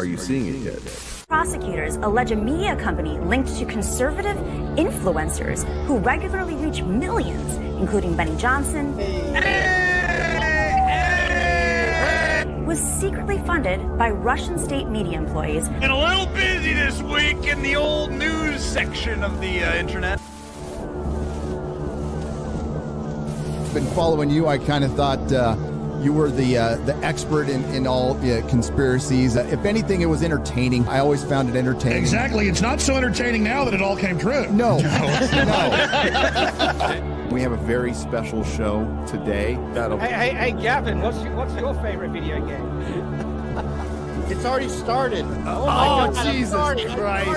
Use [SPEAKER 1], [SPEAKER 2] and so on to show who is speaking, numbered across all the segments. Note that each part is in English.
[SPEAKER 1] Are you seeing it yet?
[SPEAKER 2] Prosecutors allege a media company linked to conservative influencers who regularly reach millions, including Benny Johnson, was secretly funded by Russian state media employees.
[SPEAKER 3] And a little busy this week in the old news section of the internet.
[SPEAKER 4] Been following you. I kind of thought you were the expert in all conspiracies. If anything, it was entertaining. I always found it entertaining.
[SPEAKER 5] Exactly. It's not so entertaining now that it all came true.
[SPEAKER 4] No.
[SPEAKER 6] We have a very special show today.
[SPEAKER 7] Hey, Gavin, what's your favorite video game?
[SPEAKER 6] It's already started.
[SPEAKER 7] Oh my God,
[SPEAKER 6] Jesus Christ.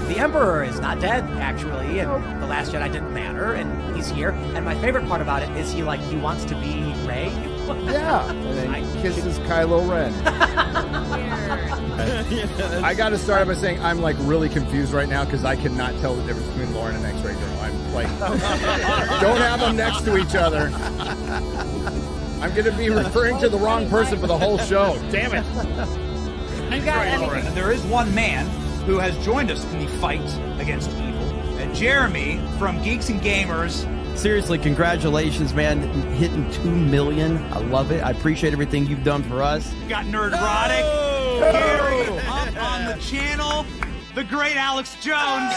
[SPEAKER 8] The Emperor is not dead, actually, and The Last Jedi didn't matter, and he's here. And my favorite part about it is he wants to be Rey.
[SPEAKER 6] Yeah, and then he kisses Kylo Ren.
[SPEAKER 9] I got to start by saying I'm like really confused right now because I cannot tell the difference between Lauren and X-Ray Girl. I'm like, don't have them next to each other. I'm going to be referring to the wrong person for the whole show. Damn it.
[SPEAKER 3] And there is one man who has joined us in the fight against evil. Jeremy from Geeks and Gamers.
[SPEAKER 10] Seriously, congratulations, man. Hitting 2 million. I love it. I appreciate everything you've done for us.
[SPEAKER 3] Got Nerdrotic. Gary up on the channel. The great Alex Jones.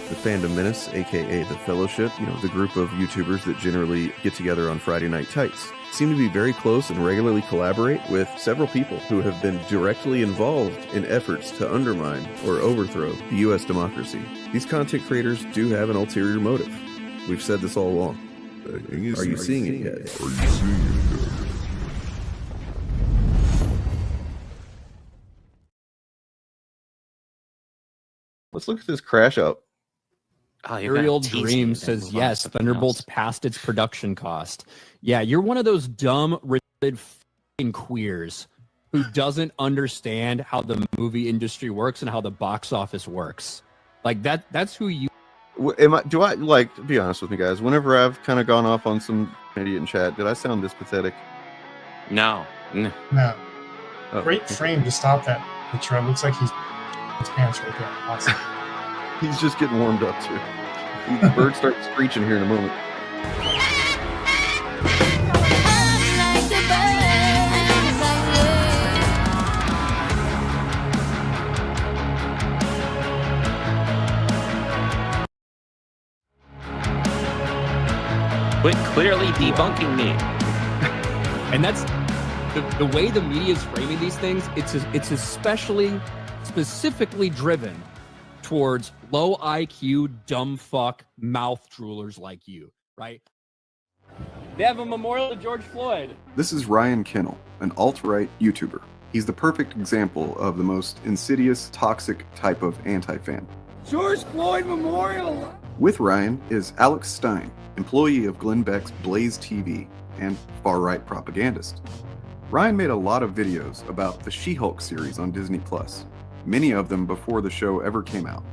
[SPEAKER 1] The Fandom Menace, aka the Fellowship, the group of YouTubers that generally get together on Friday Night Tights, seem to be very close and regularly collaborate with several people who have been directly involved in efforts to undermine or overthrow the U.S. democracy. These content creators do have an ulterior motive. We've said this all along. Are you seeing it yet? Let's look at this crash out.
[SPEAKER 11] Aerial Dream says, yes, Thunderbolt's past its production cost. Yeah, you're one of those dumb, retarded f***ing queers who doesn't understand how the movie industry works and how the box office works. Like, that's who you...
[SPEAKER 1] To be honest with me, guys, whenever I've kind of gone off on some idiot in chat, did I sound this pathetic?
[SPEAKER 12] No.
[SPEAKER 13] No.
[SPEAKER 1] Oh,
[SPEAKER 13] Great frame to stop that picture. It looks like he's his pants right there. Awesome.
[SPEAKER 1] He's just getting warmed up, too. The bird starts screeching here in a moment.
[SPEAKER 12] Quit clearly debunking me.
[SPEAKER 11] And that's the way the media is framing these things. It's especially specifically driven towards low IQ, dumb fuck, mouth droolers like you, right? They have a memorial to George Floyd.
[SPEAKER 1] This is Ryan Kennel, an alt-right YouTuber. He's the perfect example of the most insidious, toxic type of anti-fan.
[SPEAKER 7] George Floyd Memorial.
[SPEAKER 1] With Ryan is Alex Stein, employee of Glenn Beck's Blaze TV and far-right propagandist. Ryan made a lot of videos about the She-Hulk series on Disney+, many of them before the show ever came out.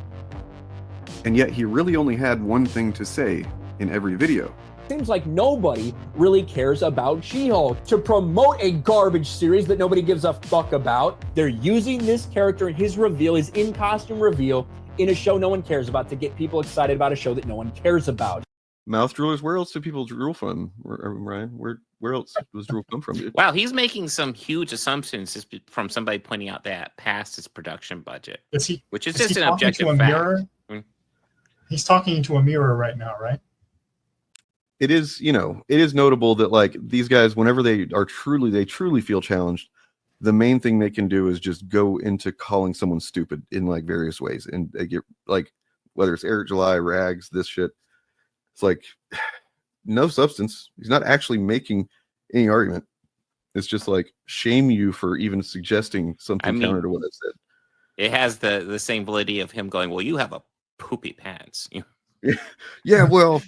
[SPEAKER 1] And yet he really only had one thing to say in every video.
[SPEAKER 14] Seems like nobody really cares about She-Hulk. To promote a garbage series that nobody gives a fuck about, they're using this character and his reveal, his in-costume reveal, in a show no one cares about to get people excited about a show that no one cares about.
[SPEAKER 1] Mouth droolers, where else do people drool from, Ryan? Where else does drool come from?
[SPEAKER 12] Wow, he's making some huge assumptions just from somebody pointing out that past his production budget, which is just an objective fact.
[SPEAKER 13] He's talking to a mirror right now, right?
[SPEAKER 1] It is, it is notable that like these guys, whenever they truly feel challenged, the main thing they can do is just go into calling someone stupid in like various ways, and they get like whether it's Eric July, Rags, this shit. It's like no substance. He's not actually making any argument. It's just like shame you for even suggesting something counter to what I said.
[SPEAKER 12] It has the same validity of him going, well, you have a poopy pants.
[SPEAKER 1] Yeah, well,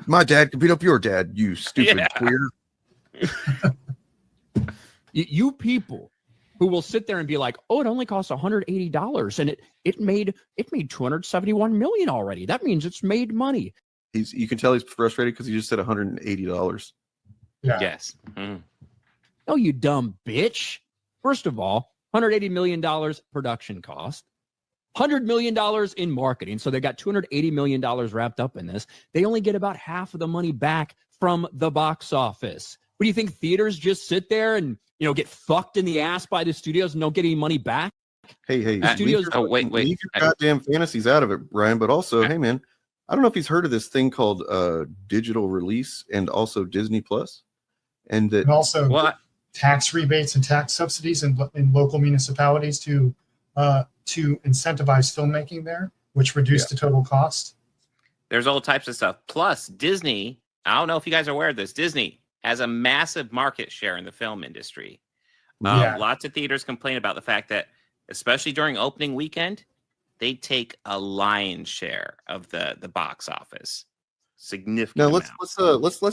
[SPEAKER 1] my dad can beat up your dad, you stupid queer.
[SPEAKER 11] You people who will sit there and be like, oh, it only costs $180 and it made $271 million already. That means it's made money.
[SPEAKER 1] You can tell he's frustrated because he just said $180.
[SPEAKER 13] Yeah.
[SPEAKER 12] Yes. Mm.
[SPEAKER 11] No, you dumb bitch. First of all, $180 million production cost, $100 million in marketing. So they got $280 million wrapped up in this. They only get about half of the money back from the box office. What do you think? Theaters just sit there and, get fucked in the ass by the studios and don't get any money back?
[SPEAKER 1] Hey,
[SPEAKER 11] the studios.
[SPEAKER 1] leave your goddamn fantasies out of it, Ryan. But also, hey, man, I don't know if he's heard of this thing called digital release and also Disney Plus, and
[SPEAKER 13] also tax rebates and tax subsidies in local municipalities to incentivize filmmaking there, which reduce the total cost.
[SPEAKER 12] There's all types of stuff. Plus, Disney, I don't know if you guys are aware of this, Disney has a massive market share in the film industry. Lots of theaters complain about the fact that, especially during opening weekend, they take a lion's share of the box office. Significant.
[SPEAKER 1] Now let's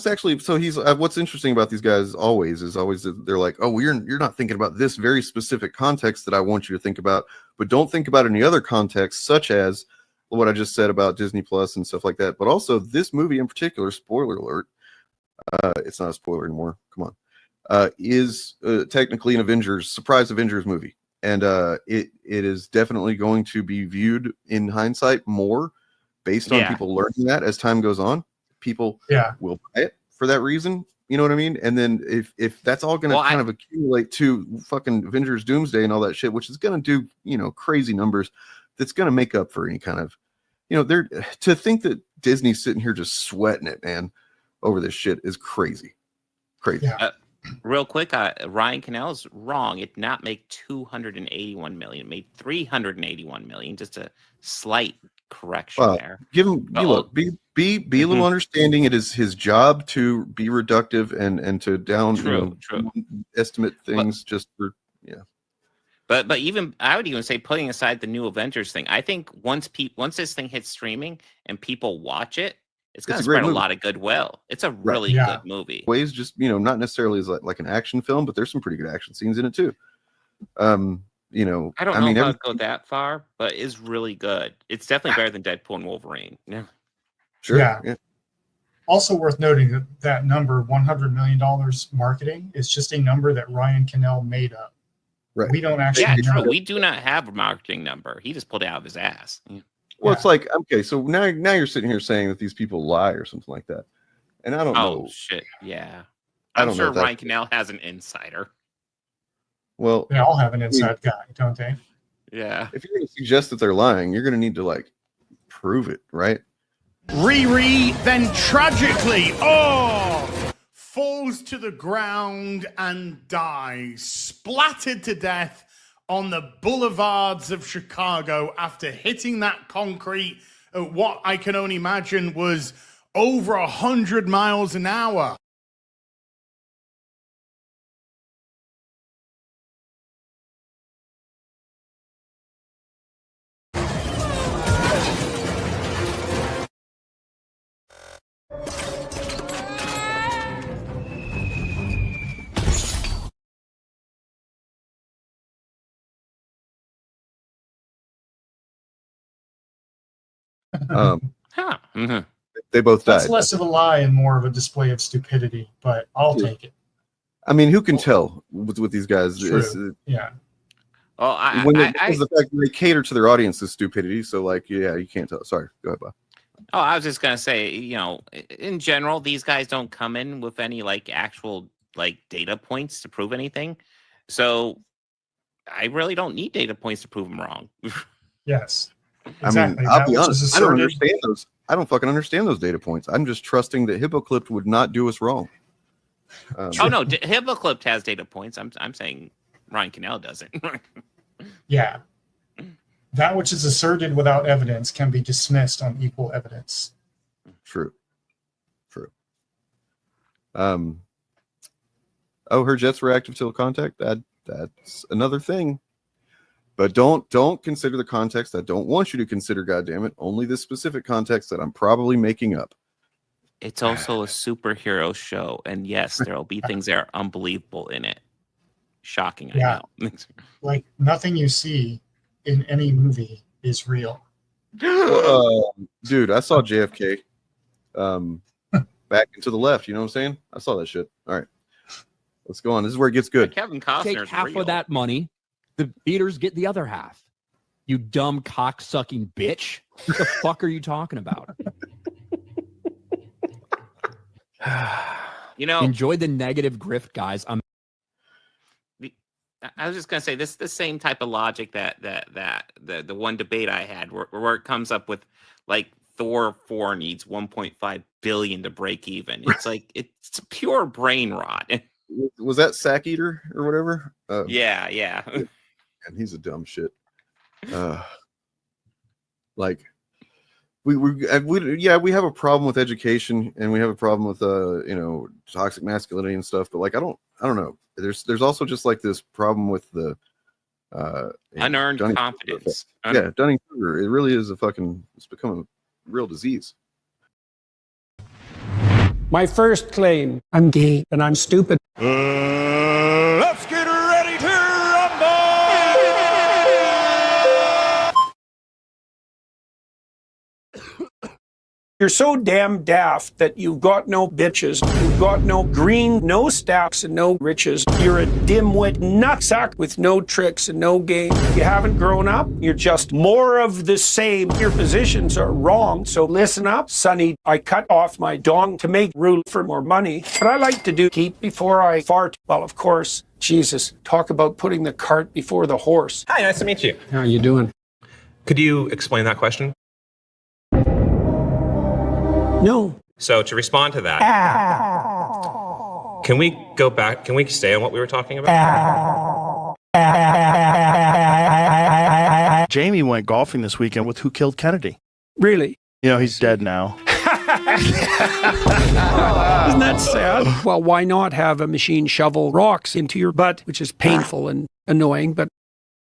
[SPEAKER 1] actually. So he's what's interesting about these guys always that they're like, oh, you're not thinking about this very specific context that I want you to think about, but don't think about any other context, such as what I just said about Disney Plus and stuff like that. But also this movie in particular, spoiler alert, it's not a spoiler anymore. Come on, is technically an surprise Avengers movie, and it is definitely going to be viewed in hindsight more based on people learning that as time goes on. People will buy it for that reason. You know what I mean? And then if that's all going to kind of accumulate to fucking Avengers Doomsday and all that shit, which is going to do, crazy numbers, that's going to make up for any kind of, they're to think that Disney's sitting here just sweating it, man, over this shit is crazy. Crazy.
[SPEAKER 12] Real quick, Ryan Cannell's wrong. It did not make 281 million. It made 381 million. Just a slight correction there.
[SPEAKER 1] Give him be a little understanding. It is his job to be reductive and to estimate things just for
[SPEAKER 12] But even I would even say, putting aside the new Avengers thing, I think once this thing hits streaming and people watch it, it's going to spread a lot of goodwill. It's a really good movie.
[SPEAKER 1] Ways just not necessarily as like an action film, but there's some pretty good action scenes in it too. I don't
[SPEAKER 12] know if I'd go that far, but it's really good. It's definitely better than Deadpool and Wolverine. Yeah,
[SPEAKER 1] sure.
[SPEAKER 13] Yeah. Also worth noting that number, $100 million marketing, is just a number that Ryan Cannell made up.
[SPEAKER 1] Right.
[SPEAKER 13] We don't actually.
[SPEAKER 12] Yeah, true. We do not have a marketing number. He just pulled it out of his ass. Yeah.
[SPEAKER 1] Well, it's like, okay, so now you're sitting here saying that these people lie or something like that, and I don't know.
[SPEAKER 12] Oh shit, yeah. I'm sure Ryan Cannell has an insider.
[SPEAKER 1] Well,
[SPEAKER 13] they all have an inside guy, don't they?
[SPEAKER 12] Yeah.
[SPEAKER 1] If you're going to suggest that they're lying, you're going to need to prove it, right?
[SPEAKER 5] Riri then tragically, falls to the ground and dies, splattered to death on the boulevards of Chicago after hitting that concrete at what I can only imagine was over 100 miles an hour.
[SPEAKER 1] They both died.
[SPEAKER 13] That's less of a lie and more of a display of stupidity, but I'll take it.
[SPEAKER 1] I mean, who can tell with these guys?
[SPEAKER 13] Yeah.
[SPEAKER 12] Well,
[SPEAKER 1] because the fact that they cater to their audience's stupidity, so you can't tell. Sorry, go ahead, Bob.
[SPEAKER 12] Oh, I was just gonna say, in general, these guys don't come in with any actual data points to prove anything. So I really don't need data points to prove them wrong.
[SPEAKER 13] Yes.
[SPEAKER 1] Exactly. I mean, I'll be honest. I don't understand those. I don't fucking understand those data points. I'm just trusting that Hippoclipped would not do us wrong.
[SPEAKER 12] Oh no, Hippoclipped has data points. I'm saying Ryan Cannell doesn't.
[SPEAKER 13] Yeah. That which is asserted without evidence can be dismissed on equal evidence.
[SPEAKER 1] True. Her jets were active till contact. That's another thing. But don't consider the context I don't want you to consider, goddammit. Only this specific context that I'm probably making up.
[SPEAKER 12] It's also a superhero show, and yes, there'll be things that are unbelievable in it. Shocking, I know.
[SPEAKER 13] Like nothing you see in any movie is real.
[SPEAKER 1] Dude, I saw JFK back and to the left. You know what I'm saying? I saw that shit. All right. Let's go on. This is where it gets good.
[SPEAKER 12] Kevin
[SPEAKER 11] Take
[SPEAKER 12] Costner's
[SPEAKER 11] half
[SPEAKER 12] real.
[SPEAKER 11] of that money. The theaters get the other half. You dumb cock-sucking bitch. What the fuck are you talking about?
[SPEAKER 12] You know,
[SPEAKER 11] enjoy the negative grift, guys.
[SPEAKER 12] I was just gonna say this the same type of logic that the one debate I had where it comes up with like Thor 4 needs 1.5 billion to break even. It's like it's pure brain rot.
[SPEAKER 1] Was that Sack Eater or whatever?
[SPEAKER 12] Yeah.
[SPEAKER 1] And he's a dumb shit. Like we have a problem with education, and we have a problem with toxic masculinity and stuff. But like I don't know. There's also just like this problem with the
[SPEAKER 12] unearned confidence.
[SPEAKER 1] Dunning-Kruger. It really is it's become a real disease.
[SPEAKER 15] My first claim, I'm gay and I'm stupid.
[SPEAKER 16] Let's get ready to rumble!
[SPEAKER 15] You're so damn daft that you've got no bitches, you've got no green, no stacks, and no riches. You're a dimwit nutsack with no tricks and no game. You haven't grown up, you're just more of the same. Your positions are wrong, so listen up, sonny. I cut off my dong to make room for more money. But I like to do keep before I fart. Well, of course, Jesus, talk about putting the cart before the horse.
[SPEAKER 17] Hi, nice to meet you.
[SPEAKER 15] How are you doing?
[SPEAKER 17] Could you explain that question?
[SPEAKER 15] No.
[SPEAKER 17] So to respond to that, can we go back? Can we stay on what we were talking about?
[SPEAKER 18] Jamie went golfing this weekend with Who Killed Kennedy.
[SPEAKER 15] Really?
[SPEAKER 18] You know, he's dead now.
[SPEAKER 15] Isn't that sad? Well, why not have a machine shovel rocks into your butt, which is painful and annoying, but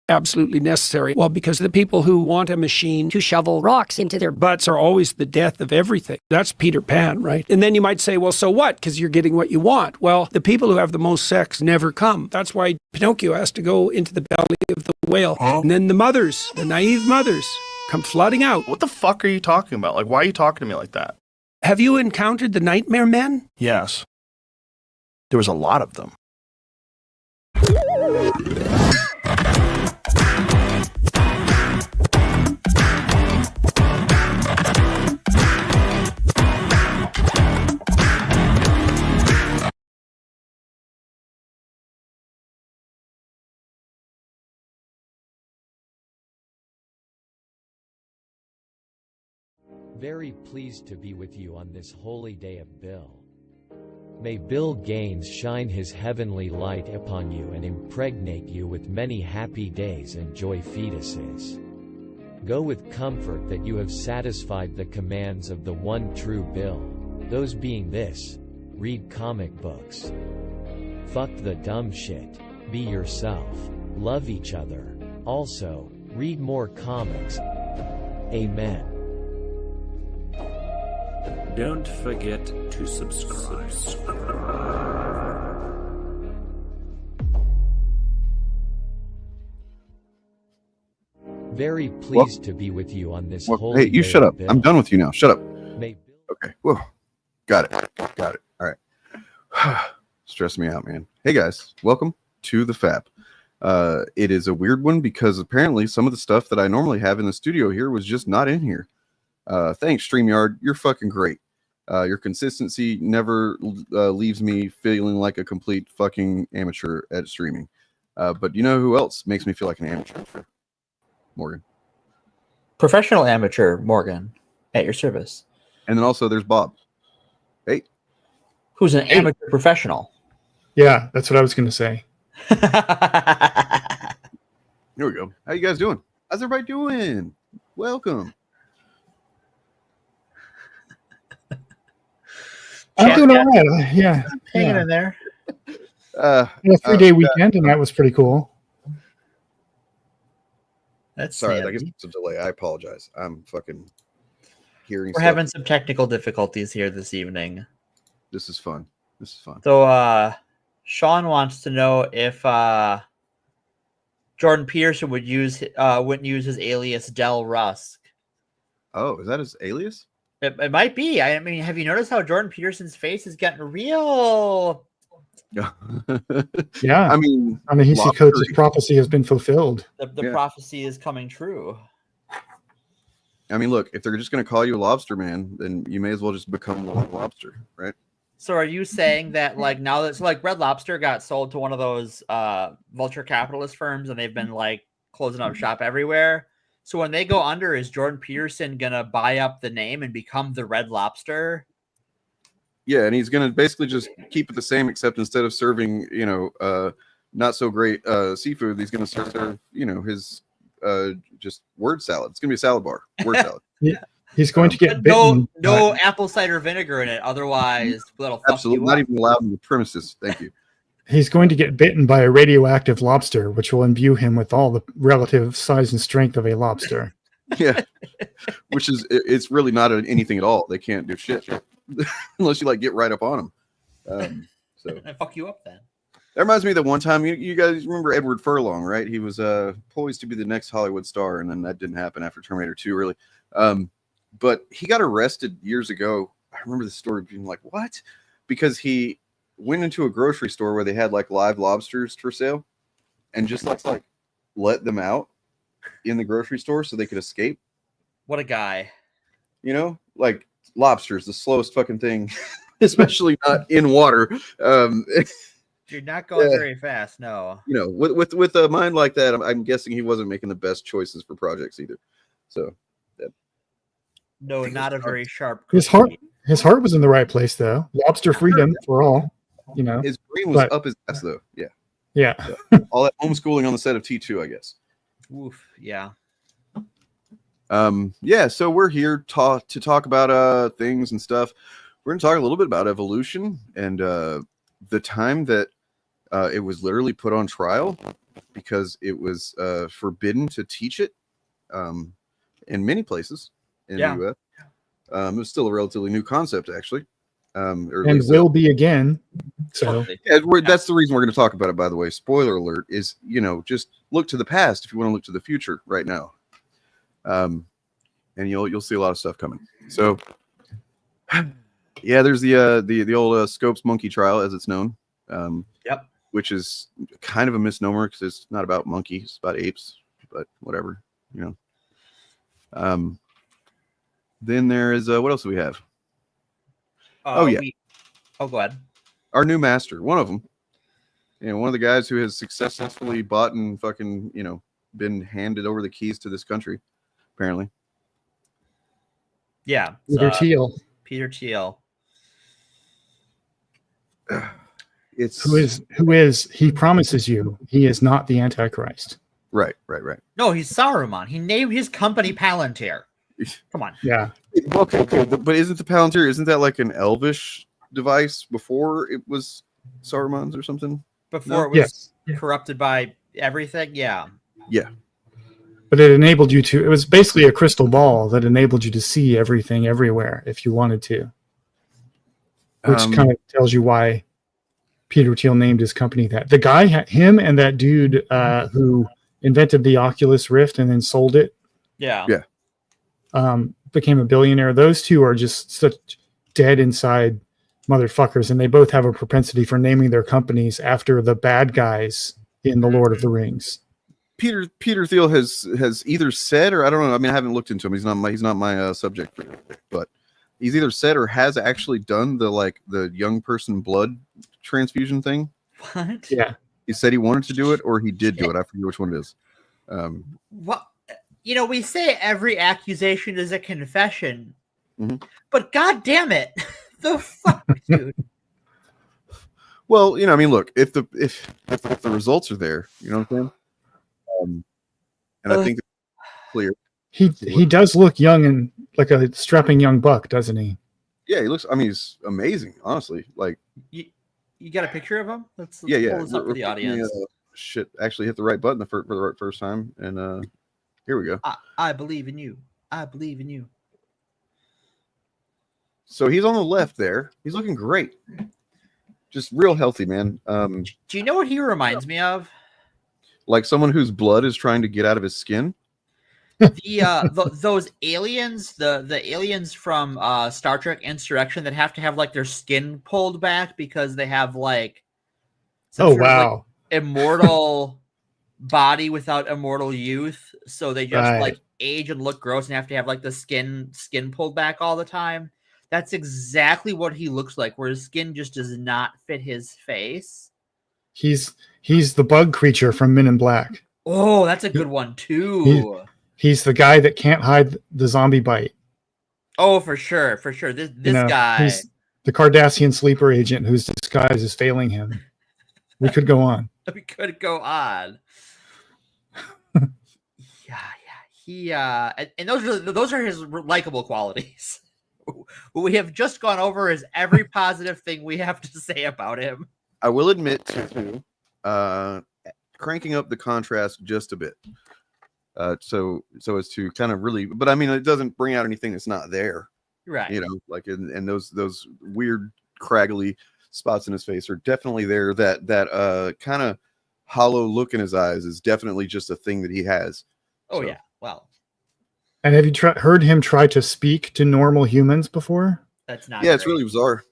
[SPEAKER 15] absolutely necessary? Well, because the people who want a machine to shovel rocks into their butts are always the death of everything. That's Peter Pan, right? And then you might say, well, so what? Because you're getting what you want. Well, the people who have the most sex never come. That's why Pinocchio has to go into the belly of the whale. And then the mothers, the naive mothers, come flooding out.
[SPEAKER 18] What the fuck are you talking about? Like, why are you talking to me like that?
[SPEAKER 15] Have you encountered the nightmare men?
[SPEAKER 18] Yes. There was a lot of them.
[SPEAKER 19] Very pleased to be with you on this holy day of Bill. May Bill Gaines shine his heavenly light upon you and impregnate you with many happy days and joy fetuses. Go with comfort that you have satisfied the commands of the one true Bill, those being this: read comic books. Fuck the dumb shit. Be yourself. Love each other. Also, read more comics. Amen.
[SPEAKER 20] Don't forget to subscribe.
[SPEAKER 19] Very pleased to be with you on this holy
[SPEAKER 1] Hey, you
[SPEAKER 19] day
[SPEAKER 1] shut
[SPEAKER 19] of
[SPEAKER 1] up.
[SPEAKER 19] Bill.
[SPEAKER 1] I'm done with you now. Shut up.
[SPEAKER 19] May
[SPEAKER 1] Okay. Whoa. Got it. All right. Stress me out, man. Hey guys, welcome to the Fab. It is a weird one because apparently some of the stuff that I normally have in the studio here was just not in here. Thanks, StreamYard. You're fucking great. Your consistency never leaves me feeling like a complete fucking amateur at streaming. But you know who else makes me feel like an amateur? Morgan.
[SPEAKER 21] Professional amateur Morgan, at your service.
[SPEAKER 1] And then also there's Bob. Hey.
[SPEAKER 21] Who's an amateur professional.
[SPEAKER 22] Yeah, that's what I was going to say.
[SPEAKER 1] Here we go. How you guys doing? How's everybody doing? Welcome.
[SPEAKER 22] I'm doing all right. Yeah.
[SPEAKER 21] Hanging in there.
[SPEAKER 22] A 3-day weekend, and that was pretty cool.
[SPEAKER 21] That's
[SPEAKER 1] sorry, I
[SPEAKER 21] handy.
[SPEAKER 1] guess it's a delay. I apologize. I'm fucking hearing
[SPEAKER 21] We're
[SPEAKER 1] stuff.
[SPEAKER 21] having some technical difficulties here this evening.
[SPEAKER 1] This is fun. This is fun.
[SPEAKER 21] So Sean wants to know if Jordan Peterson wouldn't use his alias Del Rusk.
[SPEAKER 1] Oh, is that his alias?
[SPEAKER 21] It might be. I mean, have you noticed how Jordan Peterson's face is getting real
[SPEAKER 22] Yeah.
[SPEAKER 1] I mean,
[SPEAKER 22] He
[SPEAKER 1] lobster-
[SPEAKER 22] Coates' prophecy has been fulfilled.
[SPEAKER 21] The prophecy is coming true.
[SPEAKER 1] I mean, look, if they're just going to call you a lobster man, then you may as well just become a lobster, right?
[SPEAKER 21] So are you saying that like now that Red Lobster got sold to one of those vulture capitalist firms and they've been like closing up shop everywhere? So when they go under, is Jordan Peterson gonna buy up the name and become the Red Lobster?
[SPEAKER 1] Yeah, and he's going to basically just keep it the same, except instead of serving, not so great seafood, he's going to serve, his just word salad. It's going to be a salad bar, word salad.
[SPEAKER 22] He's going to get bitten.
[SPEAKER 21] No apple cider vinegar in it, otherwise that'll fuck
[SPEAKER 1] Absolutely
[SPEAKER 21] you
[SPEAKER 1] not
[SPEAKER 21] up.
[SPEAKER 1] even allowed in the premises. Thank you.
[SPEAKER 22] He's going to get bitten by a radioactive lobster, which will imbue him with all the relative size and strength of a lobster.
[SPEAKER 1] Yeah, which is it's really not anything at all. They can't do shit unless you like get right up on them. So
[SPEAKER 21] I fuck you up then.
[SPEAKER 1] that reminds me of the one time you guys remember Edward Furlong, right? He was poised to be the next Hollywood star, and then that didn't happen after Terminator 2, really. But he got arrested years ago. I remember the story being like, what? Because he went into a grocery store where they had like live lobsters for sale and just like let them out in the grocery store so they could escape.
[SPEAKER 21] What a guy.
[SPEAKER 1] Like lobsters, the slowest fucking thing, especially not in water.
[SPEAKER 21] You're not going very fast, no.
[SPEAKER 1] With a mind like that, I'm guessing he wasn't making the best choices for projects either. So
[SPEAKER 21] No, not a very sharp.
[SPEAKER 22] His heart was in the right place, though. Lobster freedom for all.
[SPEAKER 1] His brain was up his ass, though.
[SPEAKER 22] Yeah.
[SPEAKER 1] All that homeschooling on the set of T2, I guess.
[SPEAKER 21] Oof, yeah.
[SPEAKER 1] So we're here to talk about things and stuff. We're going to talk a little bit about evolution and the time that it was literally put on trial because it was forbidden to teach it in many places in the U.S. It was still a relatively new concept, actually.
[SPEAKER 22] And will be again. So
[SPEAKER 1] that's the reason we're going to talk about it, by the way. Spoiler alert is, just look to the past if you want to look to the future right now. And you'll see a lot of stuff coming. So there's the old Scopes monkey trial, as it's known. Which is kind of a misnomer because it's not about monkeys, it's about apes, but whatever, Then there is what else do we have?
[SPEAKER 21] Go ahead.
[SPEAKER 1] Our new master, one of them, one of the guys who has successfully bought and fucking been handed over the keys to this country, apparently.
[SPEAKER 21] Yeah,
[SPEAKER 22] Peter Thiel.
[SPEAKER 1] He
[SPEAKER 22] promises you he is not the Antichrist.
[SPEAKER 1] Right.
[SPEAKER 21] No, he's Saruman. He named his company Palantir. Come on.
[SPEAKER 22] Yeah.
[SPEAKER 1] Okay. But isn't the Palantir, isn't that like an elvish device before it was Saruman's or something?
[SPEAKER 21] Before it was corrupted by everything? Yeah.
[SPEAKER 1] Yeah.
[SPEAKER 22] But it enabled you to, it was basically a crystal ball that enabled you to see everything everywhere if you wanted to. Which kind of tells you why Peter Thiel named his company that. The guy, him and that dude who invented the Oculus Rift and then sold it.
[SPEAKER 21] Yeah.
[SPEAKER 22] Became a billionaire. Those two are just such dead inside motherfuckers, and they both have a propensity for naming their companies after the bad guys in The Lord of the Rings.
[SPEAKER 1] Peter Thiel has either said, or I don't know. I mean, I haven't looked into him. He's not my subject, but he's either said or has actually done the young person blood transfusion thing.
[SPEAKER 21] What?
[SPEAKER 22] Yeah.
[SPEAKER 1] He said he wanted to do it, or he did do it. I forget which one it is.
[SPEAKER 21] What? We say every accusation is a confession, but god damn it, the fuck, dude.
[SPEAKER 1] Well, I mean, look, if the results are there, you know what I'm saying? And I think it's clear.
[SPEAKER 22] He does look young and like a strapping young buck, doesn't he?
[SPEAKER 1] Yeah, he looks. I mean, he's amazing. Honestly, like
[SPEAKER 21] you got a picture of him? Let's
[SPEAKER 1] pull
[SPEAKER 21] this up for the audience.
[SPEAKER 1] Actually hit the right button for the first time, and here we go.
[SPEAKER 21] I believe in you. I believe in you.
[SPEAKER 1] So he's on the left there. He's looking great. Just real healthy, man.
[SPEAKER 21] Do you know what he reminds me of?
[SPEAKER 1] Like someone whose blood is trying to get out of his skin.
[SPEAKER 21] Those aliens, the aliens from Star Trek Insurrection that have to have like their skin pulled back because they have like
[SPEAKER 22] Oh, wow.
[SPEAKER 21] Immortal body without immortal youth, so they just
[SPEAKER 22] Right.
[SPEAKER 21] like age and look gross and have to have like the skin pulled back all the time. That's exactly what he looks like, where his skin just does not fit his face.
[SPEAKER 22] He's the bug creature from Men in Black.
[SPEAKER 21] Oh, that's a good one too.
[SPEAKER 22] He's the guy that can't hide the zombie bite.
[SPEAKER 21] Oh, for sure. This guy.
[SPEAKER 22] He's the Cardassian sleeper agent whose disguise is failing him. We could go on.
[SPEAKER 21] We could go on. He and those are his likable qualities. What we have just gone over is every positive thing we have to say about him.
[SPEAKER 1] I will admit to cranking up the contrast just a bit. So as to kind of really, but I mean, it doesn't bring out anything that's not there.
[SPEAKER 21] Right.
[SPEAKER 1] You know, like and those weird craggly spots in his face are definitely there. That kind of hollow look in his eyes is definitely just a thing that he has.
[SPEAKER 21] Oh, yeah. Well.
[SPEAKER 22] And have you heard him try to speak to normal humans before?
[SPEAKER 21] That's not.
[SPEAKER 1] Yeah, it's really bizarre.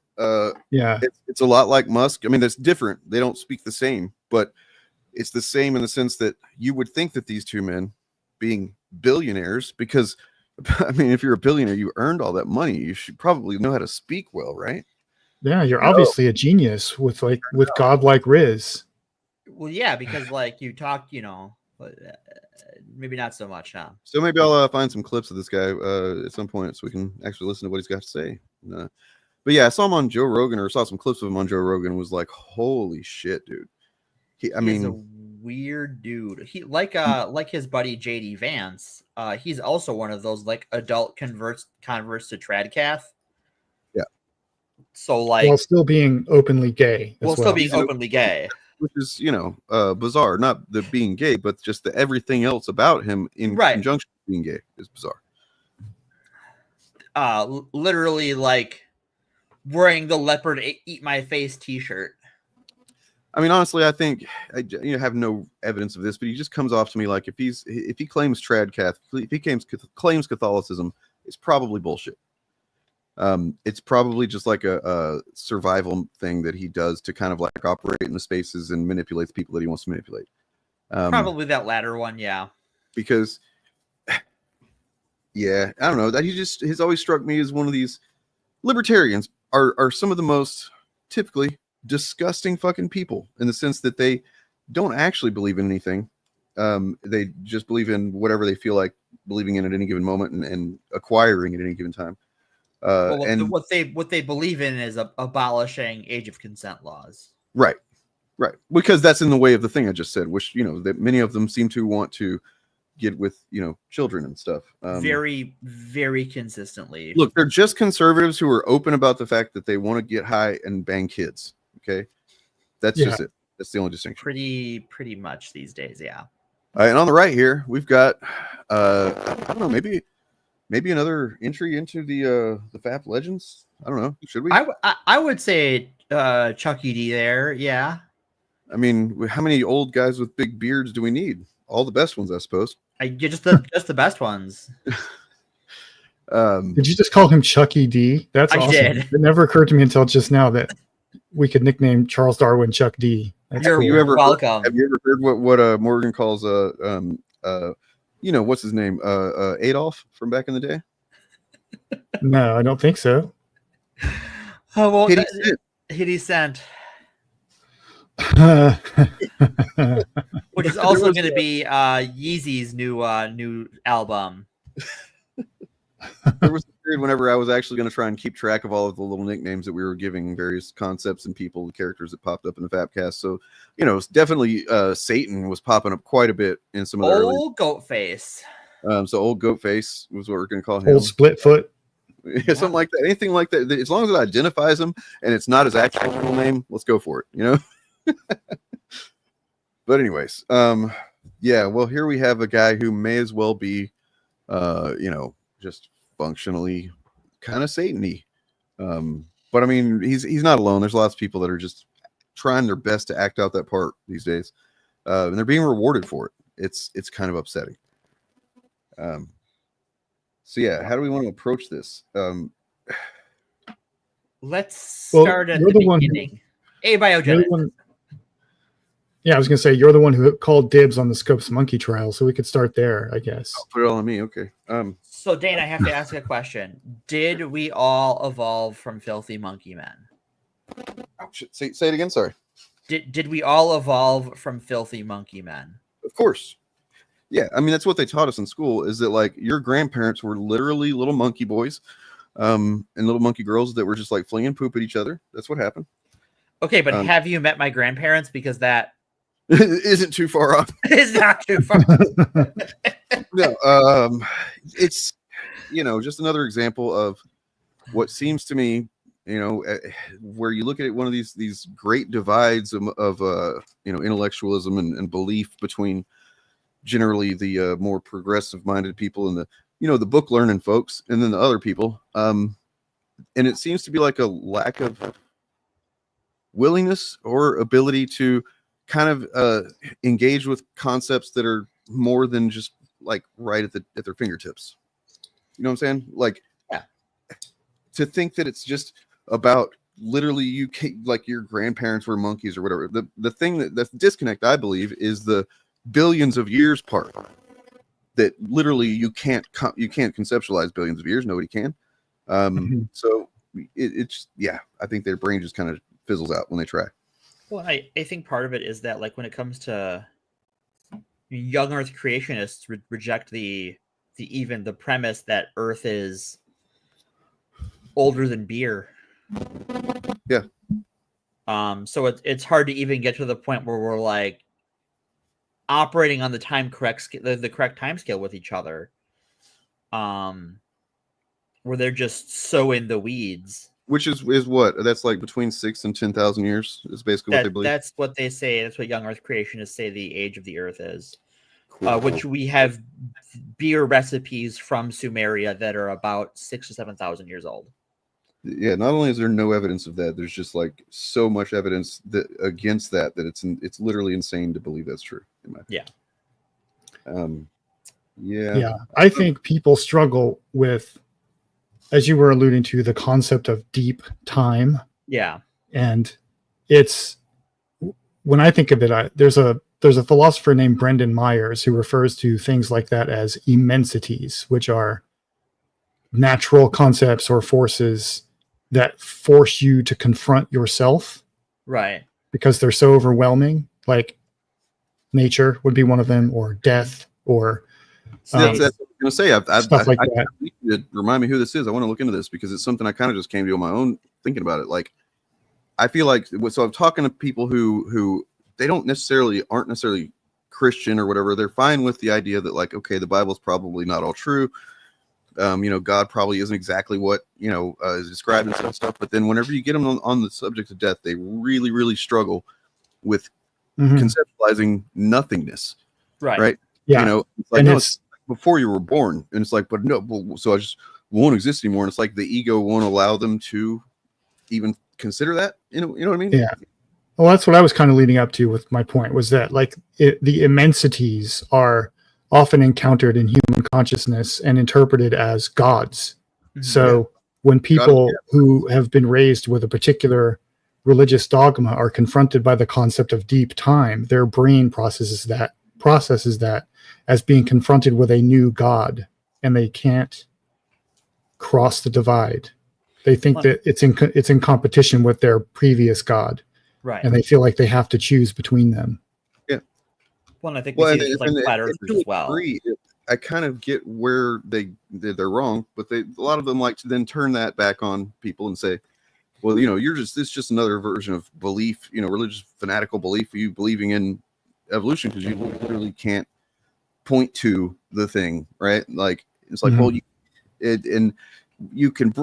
[SPEAKER 22] Yeah,
[SPEAKER 1] it's a lot like Musk. I mean, that's different. They don't speak the same, but it's the same in the sense that you would think that these two men, being billionaires, because I mean, if you're a billionaire, you earned all that money. You should probably know how to speak well, right?
[SPEAKER 22] Yeah, you're obviously a genius with godlike riz.
[SPEAKER 21] Well, yeah, because like you talked, you know, maybe not so much, huh?
[SPEAKER 1] So maybe I'll find some clips of this guy at some point so we can actually listen to what he's got to say. But yeah, I saw him on Joe Rogan, or saw some clips of him on Joe Rogan, and was like, holy shit, dude. He's
[SPEAKER 21] a weird dude. He like his buddy JD Vance. He's also one of those like adult converts to Tradcath.
[SPEAKER 1] Yeah.
[SPEAKER 21] So like,
[SPEAKER 22] while still being openly gay.
[SPEAKER 21] Still being openly gay,
[SPEAKER 1] which is, you know, bizarre. Not the being gay, but just the everything else about him in conjunction with being gay is bizarre.
[SPEAKER 21] Literally like wearing the leopard eat my face t-shirt.
[SPEAKER 1] I mean, honestly, I think I have no evidence of this, but he just comes off to me like if he claims Tradcath, if he claims Catholicism, it's probably bullshit. It's probably just like a survival thing that he does to kind of like operate in the spaces and manipulate the people that he wants to manipulate.
[SPEAKER 21] Probably that latter one, yeah.
[SPEAKER 1] Because, yeah, I don't know, that he's always struck me as one of these libertarians are some of the most typically disgusting fucking people, in the sense that they don't actually believe in anything. They just believe in whatever they feel like believing in at any given moment and acquiring at any given time.
[SPEAKER 21] And what they believe in is abolishing age of consent laws.
[SPEAKER 1] Right. Because that's in the way of the thing I just said, which, you know, that many of them seem to want to get with, you know, children and stuff.
[SPEAKER 21] Very, very consistently.
[SPEAKER 1] Look, they're just conservatives who are open about the fact that they want to get high and bang kids. Okay. That's just it. That's the only distinction.
[SPEAKER 21] Pretty much these days. Yeah.
[SPEAKER 1] And on the right here, we've got, I don't know, maybe another entry into the FAP Legends. I don't know. Should we?
[SPEAKER 21] I would say Chucky D there. Yeah.
[SPEAKER 1] I mean, how many old guys with big beards do we need? All the best ones, I suppose.
[SPEAKER 21] Just the best ones.
[SPEAKER 22] Did you just call him Chucky D? That's awesome.
[SPEAKER 21] Did.
[SPEAKER 22] It never occurred to me until just now that we could nickname Charles Darwin Chuck D. That's cool.
[SPEAKER 21] Welcome.
[SPEAKER 1] Have you ever heard what Morgan calls you know, what's his name? Adolf from back in the day?
[SPEAKER 22] No, I don't think so.
[SPEAKER 21] Oh, well, Hitty Scent. Which is also going to be Yeezy's new album.
[SPEAKER 1] There was a period whenever I was actually going to try and keep track of all of the little nicknames that we were giving various concepts and people and characters that popped up in the Fapcast. So, you know, it's definitely Satan was popping up quite a bit in some of the
[SPEAKER 21] old goat face.
[SPEAKER 1] So old goat face was what we're going to call him.
[SPEAKER 22] Old split foot.
[SPEAKER 1] Yeah, something like that. Anything like that. As long as it identifies him and it's not his actual real name, let's go for it, you know? But anyways, yeah, well, here we have a guy who may as well be, you know, just functionally kind of Satan-y. But I mean, he's not alone. There's lots of people that are just trying their best to act out that part these days. And they're being rewarded for it. It's kind of upsetting. So yeah, how do we want to approach this?
[SPEAKER 21] Let's start at the beginning. Abiogenesis.
[SPEAKER 22] Yeah, I was gonna say you're the one who called dibs on the Scopes monkey trial, so we could start there, I guess.
[SPEAKER 1] Put it all on me. Okay.
[SPEAKER 21] So Dane, I have to ask a question. Did we all evolve from filthy monkey men?
[SPEAKER 1] Oh, shit. Say it again. Sorry.
[SPEAKER 21] Did we all evolve from filthy monkey men?
[SPEAKER 1] Of course. Yeah, I mean that's what they taught us in school. Is that like your grandparents were literally little monkey boys, and little monkey girls that were just like flinging poop at each other. That's what happened.
[SPEAKER 21] Okay, but have you met my grandparents? Because that
[SPEAKER 1] isn't too far off.
[SPEAKER 21] It's not too far.
[SPEAKER 1] No, it's just another example of what seems to me, where you look at one of these great divides of intellectualism and belief between generally the more progressive minded people and the book learning folks, and then the other people, and it seems to be like a lack of willingness or ability to kind of engage with concepts that are more than just like right at their fingertips. You know what I'm saying? Like,
[SPEAKER 21] yeah.
[SPEAKER 1] To think that it's just about literally like your grandparents were monkeys or whatever. The thing that's disconnect, I believe, is the billions of years part. That literally you can't conceptualize billions of years. Nobody can. So it's I think their brain just kind of fizzles out when they try.
[SPEAKER 21] Well, I think part of it is that, like, when it comes to young Earth creationists reject the premise that Earth is older than beer.
[SPEAKER 1] Yeah.
[SPEAKER 21] So it's hard to even get to the point where we're like operating on the correct time scale with each other. Where they're just so in the weeds.
[SPEAKER 1] Which is what? That's like between 6,000 and 10,000 years is basically what they believe.
[SPEAKER 21] That's what they say. That's what young Earth creationists say the age of the Earth is. Cool. Which we have beer recipes from Sumeria that are about 6,000 to 7,000 years old.
[SPEAKER 1] Yeah, not only is there no evidence of that, there's just like so much evidence against that it's literally insane to believe that's true.
[SPEAKER 21] Yeah.
[SPEAKER 22] Yeah. I think people struggle with, as you were alluding to, the concept of deep time.
[SPEAKER 21] Yeah.
[SPEAKER 22] And it's, when I think of it, there's a philosopher named Brendan Myers who refers to things like that as immensities, which are natural concepts or forces that force you to confront yourself.
[SPEAKER 21] Right.
[SPEAKER 1] because they're so overwhelming. Like nature would be one of them, or death, or
[SPEAKER 2] that's what I'm going to say.
[SPEAKER 1] stuff like that.
[SPEAKER 2] You need to remind me who this is. I want to look into this because it's something I kind of just came to on my own thinking about it. Like, I feel like, so I'm talking to people who they aren't necessarily Christian or whatever. They're fine with the idea that, like, okay, the Bible's probably not all true. God probably isn't exactly what, is described and stuff. But then whenever you get them on the subject of death, they really, really struggle with conceptualizing nothingness.
[SPEAKER 21] Right.
[SPEAKER 1] Yeah.
[SPEAKER 2] It's like,
[SPEAKER 1] and
[SPEAKER 2] it's before you were born. And it's like, but no, so I just won't exist anymore. And it's like the ego won't allow them to even consider that. You know what I mean?
[SPEAKER 1] Yeah. Well, that's what I was kind of leading up to with my point, was that, like, the immensities are often encountered in human consciousness and interpreted as gods. Mm-hmm. So when people who have been raised with a particular religious dogma are confronted by the concept of deep time, their brain processes that as being confronted with a new god, and they can't cross the divide. They think that it's in competition with their previous god.
[SPEAKER 21] Right.
[SPEAKER 1] And they feel like they have to choose between them.
[SPEAKER 2] Yeah.
[SPEAKER 21] Well, and I think we see this like flat earthers as well.
[SPEAKER 2] I kind of get where they're wrong, but a lot of them like to then turn that back on people and say, well, it's just another version of belief, religious fanatical belief, you believing in evolution, because you literally can't point to the thing, right? Like, it's like, well, you can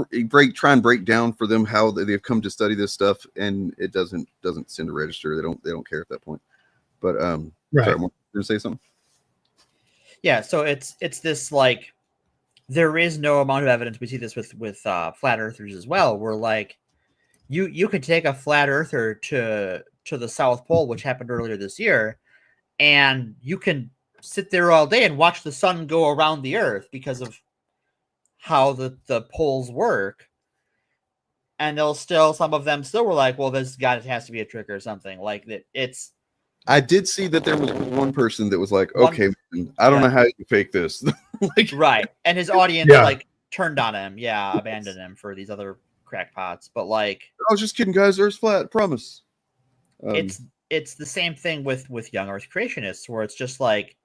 [SPEAKER 2] try and break down for them how they've come to study this stuff, and it doesn't send a register. They don't care at that point. But
[SPEAKER 1] right.
[SPEAKER 2] Sorry, I'm going to say something.
[SPEAKER 21] Yeah, so it's this, like, there is no amount of evidence. We see this with flat earthers as well, where, like, you could take a flat earther to the South Pole, which happened earlier this year, and you can sit there all day and watch the sun go around the earth because of how the poles work. And some of them still were like, well, this has to be a trick or something like that.
[SPEAKER 2] I did see that there was one person that was like, okay, man, I don't know how you fake this.
[SPEAKER 21] Right. And his audience like turned on him. Yeah, abandoned him for these other crackpots. But like,
[SPEAKER 2] I was just kidding, guys. Earth's flat. Promise.
[SPEAKER 21] It's the same thing with young Earth creationists, where it's just like,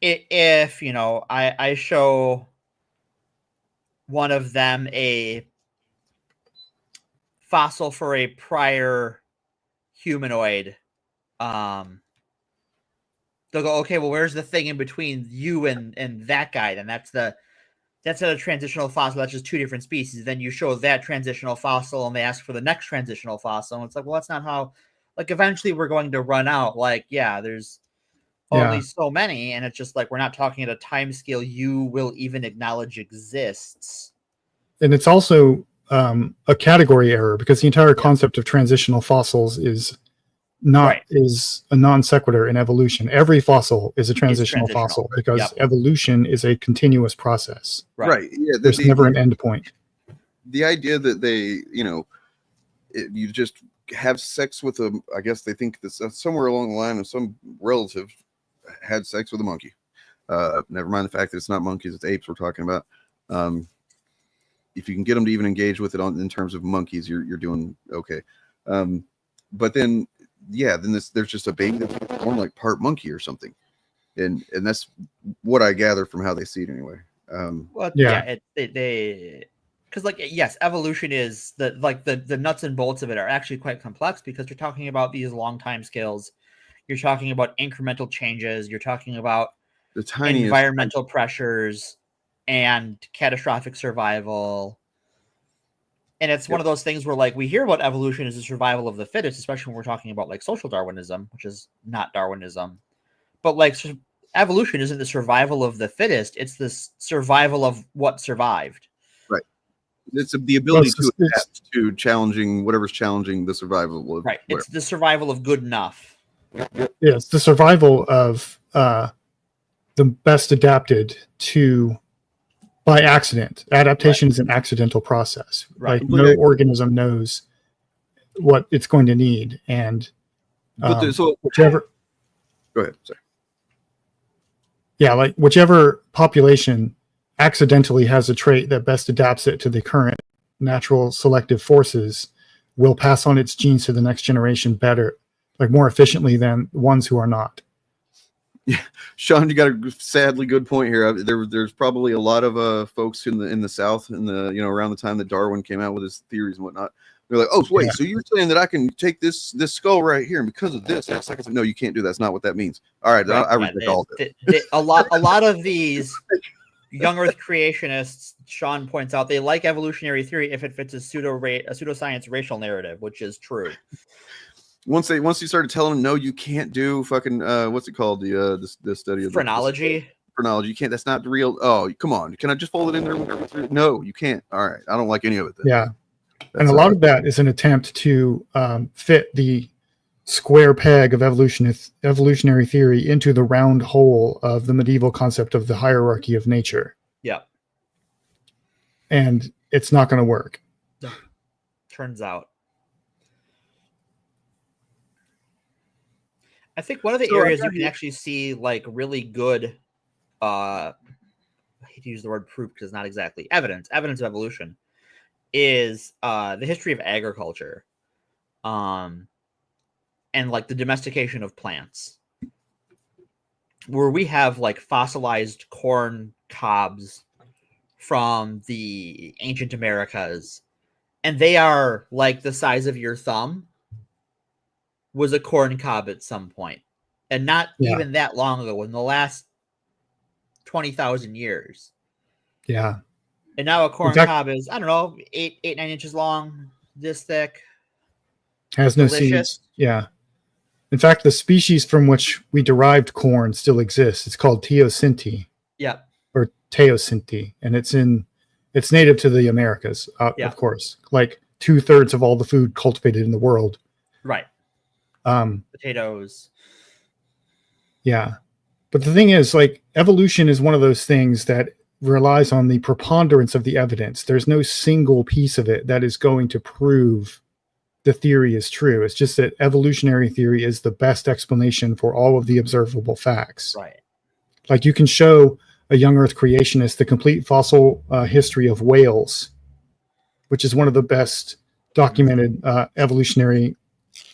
[SPEAKER 21] if you know, I show one of them a fossil for a prior humanoid, they'll go, okay, well, where's the thing in between you and that guy? Then that's not a transitional fossil. That's just two different species. Then you show that transitional fossil, and they ask for the next transitional fossil. And it's like, well, that's not how. Like, eventually, we're going to run out. Like, yeah, there's only so many, and it's just like we're not talking at a time scale you will even acknowledge exists.
[SPEAKER 22] And it's also a category error, because the entire concept of transitional fossils is not is a non sequitur in evolution. Every fossil is a transitional fossil, because evolution is a continuous process.
[SPEAKER 2] Right. Yeah.
[SPEAKER 22] There's never an end point.
[SPEAKER 2] The idea that they, you know, you just have sex with a, I guess they think this somewhere along the line of some relative had sex with a monkey. Never mind the fact that it's not monkeys, it's apes we're talking about. If you can get them to even engage with it in terms of monkeys, you're doing okay. But then, then there's just a baby that's born like part monkey or something, and that's what I gather from how they see it anyway.
[SPEAKER 21] Because like, yes, evolution is the nuts and bolts of it are actually quite complex, because you're talking about these long time scales. You're talking about incremental changes. You're talking about
[SPEAKER 2] the tiniest
[SPEAKER 21] environmental pressures and catastrophic survival. And it's one of those things where, like, we hear about evolution as the survival of the fittest, especially when we're talking about like social Darwinism, which is not Darwinism. But like, evolution isn't the survival of the fittest; it's the survival of what survived.
[SPEAKER 2] Right. It's the ability to adapt to challenging whatever's challenging the survival of.
[SPEAKER 21] Right. It's the survival of good enough.
[SPEAKER 22] Yes, the survival of the best adapted to by accident. Adaptation is an accidental process.
[SPEAKER 21] Right.
[SPEAKER 22] Like, no organism knows what it's going to need, and whichever.
[SPEAKER 2] Go ahead. Sorry.
[SPEAKER 22] Yeah, like whichever population accidentally has a trait that best adapts it to the current natural selective forces will pass on its genes to the next generation better, like more efficiently than ones who are not.
[SPEAKER 2] Yeah, Sean, you got a sadly good point here. There's probably a lot of folks in the South, around the time that Darwin came out with his theories and whatnot. They're like, oh wait, so you're saying that I can take this skull right here, and because of this, that's like, no, you can't do that. That's not what that means. All right, I reject all of it.
[SPEAKER 21] A lot of these young Earth creationists, Sean points out, they like evolutionary theory if it fits a pseudoscience racial narrative, which is true.
[SPEAKER 2] Once you started telling them, no, you can't do fucking what's it called, the study of
[SPEAKER 21] phrenology.
[SPEAKER 2] Phrenology, you can't. That's not real. Oh, come on, can I just fold it in there? No, you can't. All right, I don't like any of it then.
[SPEAKER 22] Yeah, and a lot of that is an attempt to fit the square peg of evolutionary theory into the round hole of the medieval concept of the hierarchy of nature.
[SPEAKER 21] Yeah,
[SPEAKER 22] and it's not going to work.
[SPEAKER 21] Turns out. I think one of the areas you can actually see like really good, I hate to use the word proof because it's not exactly evidence of evolution, is the history of agriculture, and like the domestication of plants, where we have like fossilized corn cobs from the ancient Americas, and they are like the size of your thumb. Was a corn cob at some point, and not even that long ago, in the last 20,000 years.
[SPEAKER 22] Yeah.
[SPEAKER 21] And now a corn cob is, I don't know, 9 inches long, this thick.
[SPEAKER 22] Has no seeds. Yeah. In fact, the species from which we derived corn still exists. It's called Teosinte.
[SPEAKER 21] Yeah.
[SPEAKER 22] Or Teosinte, and it's native to the Americas, of course. Like 2/3 of all the food cultivated in the world.
[SPEAKER 21] Right. Potatoes.
[SPEAKER 22] Yeah. But the thing is, like, evolution is one of those things that relies on the preponderance of the evidence. There's no single piece of it that is going to prove the theory is true. It's just that evolutionary theory is the best explanation for all of the observable facts.
[SPEAKER 21] Right.
[SPEAKER 22] Like you can show a young Earth creationist the complete fossil history of whales, which is one of the best documented evolutionary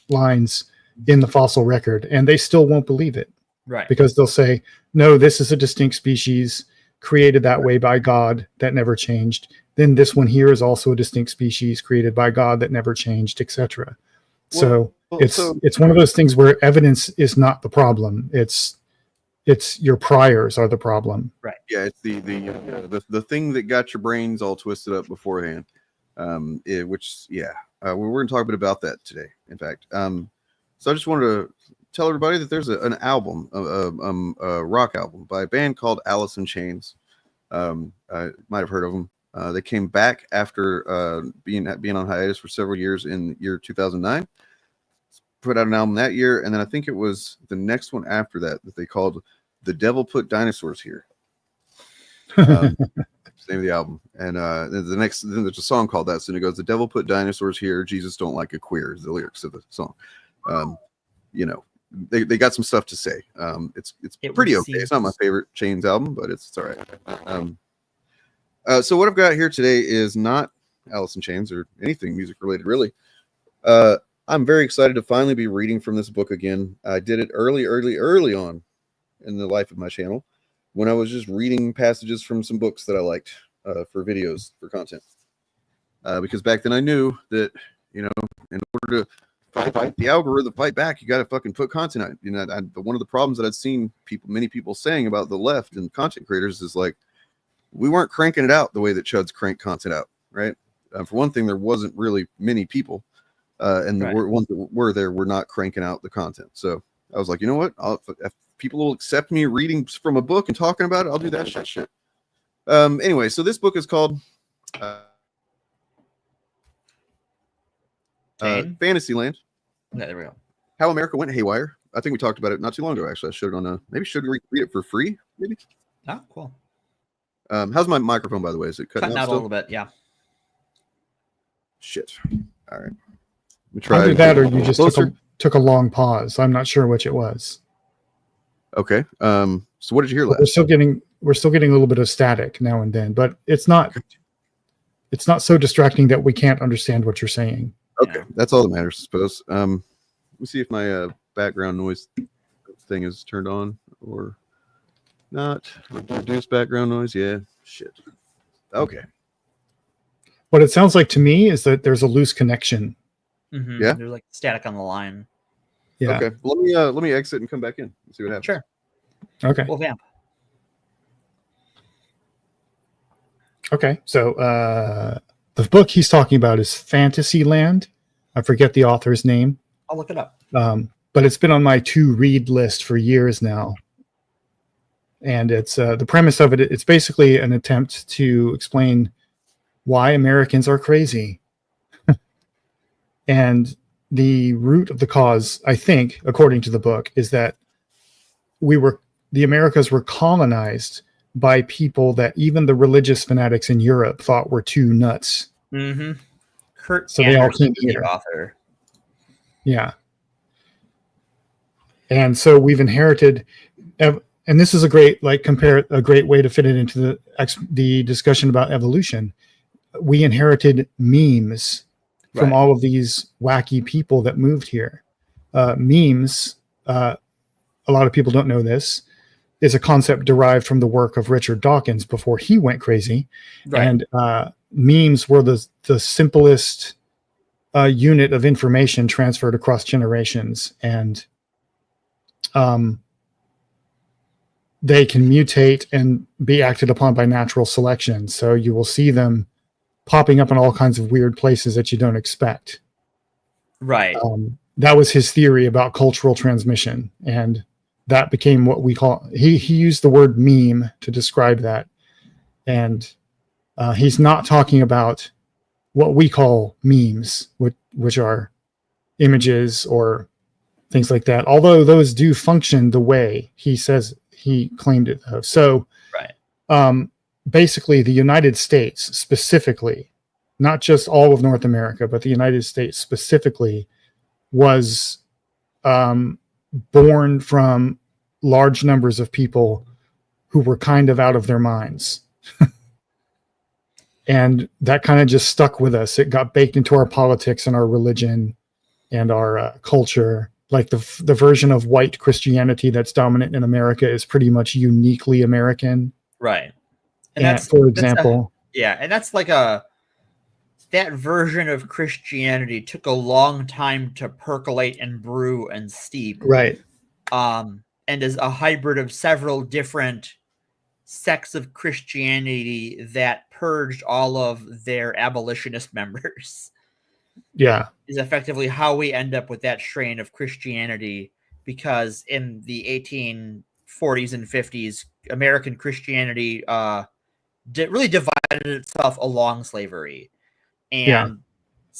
[SPEAKER 22] lines in the fossil record, and they still won't believe it.
[SPEAKER 21] Right.
[SPEAKER 22] Because they'll say, no, this is a distinct species created that way by God that never changed. Then this one here is also a distinct species created by God that never changed, etc. So it's one of those things where evidence is not the problem. It's your priors are the problem.
[SPEAKER 21] Right.
[SPEAKER 2] Yeah, it's the thing that got your brains all twisted up beforehand. We're going to talk a bit about that today. In fact, so I just wanted to tell everybody that there's an album, a rock album by a band called Alice in Chains. I might have heard of them. They came back after being on hiatus for several years in the year 2009. Put out an album that year, and then I think it was the next one after that they called "The Devil Put Dinosaurs Here." It's the name of the album, and then there's a song called that. So it goes, "The devil put dinosaurs here. Jesus don't like a queer." Is the lyrics of the song. They got some stuff to say. It's pretty okay. It's not my favorite Chains album, but it's all right. So what I've got here today is not Alice in Chains or anything music related, really. I'm very excited to finally be reading from this book again. I did it early on in the life of my channel when I was just reading passages from some books that I liked for videos, for content. Because back then I knew that, in order to fight the algorithm, fight back, you got to fucking put content out. One of the problems that I'd seen many people saying about the left and content creators is like, we weren't cranking it out the way that Chuds crank content out, right? For one thing, there wasn't really many people, and the ones that were there were not cranking out the content. So I was like, you know what? If people will accept me reading from a book and talking about it, I'll do that shit. Anyway, so this book is called Fantasyland.
[SPEAKER 21] Yeah, there we go.
[SPEAKER 2] How America Went Haywire. I think we talked about it not too long ago, actually. I showed it on maybe should read it for free, maybe.
[SPEAKER 21] Oh, cool.
[SPEAKER 2] How's my microphone, by the way? Is it cutting out
[SPEAKER 21] a little bit? Yeah.
[SPEAKER 2] Shit. All right. We try.
[SPEAKER 22] Either that, or you just took a long pause. I'm not sure which it was.
[SPEAKER 2] Okay. So what did you hear last?
[SPEAKER 22] We're still getting a little bit of static now and then, but it's not so distracting that we can't understand what you're saying.
[SPEAKER 2] Okay, that's all that matters, I suppose. Let me see if my background noise thing is turned on or not. Reduce background noise. Yeah. Shit. Okay.
[SPEAKER 22] What it sounds like to me is that there's a loose connection.
[SPEAKER 21] Mm-hmm.
[SPEAKER 2] Yeah.
[SPEAKER 21] There's like static on the line.
[SPEAKER 22] Yeah.
[SPEAKER 2] Okay. Well, let me exit and come back in and see what happens.
[SPEAKER 21] Sure.
[SPEAKER 22] Okay.
[SPEAKER 21] Well, vamp.
[SPEAKER 22] Okay. So the book he's talking about is Fantasyland. I forget the author's name.
[SPEAKER 21] I'll look it up.
[SPEAKER 22] But it's been on my to-read list for years now. And it's the premise of it. It's basically an attempt to explain why Americans are crazy. And the root of the cause, I think, according to the book, is that the Americas were colonized by people that even the religious fanatics in Europe thought were too nuts.
[SPEAKER 21] Mm-hmm. Kurt
[SPEAKER 22] So they all came
[SPEAKER 21] the
[SPEAKER 22] here.
[SPEAKER 21] author.
[SPEAKER 22] Yeah. And so we've inherited, and this is a great way to fit it into the discussion about evolution. We inherited memes from all of these wacky people that moved here. Memes, a lot of people don't know this, is a concept derived from the work of Richard Dawkins before he went crazy. Right. And memes were the simplest unit of information transferred across generations. And they can mutate and be acted upon by natural selection. So you will see them popping up in all kinds of weird places that you don't expect.
[SPEAKER 21] Right.
[SPEAKER 22] That was his theory about cultural transmission. And that became what we call, he used the word meme to describe that. And he's not talking about what we call memes, which are images or things like that. Although those do function the way he says he claimed it. So basically the United States specifically, not just all of North America, but the United States specifically, was born from large numbers of people who were kind of out of their minds. And that kind of just stuck with us. It got baked into our politics and our religion and our culture. Like the version of white Christianity that's dominant in America is pretty much uniquely American.
[SPEAKER 21] Right.
[SPEAKER 22] And that's, for example,
[SPEAKER 21] and that's like that version of Christianity took a long time to percolate and brew and steep.
[SPEAKER 22] Right.
[SPEAKER 21] And is a hybrid of several different sects of Christianity that purged all of their abolitionist members.
[SPEAKER 22] Yeah.
[SPEAKER 21] Is effectively how we end up with that strain of Christianity, because in the 1840s and 50s, American Christianity really divided itself along slavery. And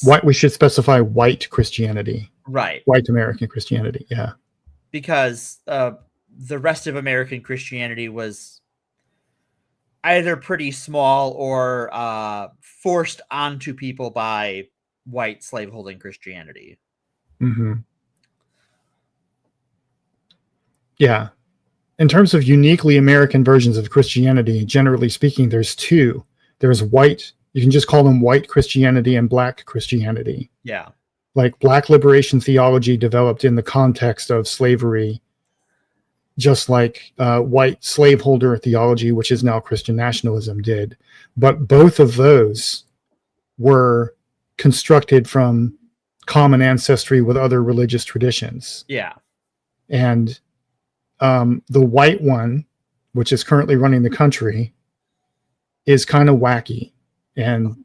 [SPEAKER 22] what we should specify white Christianity.
[SPEAKER 21] Right.
[SPEAKER 22] White American Christianity. Yeah.
[SPEAKER 21] Because the rest of American Christianity was either pretty small or forced onto people by white slaveholding Christianity.
[SPEAKER 22] Mm-hmm. Yeah. In terms of uniquely American versions of Christianity, generally speaking, there's two. There's white, you can just call them white Christianity and black Christianity.
[SPEAKER 21] Yeah.
[SPEAKER 22] Like black liberation theology developed in the context of slavery, just like white slaveholder theology, which is now Christian nationalism, did. But both of those were constructed from common ancestry with other religious traditions.
[SPEAKER 21] Yeah.
[SPEAKER 22] And the white one, which is currently running the country, is kind of wacky. And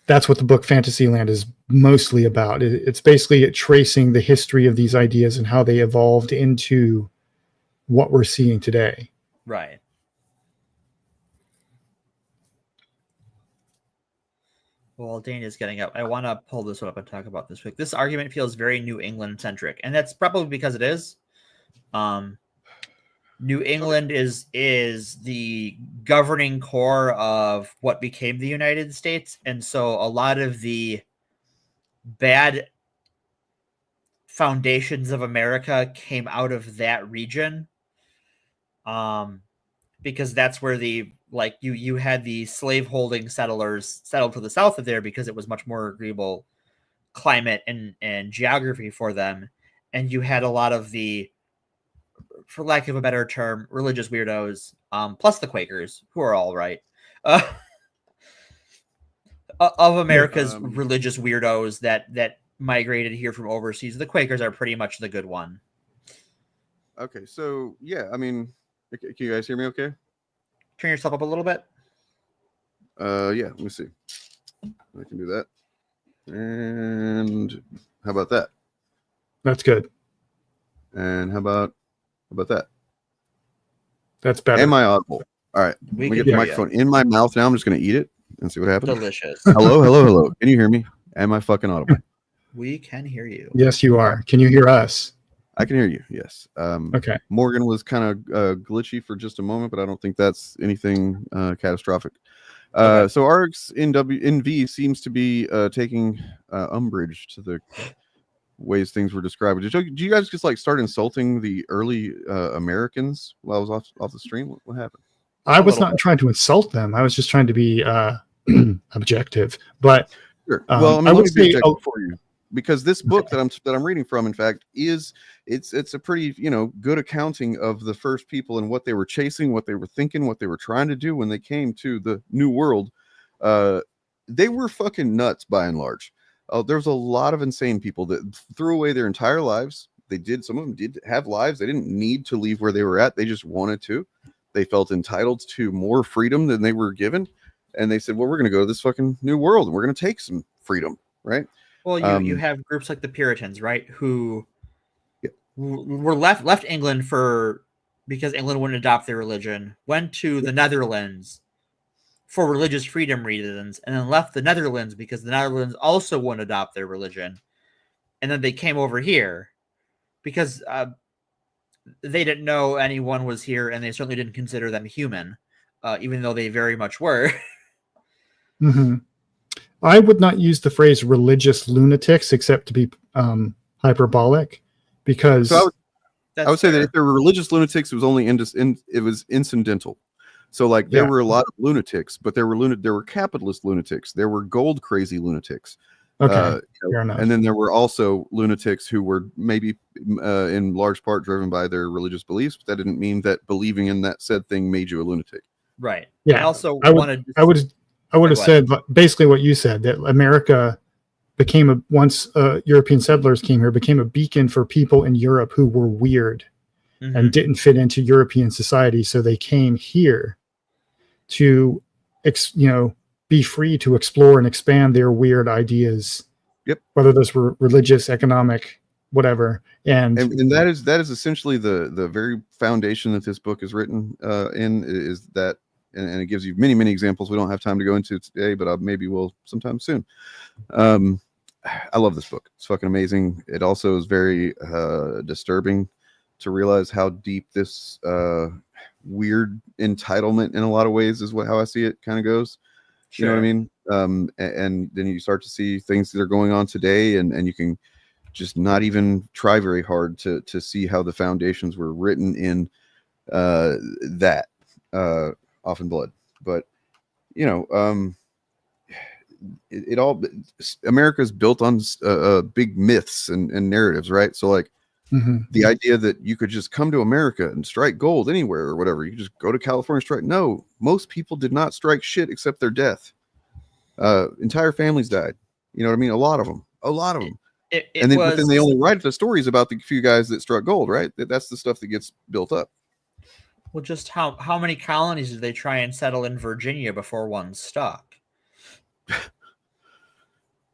[SPEAKER 22] that's what the book Fantasyland is mostly about. It's basically tracing the history of these ideas and how they evolved into what we're seeing today.
[SPEAKER 21] Right. Well, Dane is getting up. I want to pull this one up and talk about this quick. This argument feels very New England centric, and that's probably because it is. New England is the governing core of what became the United States, and so a lot of the bad foundations of America came out of that region. Because that's where you had the slaveholding settlers settled to the south of there because it was much more agreeable climate and geography for them. And you had a lot of the, for lack of a better term, religious weirdos, plus the Quakers, who are all right, of America's religious weirdos that migrated here from overseas. The Quakers are pretty much the good one.
[SPEAKER 2] Okay, so yeah, I mean, can you guys hear me okay?
[SPEAKER 21] Turn yourself up a little bit.
[SPEAKER 2] Yeah, let me see. I can do that. And how about that?
[SPEAKER 22] That's good.
[SPEAKER 2] And how about that?
[SPEAKER 22] That's better.
[SPEAKER 2] Am I audible? All right. Let me get the microphone in my mouth now. I'm just going to eat it and see what happens.
[SPEAKER 21] Delicious.
[SPEAKER 2] Hello. Can you hear me? Am I fucking audible?
[SPEAKER 21] We can hear you.
[SPEAKER 22] Yes, you are. Can you hear us?
[SPEAKER 2] I can hear you. Yes.
[SPEAKER 22] Okay.
[SPEAKER 2] Morgan was kind of glitchy for just a moment, but I don't think that's anything catastrophic.
[SPEAKER 22] Okay.
[SPEAKER 2] So RX in V seems to be taking umbrage to the ways things were described. Did you guys just like start insulting the early Americans while I was off the stream? What happened?
[SPEAKER 22] I was not trying to insult them. I was just trying to be objective. But
[SPEAKER 2] sure. Well, I mean,
[SPEAKER 22] I
[SPEAKER 2] let
[SPEAKER 22] would
[SPEAKER 2] me be
[SPEAKER 22] say
[SPEAKER 2] objective for you, because this book that I'm reading from, in fact, it's a pretty good accounting of the first people and what they were chasing, what they were thinking, what they were trying to do when they came to the New World. They were fucking nuts by and large. There's a lot of insane people that threw away their entire lives. Some of them did have lives. They didn't need to leave where they were at. They just wanted to. They felt entitled to more freedom than they were given. And they said, well, we're going to go to this fucking new world and we're going to take some freedom. Right.
[SPEAKER 21] Well, you have groups like the Puritans, right? Who were left England because England wouldn't adopt their religion, went to the Netherlands for religious freedom reasons, and then left the Netherlands because the Netherlands also wouldn't adopt their religion. And then they came over here because they didn't know anyone was here, and they certainly didn't consider them human, even though they very much were.
[SPEAKER 22] Mm-hmm. I would not use the phrase religious lunatics except to be hyperbolic, because
[SPEAKER 1] So I would say that if there were religious lunatics, it was only it was incidental. So like there were a lot of lunatics, but there were capitalist lunatics. There were gold crazy lunatics.
[SPEAKER 22] Okay, fair enough.
[SPEAKER 1] And then there were also lunatics who were maybe in large part driven by their religious beliefs, but that didn't mean that believing in that said thing made you a lunatic.
[SPEAKER 21] Right.
[SPEAKER 22] Yeah.
[SPEAKER 21] I also
[SPEAKER 22] I
[SPEAKER 21] wanted.
[SPEAKER 22] would have said basically what you said, that America became once European settlers came here, became a beacon for people in Europe who were weird and didn't fit into European society. So they came here to, be free to explore and expand their weird ideas.
[SPEAKER 1] Yep.
[SPEAKER 22] Whether those were religious, economic, whatever. And
[SPEAKER 1] that is essentially the very foundation that this book is written in, is that, and it gives you many, many examples we don't have time to go into today, but maybe we'll sometime soon. I love this book. It's fucking amazing. It also is very disturbing to realize how deep this weird entitlement in a lot of ways is how I see it kind of goes. Sure. You know what I mean? And then you start to see things that are going on today, and you can just not even try very hard to see how the foundations were written in that often blood. But it all, America's built on big myths and narratives, right? So like the idea that you could just come to America and strike gold anywhere or whatever, you just go to California, strike. No, most people did not strike shit except their death. Entire families died. You know what I mean? A lot of them. But then they only write the stories about the few guys that struck gold, right? That's the stuff that gets built up.
[SPEAKER 21] Well, just how many colonies did they try and settle in Virginia before one stuck?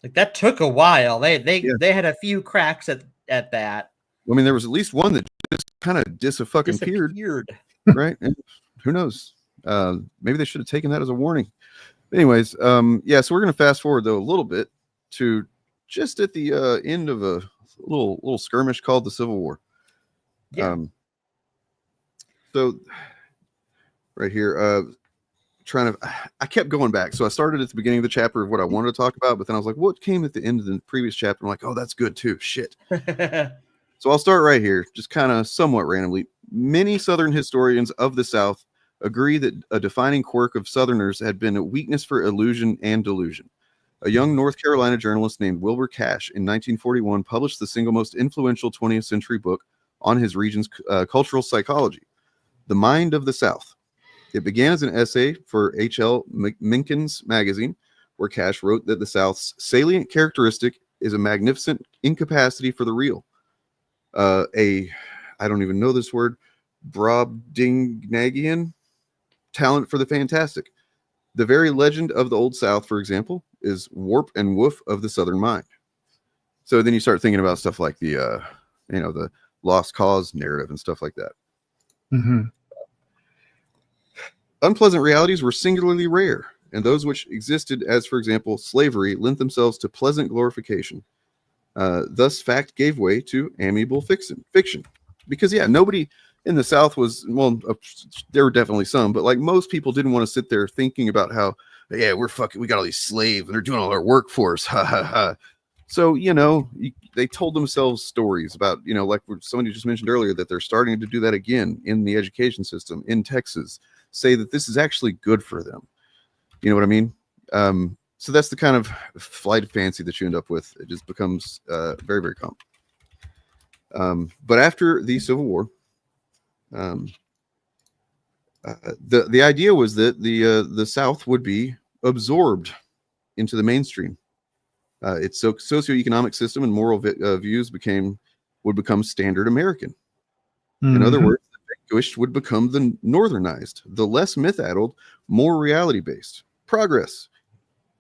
[SPEAKER 21] Like that took a while. They had a few cracks at that.
[SPEAKER 1] I mean, there was at least one that just kind of disappeared, right? And who knows? Maybe they should have taken that as a warning. Anyways, so we're gonna fast forward though a little bit to just at the end of a little skirmish called the Civil War. Yeah. So right here, I kept going back. So I started at the beginning of the chapter of what I wanted to talk about, but then I was like, what came at the end of the previous chapter? I'm like, oh, that's good too. Shit. So I'll start right here, just kind of somewhat randomly. Many Southern historians of the South agree that a defining quirk of Southerners had been a weakness for illusion and delusion. A young North Carolina journalist named Wilbur Cash in 1941 published the single most influential 20th century book on his region's cultural psychology, The Mind of the South. It began as an essay for H.L. Mencken's magazine, where Cash wrote that the South's salient characteristic is a magnificent incapacity for the real. I don't even know this word, Brobdingnagian talent for the fantastic. The very legend of the Old South, for example, is warp and woof of the Southern mind. So then you start thinking about stuff like the lost cause narrative and stuff like that. Unpleasant realities were singularly rare, and those which existed, as for example slavery, lent themselves to pleasant glorification. Thus fact gave way to amiable fiction. Because nobody in the South was, well, there were definitely some, but like most people didn't want to sit there thinking about how, we got all these slaves and they're doing all our work for us. Ha ha ha. So, they told themselves stories about, like somebody just mentioned earlier, that they're starting to do that again in the education system in Texas, say that this is actually good for them. You know what I mean? So that's the kind of flight of fancy that you end up with. It just becomes very, very common. But after the Civil War, the idea was that the South would be absorbed into the mainstream. Its socioeconomic system and moral views would become standard American. In other words, the vanquished would become the northernized, the less myth-addled, more reality-based. Progress.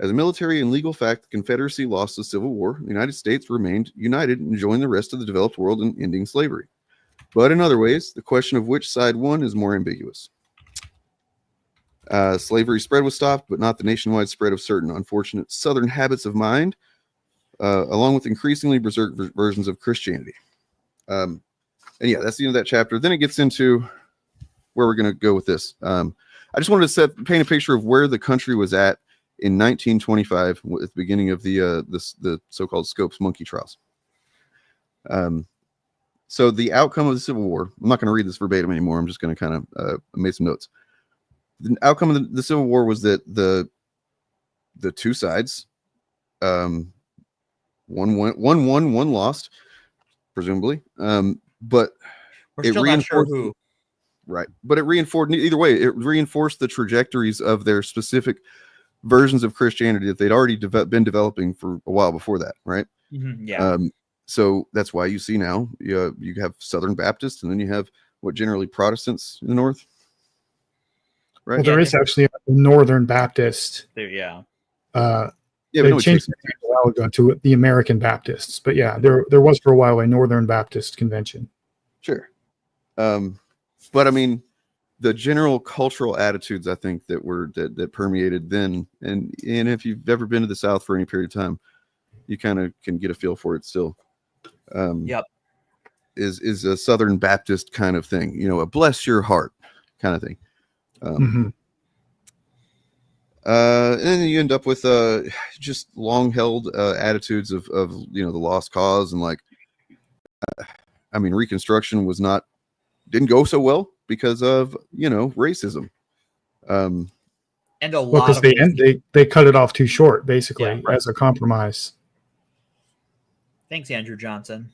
[SPEAKER 1] As a military and legal fact, the Confederacy lost the Civil War. The United States remained united and joined the rest of the developed world in ending slavery. But in other ways, the question of which side won is more ambiguous. Slavery spread was stopped, but not the nationwide spread of certain unfortunate Southern habits of mind, along with increasingly berserk versions of Christianity. And that's the end of that chapter. Then it gets into where we're going to go with this. I just wanted to paint a picture of where the country was at
[SPEAKER 2] in 1925 at the beginning of the so-called Scopes monkey trials. So the outcome of the Civil War, I'm not going to read this verbatim anymore. I'm just going to kind of make some notes. The outcome of the Civil War was that the two sides, one won, one lost, presumably. But
[SPEAKER 21] we're still not sure who.
[SPEAKER 2] Right, but it reinforced either way. It reinforced the trajectories of their specific versions of Christianity that they'd already been developing for a while before that. Right.
[SPEAKER 21] Yeah.
[SPEAKER 2] So that's why you see now you have Southern Baptists, and then you have what generally Protestants in the North. Right.
[SPEAKER 13] Well, there is actually a Northern Baptist.
[SPEAKER 21] Yeah.
[SPEAKER 13] They changed the name a while ago to the American Baptists, but yeah, there was for a while a Northern Baptist convention.
[SPEAKER 2] Sure. But I mean, the general cultural attitudes, I think, that permeated then, and if you've ever been to the South for any period of time, you kind of can get a feel for it still.
[SPEAKER 21] Yep.
[SPEAKER 2] Is a Southern Baptist kind of thing, a bless your heart kind of thing. And then you end up with just long held attitudes of the lost cause, and I mean, Reconstruction didn't go so well because of racism.
[SPEAKER 21] And a lot
[SPEAKER 13] because they cut it off too short, basically, as a compromise.
[SPEAKER 21] Thanks, Andrew Johnson.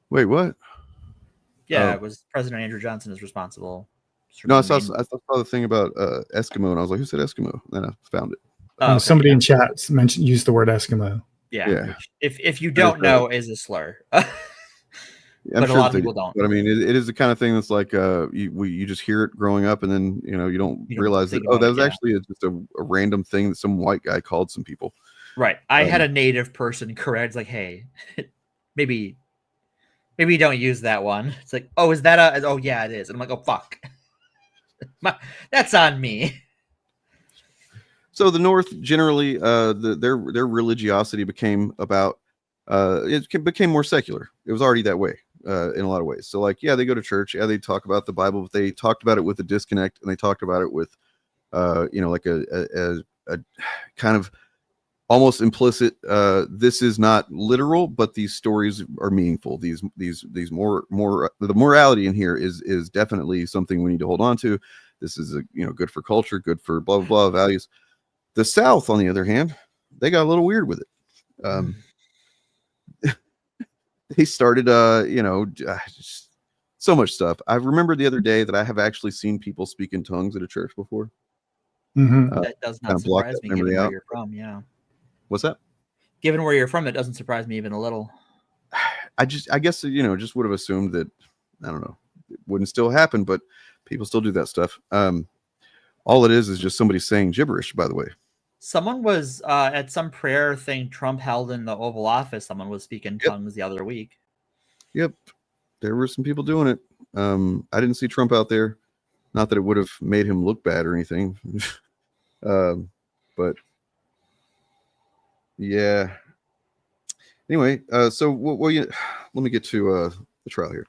[SPEAKER 2] Wait, what?
[SPEAKER 21] Yeah, it was President Andrew Johnson is responsible.
[SPEAKER 2] No, I saw the thing about Eskimo, and I was like, "Who said Eskimo?" And then I found it.
[SPEAKER 13] Somebody in chat used the word Eskimo.
[SPEAKER 21] Yeah. If you don't know, is a slur.
[SPEAKER 2] I'm
[SPEAKER 21] but
[SPEAKER 2] sure
[SPEAKER 21] a lot of people don't.
[SPEAKER 2] But I mean, it is the kind of thing that's like you just hear it growing up, and then you don't realize that that was actually just a random thing that some white guy called some people.
[SPEAKER 21] Right. I had a native person correct, like, "Hey, maybe don't use that one." It's like, "Oh, is that oh yeah, it is." And I'm like, "Oh fuck, that's on me."
[SPEAKER 2] So the North generally, their religiosity became about it became more secular. It was already that way in a lot of ways. So they go to church, they talk about the Bible, but they talked about it with a disconnect, and they talked about it with like a kind of almost implicit. This is not literal, but these stories are meaningful. These more the morality in here is definitely something we need to hold on to. This is good for culture, good for blah blah blah values. The South, on the other hand, they got a little weird with it. They started, just so much stuff. I remember the other day that I have actually seen people speak in tongues at a church before.
[SPEAKER 21] That does not surprise me, given where you're from. Yeah.
[SPEAKER 2] What's that?
[SPEAKER 21] Given where you're from, it doesn't surprise me even a little.
[SPEAKER 2] I guess just would have assumed that, I don't know, it wouldn't still happen, but people still do that stuff. All it is just somebody saying gibberish, by the way.
[SPEAKER 21] Someone was at some prayer thing Trump held in the Oval Office. Someone was speaking tongues the other week.
[SPEAKER 2] Yep. There were some people doing it. I didn't see Trump out there. Not that it would have made him look bad or anything. But yeah. Anyway, so let me get to the trial here.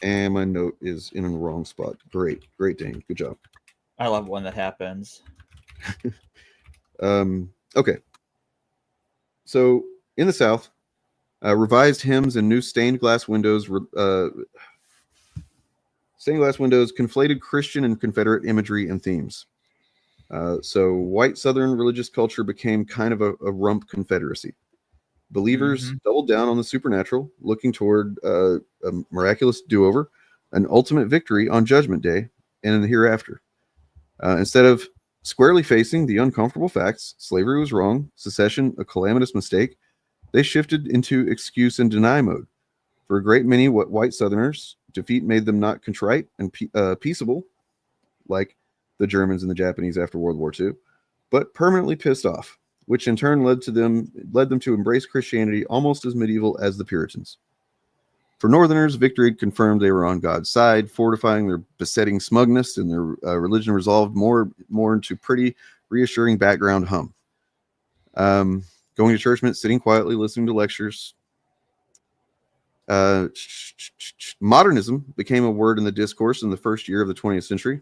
[SPEAKER 2] And my note is in the wrong spot. Great, Dane. Good job.
[SPEAKER 21] I love when that happens.
[SPEAKER 2] Okay. So in the South, revised hymns and new stained glass windows conflated Christian and Confederate imagery and themes. So white Southern religious culture became kind of a rump confederacy. Believers doubled down on the supernatural, looking toward a miraculous do-over, an ultimate victory on Judgment Day and in the hereafter. Instead of squarely facing the uncomfortable facts, slavery was wrong, secession a calamitous mistake, they shifted into excuse and deny mode. For a great many white Southerners, defeat made them not contrite and peaceable, like the Germans and the Japanese after World War II, but permanently pissed off, which in turn led them to embrace Christianity almost as medieval as the Puritans. For Northerners, victory had confirmed they were on God's side, fortifying their besetting smugness, and their religion resolved more into pretty reassuring background hum. Going to church meant sitting quietly, listening to lectures. Modernism became a word in the discourse in the first year of the 20th century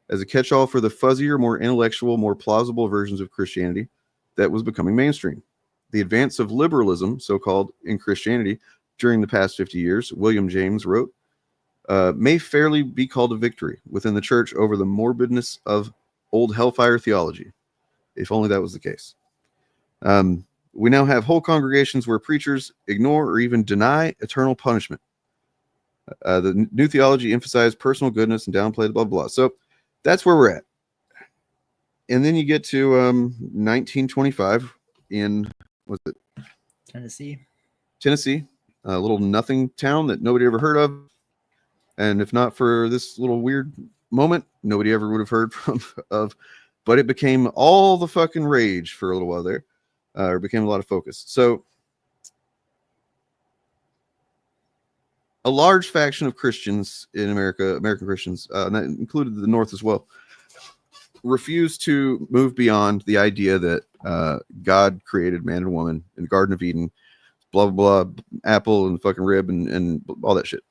[SPEAKER 2] as a catch-all for the fuzzier, more intellectual, more plausible versions of Christianity that was becoming mainstream. The advance of liberalism, so-called, in Christianity during the past 50 years, William James wrote, may fairly be called a victory within the church over the morbidness of old hellfire theology, if only that was the case. We now have whole congregations where preachers ignore or even deny eternal punishment. The new theology emphasized personal goodness and downplayed blah, blah, blah. So that's where we're at. And then you get to 1925 in, what's it?
[SPEAKER 21] Tennessee,
[SPEAKER 2] a little nothing town that nobody ever heard of. And if not for this little weird moment, nobody ever would have heard of. But it became all the fucking rage for a little while there. Or became a lot of focus. So a large faction of Christians in America, American Christians, and that included the North as well, refused to move beyond the idea that God created man and woman in the Garden of Eden, blah, blah, blah, apple and fucking rib and all that shit.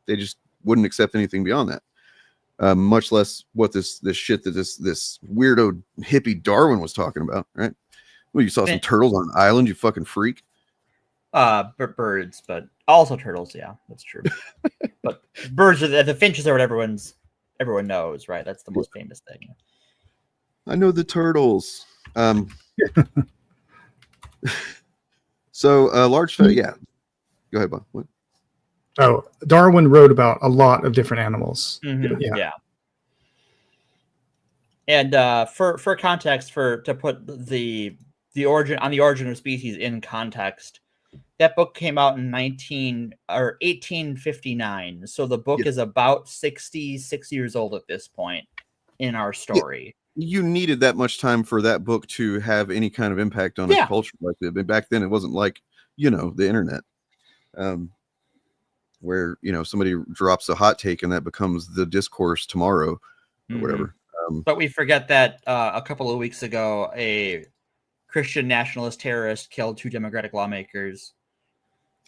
[SPEAKER 2] They just wouldn't accept anything beyond that. Much less what this shit that this weirdo hippie Darwin was talking about, right? Well, you saw some turtles on an island, you fucking freak.
[SPEAKER 21] Birds, but also turtles. Yeah, that's true. But birds are the finches are what everyone knows, right? That's the most famous thing.
[SPEAKER 2] I know the turtles. So large, yeah. Go ahead, Bob. What?
[SPEAKER 22] Oh, Darwin wrote about a lot of different animals.
[SPEAKER 21] Mm-hmm. Yeah. And for context, to put the origin of species in context, that book came out in 1859. So the book is about 66 years old at this point in our story.
[SPEAKER 2] You needed that much time for that book to have any kind of impact on a culture like that. But back then, it wasn't like, the internet, where, somebody drops a hot take and that becomes the discourse tomorrow or whatever.
[SPEAKER 21] But we forget that a couple of weeks ago, a Christian nationalist terrorist killed 2 Democratic lawmakers.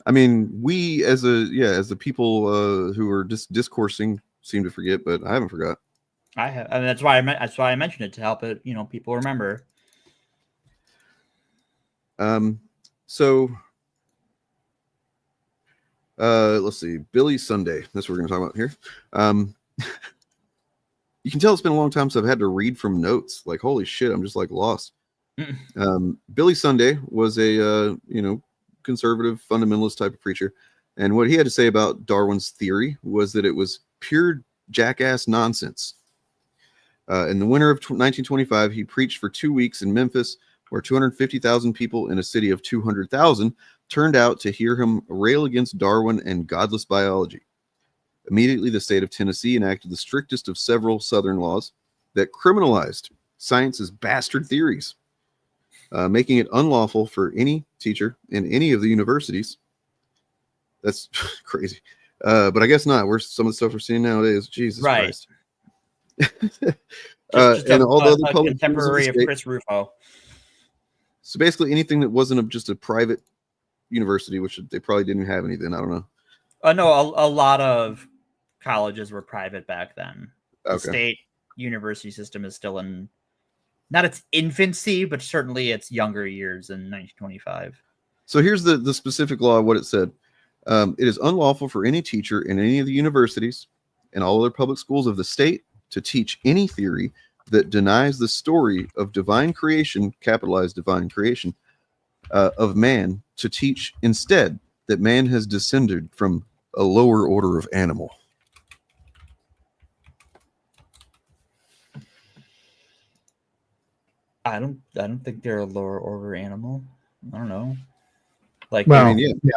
[SPEAKER 2] I mean, we as the people who are just discoursing seem to forget, but I haven't forgot.
[SPEAKER 21] I have, and that's why I mentioned it, to help it, people remember.
[SPEAKER 2] So let's see, Billy Sunday. That's what we're going to talk about here. You can tell it's been a long time since I've had to read from notes. Like, holy shit, I'm just like lost. Billy Sunday was a conservative fundamentalist type of preacher, and what he had to say about Darwin's theory was that it was pure jackass nonsense. In the winter of 1925, he preached for 2 weeks in Memphis, where 250,000 people in a city of 200,000 turned out to hear him rail against Darwin and godless biology. Immediately, the state of Tennessee enacted the strictest of several Southern laws that criminalized science's bastard theories, making it unlawful for any teacher in any of the universities. That's crazy. But I guess not. Some of the stuff we're seeing nowadays, Jesus Christ.
[SPEAKER 21] And although the public contemporary of Chris Rufo.
[SPEAKER 2] So basically anything that wasn't just a private university, which they probably didn't have any then, I don't know.
[SPEAKER 21] No, a lot of colleges were private back then. The state university system is still in, not its infancy, but certainly its younger years in 1925.
[SPEAKER 2] So here's the specific law, what it said. It is unlawful for any teacher in any of the universities and all other public schools of the state to teach any theory that denies the story of divine creation, capitalized divine creation, of man, to teach instead that man has descended from a lower order of animal.
[SPEAKER 21] I don't think they're a lower order animal. I don't know. Like,
[SPEAKER 22] well, I mean, yeah.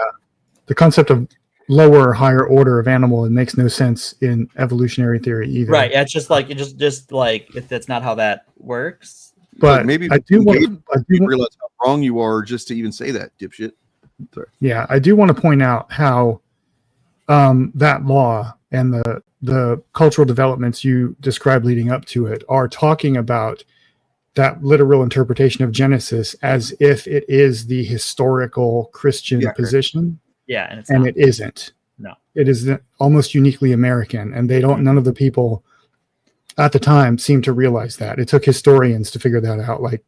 [SPEAKER 22] The concept of lower or higher order of animal, it makes no sense in evolutionary theory either.
[SPEAKER 21] Right. It's just like if that's not how that works.
[SPEAKER 2] But maybe I do realize how wrong you are just to even say that, dipshit. Sorry.
[SPEAKER 22] Yeah, I do want to point out how that law and the cultural developments you described leading up to it are talking about that literal interpretation of Genesis as if it is the historical Christian position.
[SPEAKER 21] Yeah, and it's
[SPEAKER 22] and
[SPEAKER 21] not.
[SPEAKER 22] it isn't.
[SPEAKER 21] No.
[SPEAKER 22] It is almost uniquely American, and they don't. None of the people at the time seemed to realize that. It took historians to figure that out, like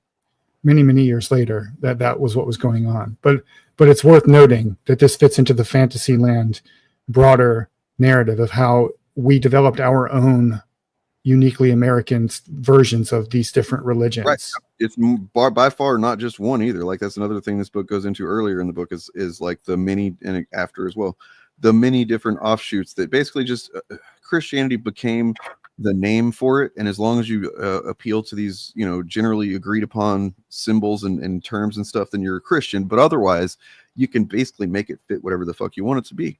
[SPEAKER 22] many years later, that was what was going on. But it's worth noting that this fits into the Fantasyland broader narrative of how we developed our own uniquely American versions of these different religions.
[SPEAKER 2] Right. It's by far not just one either. Like that's another thing this book goes into earlier in the book is like the many, and after as well, the many different offshoots that basically just Christianity became the name for it. And as long as you appeal to these, generally agreed upon symbols and terms and stuff, then you're a Christian. But otherwise, you can basically make it fit whatever the fuck you want it to be.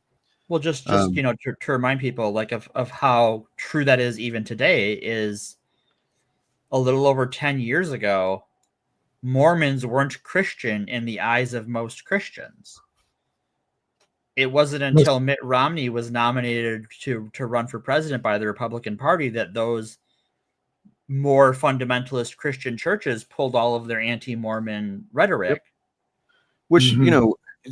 [SPEAKER 21] Well, just to remind people like of how true that is even today is a little over 10 years ago, Mormons weren't Christian in the eyes of most Christians. It wasn't until Mitt Romney was nominated to run for president by the Republican Party that those more fundamentalist Christian churches pulled all of their anti-Mormon rhetoric.
[SPEAKER 2] Yep. Which,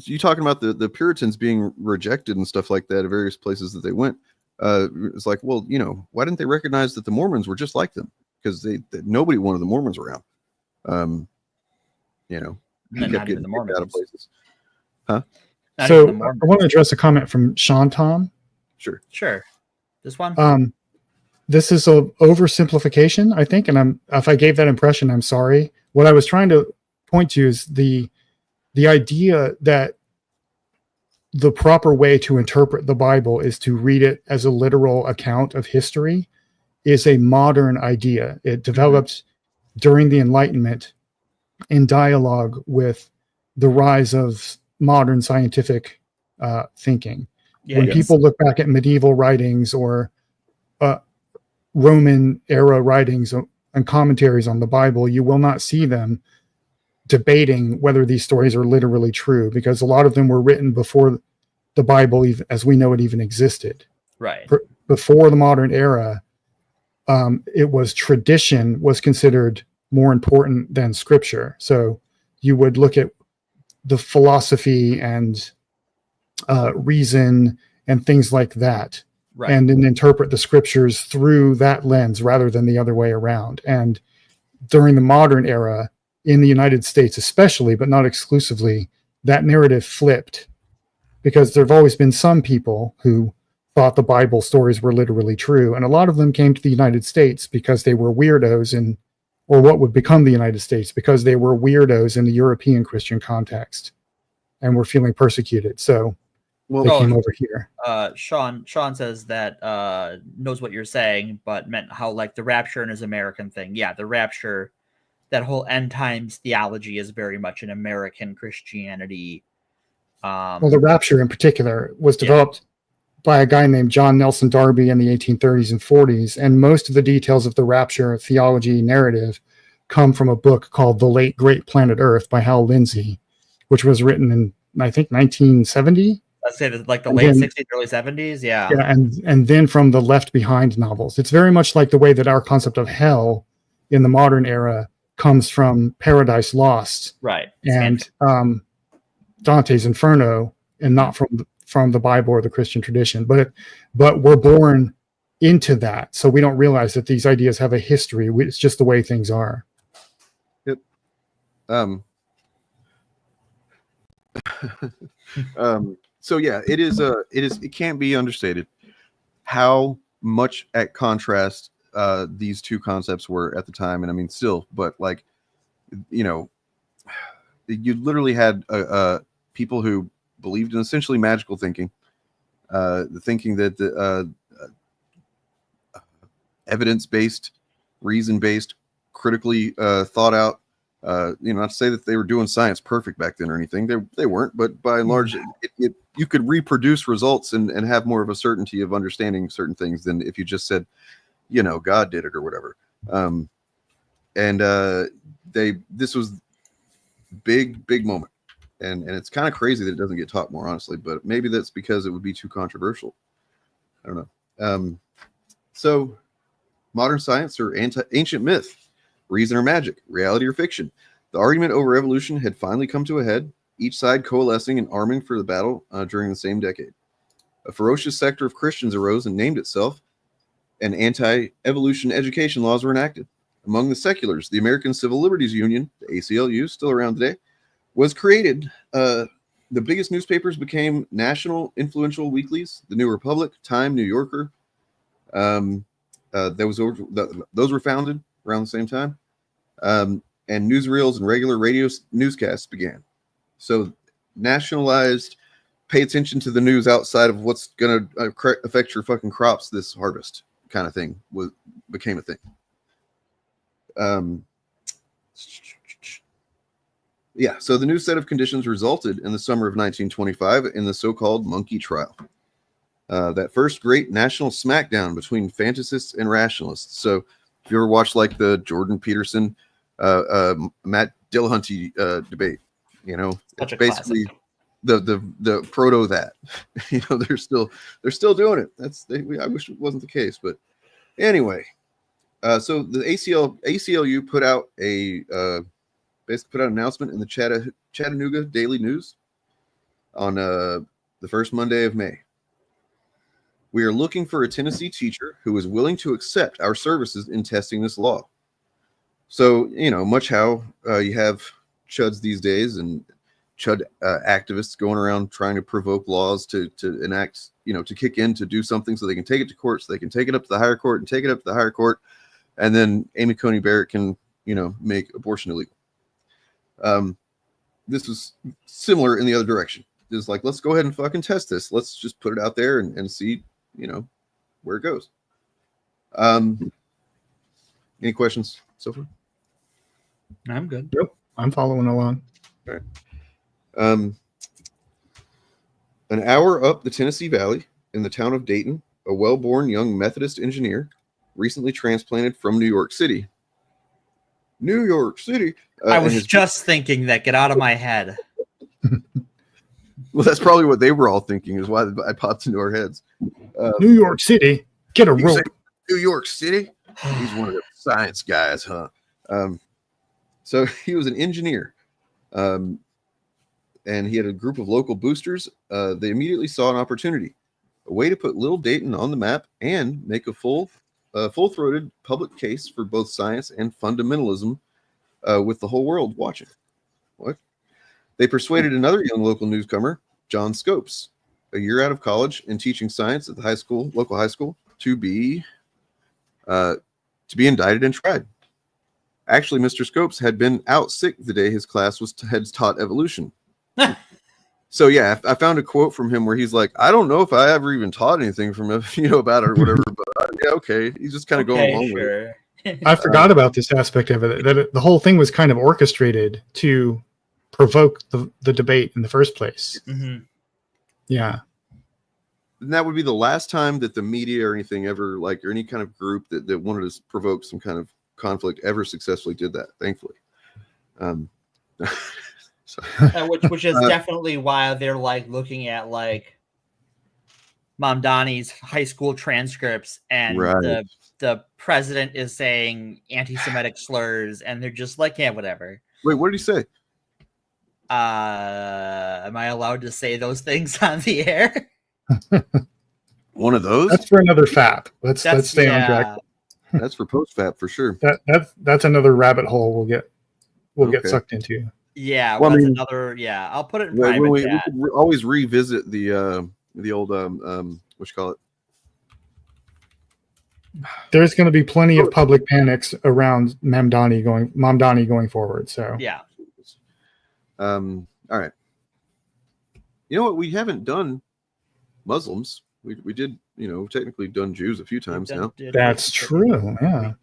[SPEAKER 2] you talking about the Puritans being rejected and stuff like that at various places that they went. It's like, well, why didn't they recognize that the Mormons were just like them? Because nobody wanted the Mormons around. Kept getting the Mormons out of places. Huh?
[SPEAKER 22] So I want to address a comment from Sean Tom.
[SPEAKER 21] Sure. This one?
[SPEAKER 22] This is a oversimplification, I think. And if I gave that impression, I'm sorry. What I was trying to point to is the idea that the proper way to interpret the Bible is to read it as a literal account of history is a modern idea. It developed during the Enlightenment in dialogue with the rise of modern scientific thinking. When people look back at medieval writings or Roman era writings and commentaries on the Bible, you will not see them debating whether these stories are literally true, because a lot of them were written before the Bible, even as we know it, even existed.
[SPEAKER 21] Right.
[SPEAKER 22] Before the modern era, it was tradition was considered more important than scripture. So you would look at the philosophy and reason and things like that, and then interpret the scriptures through that lens rather than the other way around. And during the modern era, in the United States especially, but not exclusively, that narrative flipped, because there have always been some people who thought the Bible stories were literally true. And a lot of them came to the United States because they were weirdos or what would become the United States, because they were weirdos in the European Christian context and were feeling persecuted. So they came over here.
[SPEAKER 21] Sean says that knows what you're saying, but meant how like the rapture is an American thing. Yeah, the rapture, that whole end times theology is very much an American Christianity.
[SPEAKER 22] Well, the rapture in particular was developed by a guy named John Nelson Darby in the 1830s and 40s. And most of the details of the rapture theology narrative come from a book called The Late Great Planet Earth by Hal Lindsey, which was written in, I think, 1970.
[SPEAKER 21] Let's say that like the late 60s, early 70s. Yeah.
[SPEAKER 22] Yeah. And then from the Left Behind novels. It's very much like the way that our concept of hell in the modern era comes from Paradise Lost.
[SPEAKER 21] Right.
[SPEAKER 22] And Dante's Inferno, and not from the Bible or the Christian tradition, but we're born into that, so we don't realize that these ideas have a history. It's just the way things are.
[SPEAKER 2] Yep. So yeah, it can't be understated how much at contrast these two concepts were at the time, and I mean still, but like, you literally had people who believed in essentially magical thinking, the thinking that the evidence-based, reason-based, critically thought out. Not to say that they were doing science perfect back then or anything. They weren't, but by and large, you could reproduce results and have more of a certainty of understanding certain things than if you just said, God did it or whatever. This was big moment. And it's kind of crazy that it doesn't get taught more, honestly, but maybe that's because it would be too controversial. I don't know. So modern science or ancient myth, reason or magic, reality or fiction. The argument over evolution had finally come to a head. each side coalescing and arming for the battle during the same decade. A ferocious sector of Christians arose and named itself, and anti-evolution education laws were enacted. Among the seculars, the American Civil Liberties Union, the ACLU, still around today, was created. The biggest newspapers became national influential weeklies: the New Republic, Time, New Yorker. Those were founded around the same time. And newsreels and regular radio newscasts began. So nationalized, pay attention to the news outside of what's going to affect your fucking crops this harvest kind of thing became a thing. Yeah, so the new set of conditions resulted in the summer of 1925 in the so-called monkey trial. That first great national smackdown between fantasists and rationalists. So if you ever watched like the Jordan Peterson, Matt Dillahunty debate, you know, it's basically the proto that. You know, they're still doing it. I wish it wasn't the case, but anyway. So the ACLU put out basically put out an announcement in the Chattanooga Daily News on the first Monday of May. We are looking for a Tennessee teacher who is willing to accept our services in testing this law. So, you know, much how you have chuds these days and chud activists going around trying to provoke laws to enact, you know, to kick in, to do something so they can take it to court, so they can take it up to the higher court and take it up to the higher court. And then Amy Coney Barrett can, you know, make abortion illegal. This was similar in the other direction. It's like, let's go ahead and fucking test this. Let's just put it out there and see, you know, where it goes. Any questions so far?
[SPEAKER 21] I'm good.
[SPEAKER 22] Yep, I'm following along.
[SPEAKER 2] All right. An hour up the Tennessee Valley in the town of Dayton, a well-born young Methodist engineer recently transplanted from New York City. New York City.
[SPEAKER 21] I was just thinking that. Get out of my head.
[SPEAKER 2] Well, that's probably what they were all thinking, is why I popped into our heads.
[SPEAKER 22] New York City, get a rope.
[SPEAKER 2] New York City? He's one of the science guys, huh? So he was an engineer. And he had a group of local boosters. They immediately saw an opportunity, a way to put Little Dayton on the map and make a full-throated public case for both science and fundamentalism with the whole world watching. What? They persuaded another young local newcomer, John Scopes, a year out of college and teaching science at the local high school, to be indicted and tried. Actually, Mr. Scopes had been out sick the day his class had taught evolution. So yeah, I found a quote from him where he's like, "I don't know if I ever even taught anything from it, you know, about it or whatever, but yeah, okay." He's just kind of going along with it.
[SPEAKER 22] I forgot about this aspect of it, that the whole thing was kind of orchestrated to provoke the debate in the first place.
[SPEAKER 21] Mm-hmm.
[SPEAKER 22] Yeah.
[SPEAKER 2] And that would be the last time that the media or anything ever, like, or any kind of group that wanted to provoke some kind of conflict ever successfully did that, thankfully.
[SPEAKER 21] Which is definitely why they're like looking at like Mamdani's high school transcripts, and
[SPEAKER 2] right.
[SPEAKER 21] the president is saying anti-Semitic slurs, and they're just like, yeah, whatever.
[SPEAKER 2] Wait, what did he say?
[SPEAKER 21] Am I allowed to say those things on the air?
[SPEAKER 2] One of those?
[SPEAKER 22] That's for another FAP. Let's stay on track.
[SPEAKER 2] That's for post FAP for sure.
[SPEAKER 22] That's another rabbit hole we'll get sucked into.
[SPEAKER 21] Yeah, well, that's another. Yeah, I'll put it in private.
[SPEAKER 2] We could always revisit the old what you call it.
[SPEAKER 22] There's going to be plenty of public panics around Mamdani going forward. So
[SPEAKER 21] yeah.
[SPEAKER 2] All right. You know what? We haven't done Muslims. We did, you know, technically done Jews a few times now.
[SPEAKER 22] That's true. Yeah.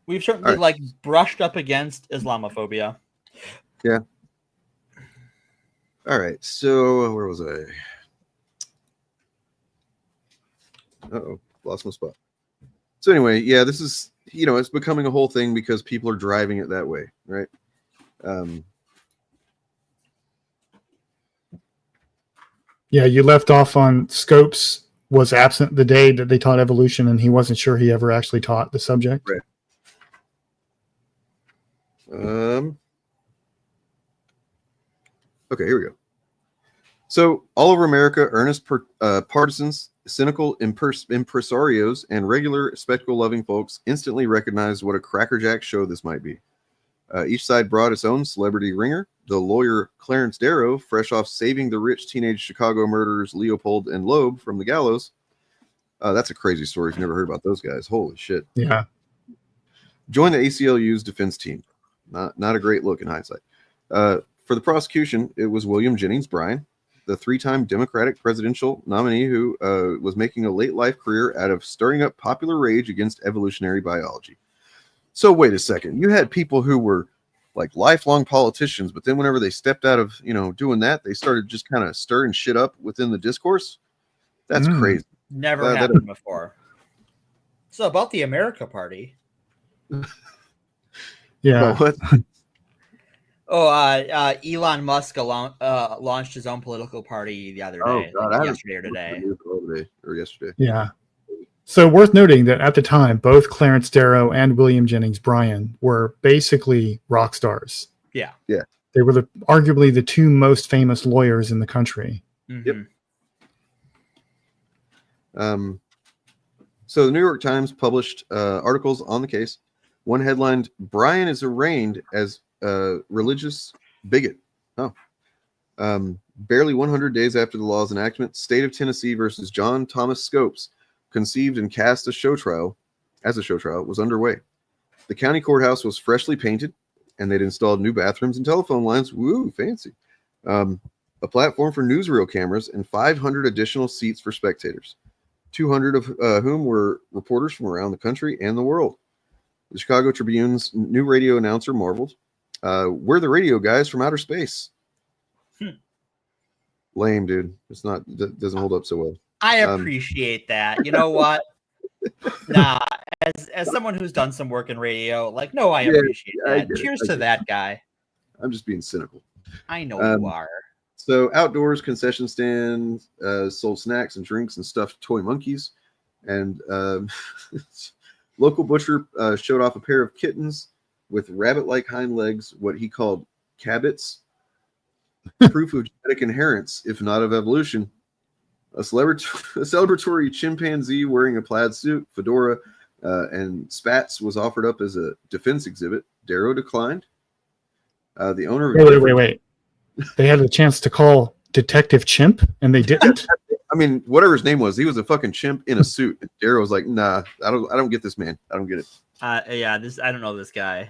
[SPEAKER 21] We've certainly like brushed up against Islamophobia.
[SPEAKER 2] Yeah. All right. So where was I? Uh-oh, lost my spot. So anyway, yeah, this is, you know, it's becoming a whole thing because people are driving it that way, right?
[SPEAKER 22] Yeah, you left off on Scopes was absent the day that they taught evolution, and he wasn't sure he ever actually taught the subject.
[SPEAKER 2] Right. Okay, here we go. So, all over America, earnest partisans, cynical impresarios, and regular spectacle-loving folks instantly recognized what a crackerjack show this might be. Each side brought its own celebrity ringer. The lawyer Clarence Darrow, fresh off saving the rich teenage Chicago murderers Leopold and Loeb from the gallows. That's a crazy story if you've never heard about those guys. Holy shit.
[SPEAKER 22] Yeah.
[SPEAKER 2] Joined the ACLU's defense team. Not a great look in hindsight. For the prosecution, it was William Jennings Bryan, the three-time Democratic presidential nominee who was making a late life career out of stirring up popular rage against evolutionary biology. So wait a second. You had people who were like lifelong politicians, but then whenever they stepped out of, doing that, they started just kind of stirring shit up within the discourse. That's crazy.
[SPEAKER 21] Never happened before. So about the America Party.
[SPEAKER 22] Yeah.
[SPEAKER 2] What?
[SPEAKER 21] Elon Musk launched his own political party the other day. Yesterday or today.
[SPEAKER 2] Yesterday.
[SPEAKER 22] Yeah. So worth noting that at the time, both Clarence Darrow and William Jennings Bryan were basically rock stars.
[SPEAKER 21] Yeah.
[SPEAKER 2] Yeah.
[SPEAKER 22] They were arguably the two most famous lawyers in the country.
[SPEAKER 21] Mm-hmm.
[SPEAKER 2] Yep. So the New York Times published articles on the case. One headlined, "Bryan is arraigned as a religious bigot." Barely 100 days after the law's enactment, State of Tennessee versus John Thomas Scopes, conceived and cast as a show trial, was underway. The county courthouse was freshly painted, and they'd installed new bathrooms and telephone lines. Woo, fancy. A platform for newsreel cameras and 500 additional seats for spectators, 200 of whom were reporters from around the country and the world. The Chicago Tribune's new radio announcer marveled. "We're the radio guys from outer space." Lame, dude. That doesn't hold up so well.
[SPEAKER 21] I appreciate that. You know what? Nah, as someone who's done some work in radio, I appreciate that. Cheers to that guy.
[SPEAKER 2] I'm just being cynical.
[SPEAKER 21] I know you are.
[SPEAKER 2] So outdoors, concession stands sold snacks and drinks and stuffed toy monkeys. And local butcher showed off a pair of kittens with rabbit-like hind legs, what he called cabots, proof of genetic inheritance, if not of evolution. A celebratory chimpanzee wearing a plaid suit, fedora, and spats was offered up as a defense exhibit. Darrow declined. The owner of
[SPEAKER 22] Wait. They had a chance to call Detective Chimp, and they didn't?
[SPEAKER 2] I mean, whatever his name was, he was a fucking chimp in a suit. And Darrow was like, "Nah, I don't get this, man. I don't get it."
[SPEAKER 21] I don't know this guy.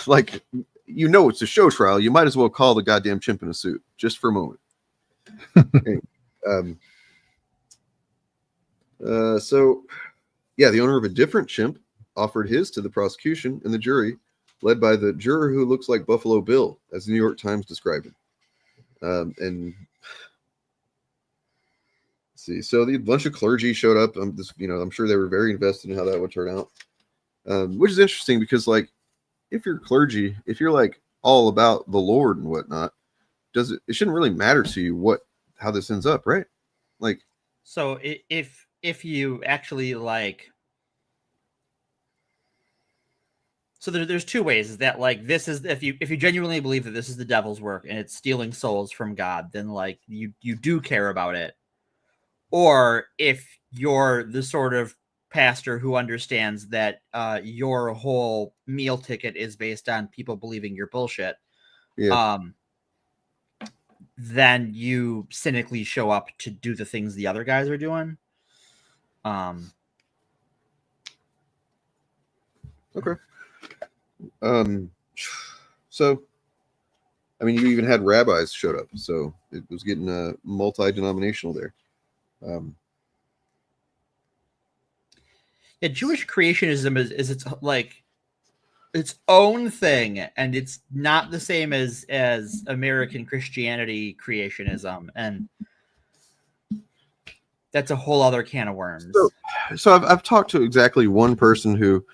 [SPEAKER 2] Like, it's a show trial. You might as well call the goddamn chimp in a suit just for a moment. The owner of a different chimp offered his to the prosecution and the jury, led by the juror who looks like Buffalo Bill, as the New York Times described him. And let's see, so the bunch of clergy showed up. I'm sure they were very invested in how that would turn out, which is interesting because, if you're clergy, if you're all about the Lord and whatnot, it shouldn't really matter to you how this ends up, right?
[SPEAKER 21] So if you actually so there's two ways that this is if you genuinely believe that this is the devil's work and it's stealing souls from God, then you do care about it. Or if you're the sort of pastor who understands that your whole meal ticket is based on people believing your bullshit, then you cynically show up to do the things the other guys are doing.
[SPEAKER 2] Okay. So, you even had rabbis showed up, so it was getting multi-denominational there.
[SPEAKER 21] Jewish creationism is its own thing, and it's not the same as American Christianity creationism, and that's a whole other can of worms.
[SPEAKER 2] So I've talked to exactly one person who,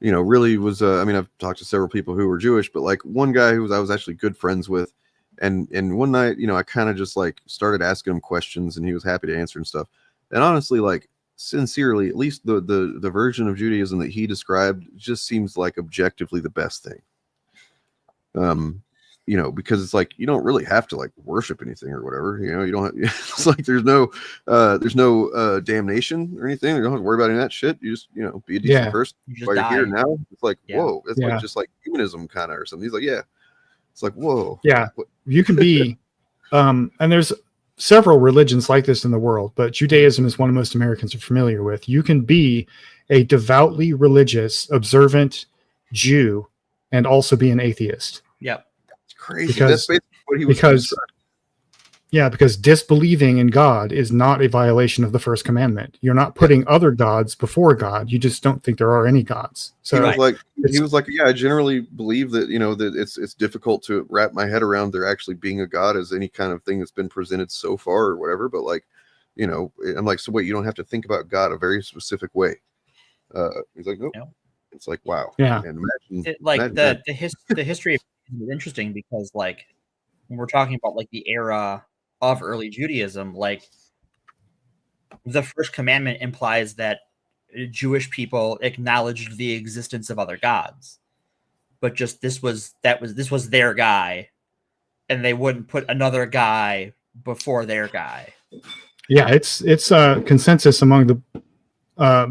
[SPEAKER 2] really was. I've talked to several people who were Jewish, but one guy who I was actually good friends with, and one night, I kind of just started asking him questions, and he was happy to answer and stuff. And honestly, sincerely, at least the version of Judaism that he described just seems like objectively the best thing. you know, because it's like you don't really have to like worship anything or whatever, you know. You don't have, it's like there's no damnation or anything. You don't have to worry about any of that shit. You just, you know, be a decent person while you're here now. It's like whoa, it's like just like humanism kind of or something. He's like, yeah, it's like whoa,
[SPEAKER 22] you can be and there's several religions like this in the world, but Judaism is one most Americans are familiar with. You can be a devoutly religious, observant Jew and also be an atheist.
[SPEAKER 21] Yep.
[SPEAKER 2] It's crazy. That's basically what he was
[SPEAKER 22] because disbelieving in God is not a violation of the first commandment. You're not putting other gods before God. You just don't think there are any gods. So
[SPEAKER 2] he was like, yeah, I generally believe that, you know, that it's difficult to wrap my head around there actually being a god as any kind of thing that's been presented so far or whatever. But like, you know, I'm like, so wait, you don't have to think about God a very specific way. He's like, nope. It's like, wow.
[SPEAKER 22] Yeah.
[SPEAKER 2] And
[SPEAKER 21] the history is interesting because like when we're talking about like the era of early Judaism, like the first commandment implies that Jewish people acknowledged the existence of other gods, but just this was their guy, and they wouldn't put another guy before their guy.
[SPEAKER 22] Yeah, it's consensus among the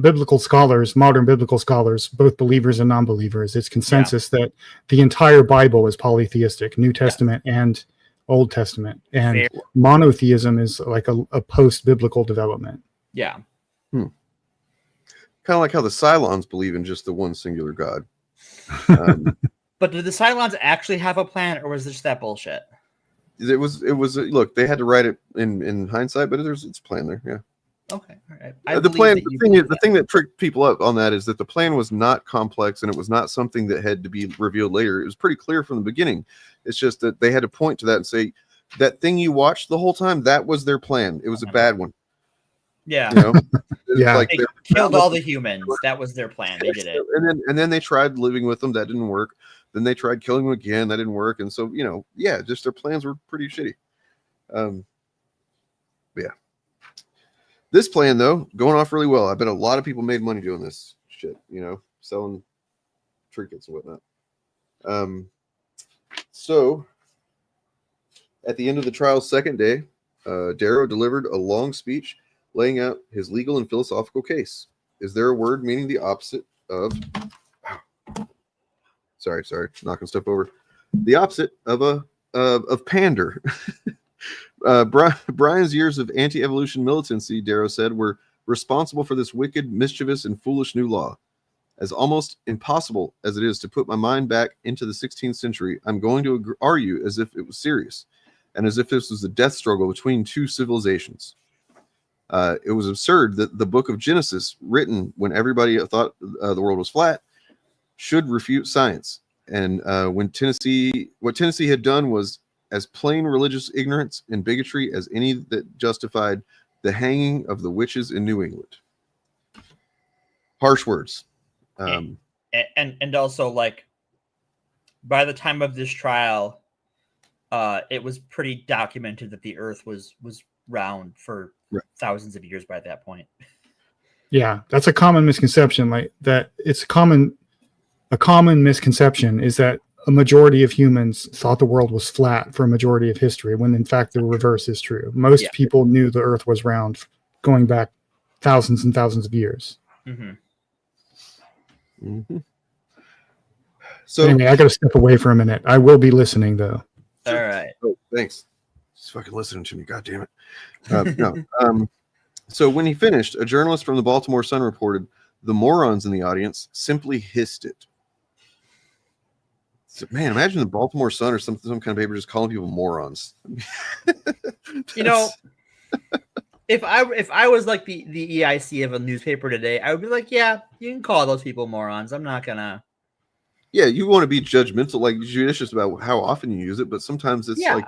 [SPEAKER 22] biblical scholars, modern biblical scholars, both believers and non-believers. It's consensus that the entire Bible is polytheistic, New Testament and Old Testament, and monotheism is like a post-biblical development.
[SPEAKER 21] Yeah.
[SPEAKER 2] Kind of like how the Cylons believe in just the one singular God.
[SPEAKER 21] But did the Cylons actually have a plan, or was this that bullshit?
[SPEAKER 2] It was look, they had to write it in hindsight, but it's a plan there. Yeah.
[SPEAKER 21] Okay. All right.
[SPEAKER 2] The thing that tricked people up on that is that the plan was not complex and it was not something that had to be revealed later. It was pretty clear from the beginning. It's just that they had to point to that and say, that thing you watched the whole time, that was their plan. It was a bad one.
[SPEAKER 21] Yeah.
[SPEAKER 2] You know?
[SPEAKER 21] Like they killed all the humans. That was their plan. They did it.
[SPEAKER 2] And then they tried living with them. That didn't work. Then they tried killing them again. That didn't work. And so, you know, yeah, just their plans were pretty shitty. Yeah. This plan, though, going off really well. I bet a lot of people made money doing this shit, you know, selling trinkets and whatnot. So, at the end of the trial's second day, Darrow delivered a long speech laying out his legal and philosophical case. Is there a word meaning the opposite of... Sorry, knocking stuff over. The opposite of pander. Brian's years of anti-evolution militancy, Darrow said, were responsible for this wicked, mischievous, and foolish new law. As almost impossible as it is to put my mind back into the 16th century, I'm going to argue as if it was serious, and as if this was a death struggle between two civilizations. It was absurd that the book of Genesis, written when everybody thought the world was flat, should refute science. And what Tennessee had done was as plain religious ignorance and bigotry as any that justified the hanging of the witches in New England. Harsh words.
[SPEAKER 21] And also, like, by the time of this trial, it was pretty documented that the Earth was round for thousands of years by that point.
[SPEAKER 22] Yeah, that's a common misconception. Like that, it's a common misconception is that a majority of humans thought the world was flat for a majority of history, when in fact the reverse is true. Most people knew the Earth was round, going back thousands and thousands of years. So anyway, I got to step away for a minute. I will be listening though.
[SPEAKER 21] All right.
[SPEAKER 2] Oh, thanks. Just fucking listening to me. God damn it. So when he finished, a journalist from the Baltimore Sun reported the morons in the audience simply hissed it. So, man, imagine the Baltimore Sun or some kind of paper just calling people morons.
[SPEAKER 21] You know, if I was like the EIC of a newspaper today, I would be like, yeah, you can call those people morons. I'm not gonna.
[SPEAKER 2] Yeah, you want to be judgmental, like judicious about how often you use it, but sometimes it's like,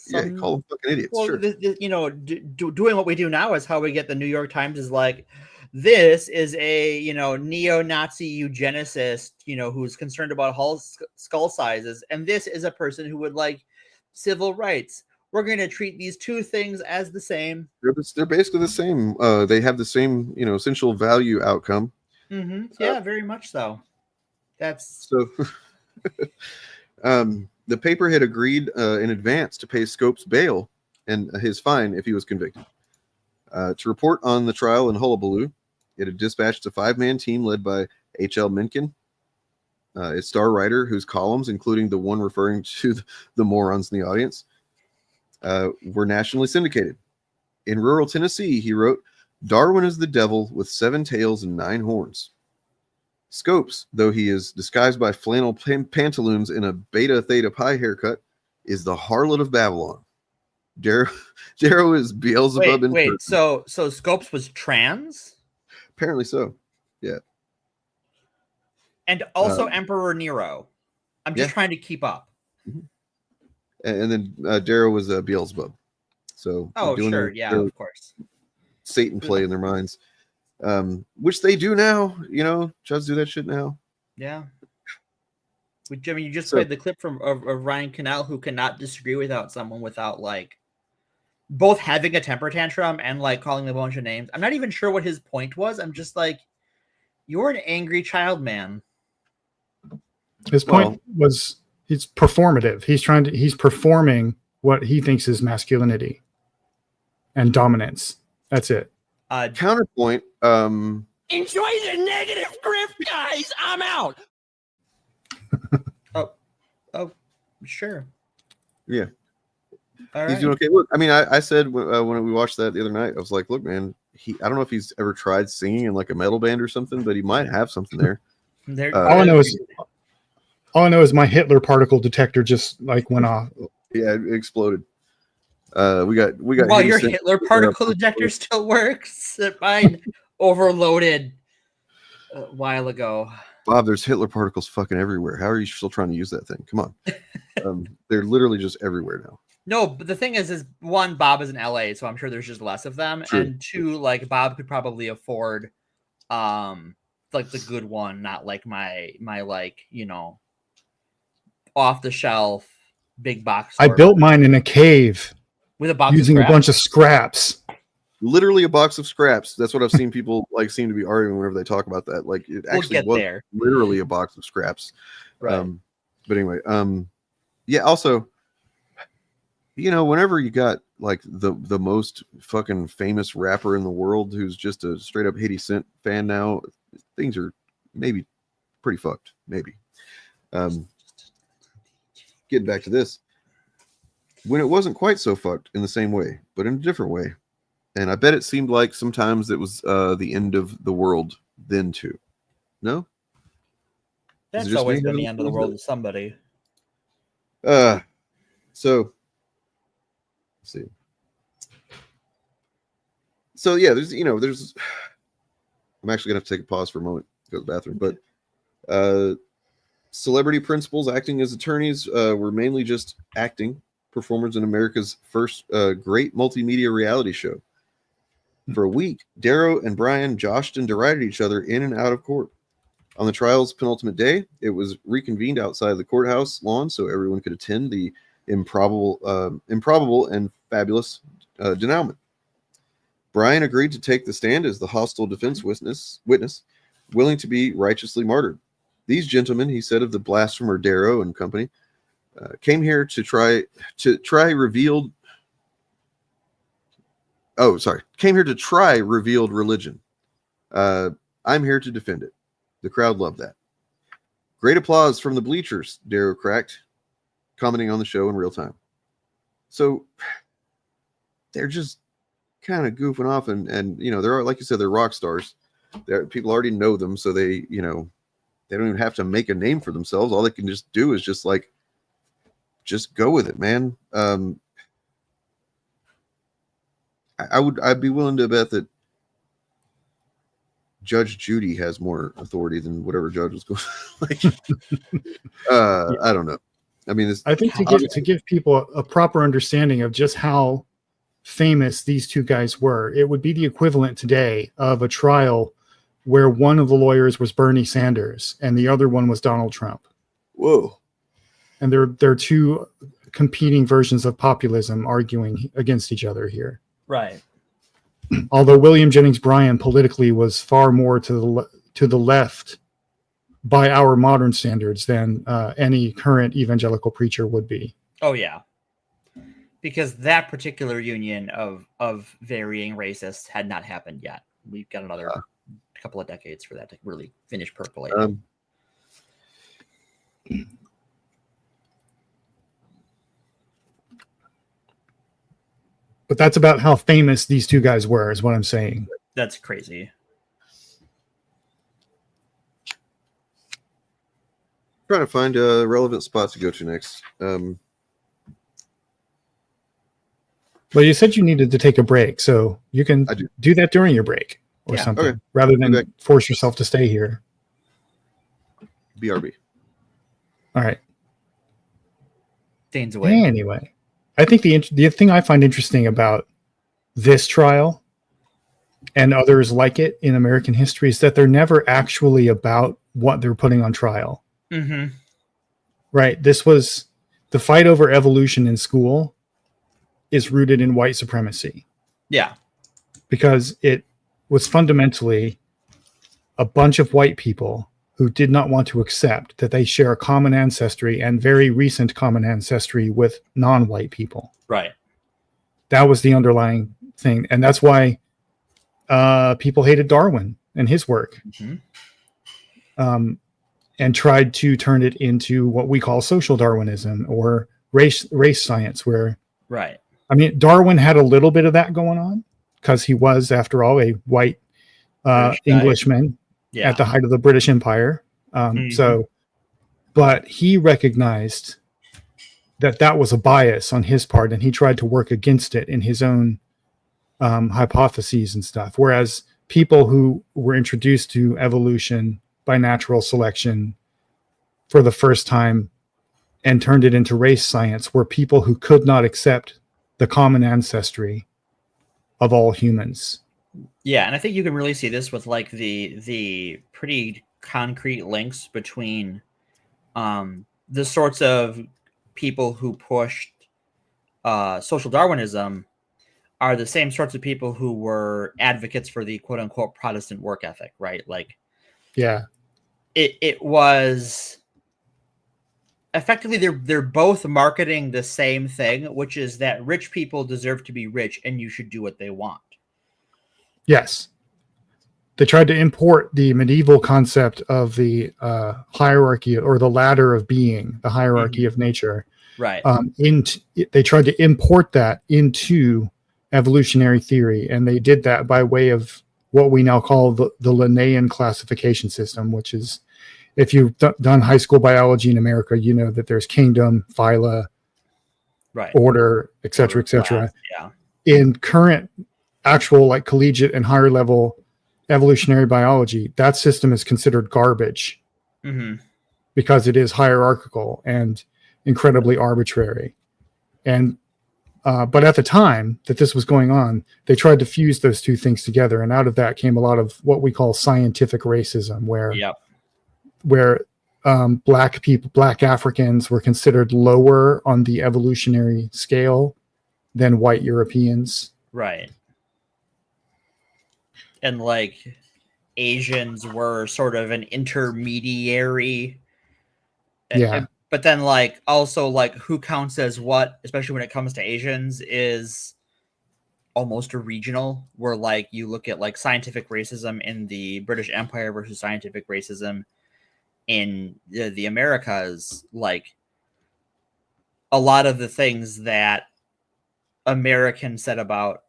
[SPEAKER 2] you call them fucking idiots.
[SPEAKER 21] Well,
[SPEAKER 2] sure.
[SPEAKER 21] You know, doing what we do now is how we get the New York Times is like, this is a, you know, neo-Nazi eugenicist, you know, who's concerned about skull sizes, and this is a person who would like civil rights. We're going to treat these two things as the same.
[SPEAKER 2] They're basically the same. They have the same, you know, essential value outcome.
[SPEAKER 21] Yeah, very much so. That's
[SPEAKER 2] so. The paper had agreed in advance to pay Scopes bail and his fine if he was convicted. To report on the trial in Hullabaloo, it had dispatched a 5-man team led by H.L. Mencken, a star writer whose columns, including the one referring to the morons in the audience, were nationally syndicated. In rural Tennessee, he wrote, "Darwin is the devil with 7 tails and 9 horns." Scopes, though he is disguised by flannel pantaloons and a Beta Theta Pi haircut, is the harlot of Babylon. Darrow is Beelzebub.
[SPEAKER 21] Wait. So Scopes was trans?
[SPEAKER 2] Apparently so. Yeah.
[SPEAKER 21] And also Emperor Nero. I'm just trying to keep up.
[SPEAKER 2] And then Darrow was Beelzebub. So
[SPEAKER 21] sure, of course.
[SPEAKER 2] Satan play in their minds, which they do now. You know, judges do that shit now.
[SPEAKER 21] Yeah. Jimmy, you just played the clip of Ryan Cannell, who cannot disagree without someone without like both having a temper tantrum and like calling them a bunch of names. I'm not even sure what his point was. I'm just like, you're an angry child, man.
[SPEAKER 22] His point was he's performative. He's performing what he thinks is masculinity and dominance. That's it.
[SPEAKER 2] Counterpoint.
[SPEAKER 10] Enjoy the negative grip, guys. I'm out.
[SPEAKER 21] Oh, sure.
[SPEAKER 2] Yeah.
[SPEAKER 21] All
[SPEAKER 2] He's doing okay. Look, I mean, I said when we watched that the other night, I was like, look, man, I don't know if he's ever tried singing in like a metal band or something, but he might have something there.
[SPEAKER 22] All I know is my Hitler particle detector just like went off.
[SPEAKER 2] Yeah, it exploded. We got.
[SPEAKER 21] Well, your Hitler particle detector still works. Mine overloaded a while ago.
[SPEAKER 2] Bob, there's Hitler particles fucking everywhere. How are you still trying to use that thing? Come on. They're literally just everywhere now.
[SPEAKER 21] No, but the thing is one, Bob is in LA, so I'm sure there's just less of them.
[SPEAKER 2] True.
[SPEAKER 21] And 2, like Bob could probably afford like the good one, not like my like, you know, off the shelf big box.
[SPEAKER 22] I built mine in a cave
[SPEAKER 21] with a box
[SPEAKER 22] using a bunch of scraps.
[SPEAKER 2] Literally a box of scraps. That's what I've seen people like seem to be arguing whenever they talk about that. Like it actually was literally a box of scraps.
[SPEAKER 21] Right.
[SPEAKER 2] But anyway, yeah. Also, you know, whenever you got like the most fucking famous rapper in the world who's just a straight up 80 Cent fan now, things are maybe pretty fucked. Maybe. Getting back to this, when it wasn't quite so fucked in the same way, but in a different way. And I bet it seemed like sometimes it was the end of the world then too. No?
[SPEAKER 21] That's always been the end of the world to somebody.
[SPEAKER 2] So let's see. So yeah, there's I'm actually gonna have to take a pause for a moment to go to the bathroom, but celebrity principals acting as attorneys were mainly just acting performers in America's first great multimedia reality show. For a week, Darrow and Brian joshed and derided each other in and out of court. On the trial's penultimate day, it was reconvened outside the courthouse lawn so everyone could attend the improbable and fabulous denouement. Brian agreed to take the stand as the hostile defense witness, willing to be righteously martyred. These gentlemen, he said of the blasphemer Darrow and company, came here to try revealed religion. I'm here to defend it. The crowd loved that. Great applause from the bleachers, Darrow cracked, commenting on the show in real time. So they're just kind of goofing off and you know, they're, like you said, they're rock stars. People already know them, so they don't even have to make a name for themselves. All they can just do is just go with it, man. I'd be willing to bet that Judge Judy has more authority than whatever judge was going. I don't know. I mean,
[SPEAKER 22] I think to give people a proper understanding of just how famous these two guys were, it would be the equivalent today of a trial where one of the lawyers was Bernie Sanders and the other one was Donald Trump.
[SPEAKER 2] Whoa.
[SPEAKER 22] And they're two competing versions of populism arguing against each other here.
[SPEAKER 21] Right.
[SPEAKER 22] Although William Jennings Bryan politically was far more to the left by our modern standards than any current evangelical preacher would be.
[SPEAKER 21] Oh yeah, because that particular union of varying racists had not happened yet. We've got another couple of decades for that to really finish percolating.
[SPEAKER 22] But that's about how famous these two guys were, is what I'm saying.
[SPEAKER 21] That's crazy.
[SPEAKER 2] Trying to find a relevant spot to go to next.
[SPEAKER 22] Well, you said you needed to take a break, so you can do that during your break or something,
[SPEAKER 2] okay.
[SPEAKER 22] rather than force yourself to stay here.
[SPEAKER 2] BRB.
[SPEAKER 22] All right.
[SPEAKER 21] Dane's away.
[SPEAKER 22] Anyway, I think the thing I find interesting about this trial and others like it in American history is that they're never actually about what they're putting on trial.
[SPEAKER 21] Mm-hmm.
[SPEAKER 22] Right. This was the fight over evolution in school is rooted in white supremacy.
[SPEAKER 21] Yeah.
[SPEAKER 22] Because it was fundamentally a bunch of white people who did not want to accept that they share a common ancestry and very recent common ancestry with non-white people.
[SPEAKER 21] Right.
[SPEAKER 22] That was the underlying thing. And that's why people hated Darwin and his work.
[SPEAKER 21] Mm-hmm.
[SPEAKER 22] And tried to turn it into what we call social Darwinism or race science, where,
[SPEAKER 21] right.
[SPEAKER 22] I mean, Darwin had a little bit of that going on because he was, after all, a white Englishman at the height of the British Empire. So, but he recognized that was a bias on his part, and he tried to work against it in his own hypotheses and stuff. Whereas people who were introduced to evolution by natural selection for the first time and turned it into race science were people who could not accept the common ancestry of all humans.
[SPEAKER 21] Yeah, and I think you can really see this with like the pretty concrete links between the sorts of people who pushed social Darwinism are the same sorts of people who were advocates for the quote unquote Protestant work ethic, right? Like,
[SPEAKER 22] yeah,
[SPEAKER 21] it was effectively they're both marketing the same thing, which is that rich people deserve to be rich and you should do what they want.
[SPEAKER 22] Yes. They tried to import the medieval concept of the hierarchy or the ladder of being, the hierarchy of nature.
[SPEAKER 21] Right.
[SPEAKER 22] They tried to import that into evolutionary theory, and they did that by way of what we now call the Linnaean classification system, which is, if you've done high school biology in America, you know that there's kingdom, phyla,
[SPEAKER 21] right,
[SPEAKER 22] order, et cetera, et cetera.
[SPEAKER 21] Yeah.
[SPEAKER 22] In current actual like collegiate and higher level evolutionary biology, that system is considered garbage because it is hierarchical and incredibly arbitrary. And but at the time that this was going on, they tried to fuse those two things together, and out of that came a lot of what we call scientific racism, where black people, black Africans, were considered lower on the evolutionary scale than white Europeans.
[SPEAKER 21] Right. And like Asians were sort of an intermediary.
[SPEAKER 22] Yeah.
[SPEAKER 21] But then like also like who counts as what, especially when it comes to Asians, is almost a regional, where like you look at like scientific racism in the British Empire versus scientific racism in the Americas. Like a lot of the things that Americans said about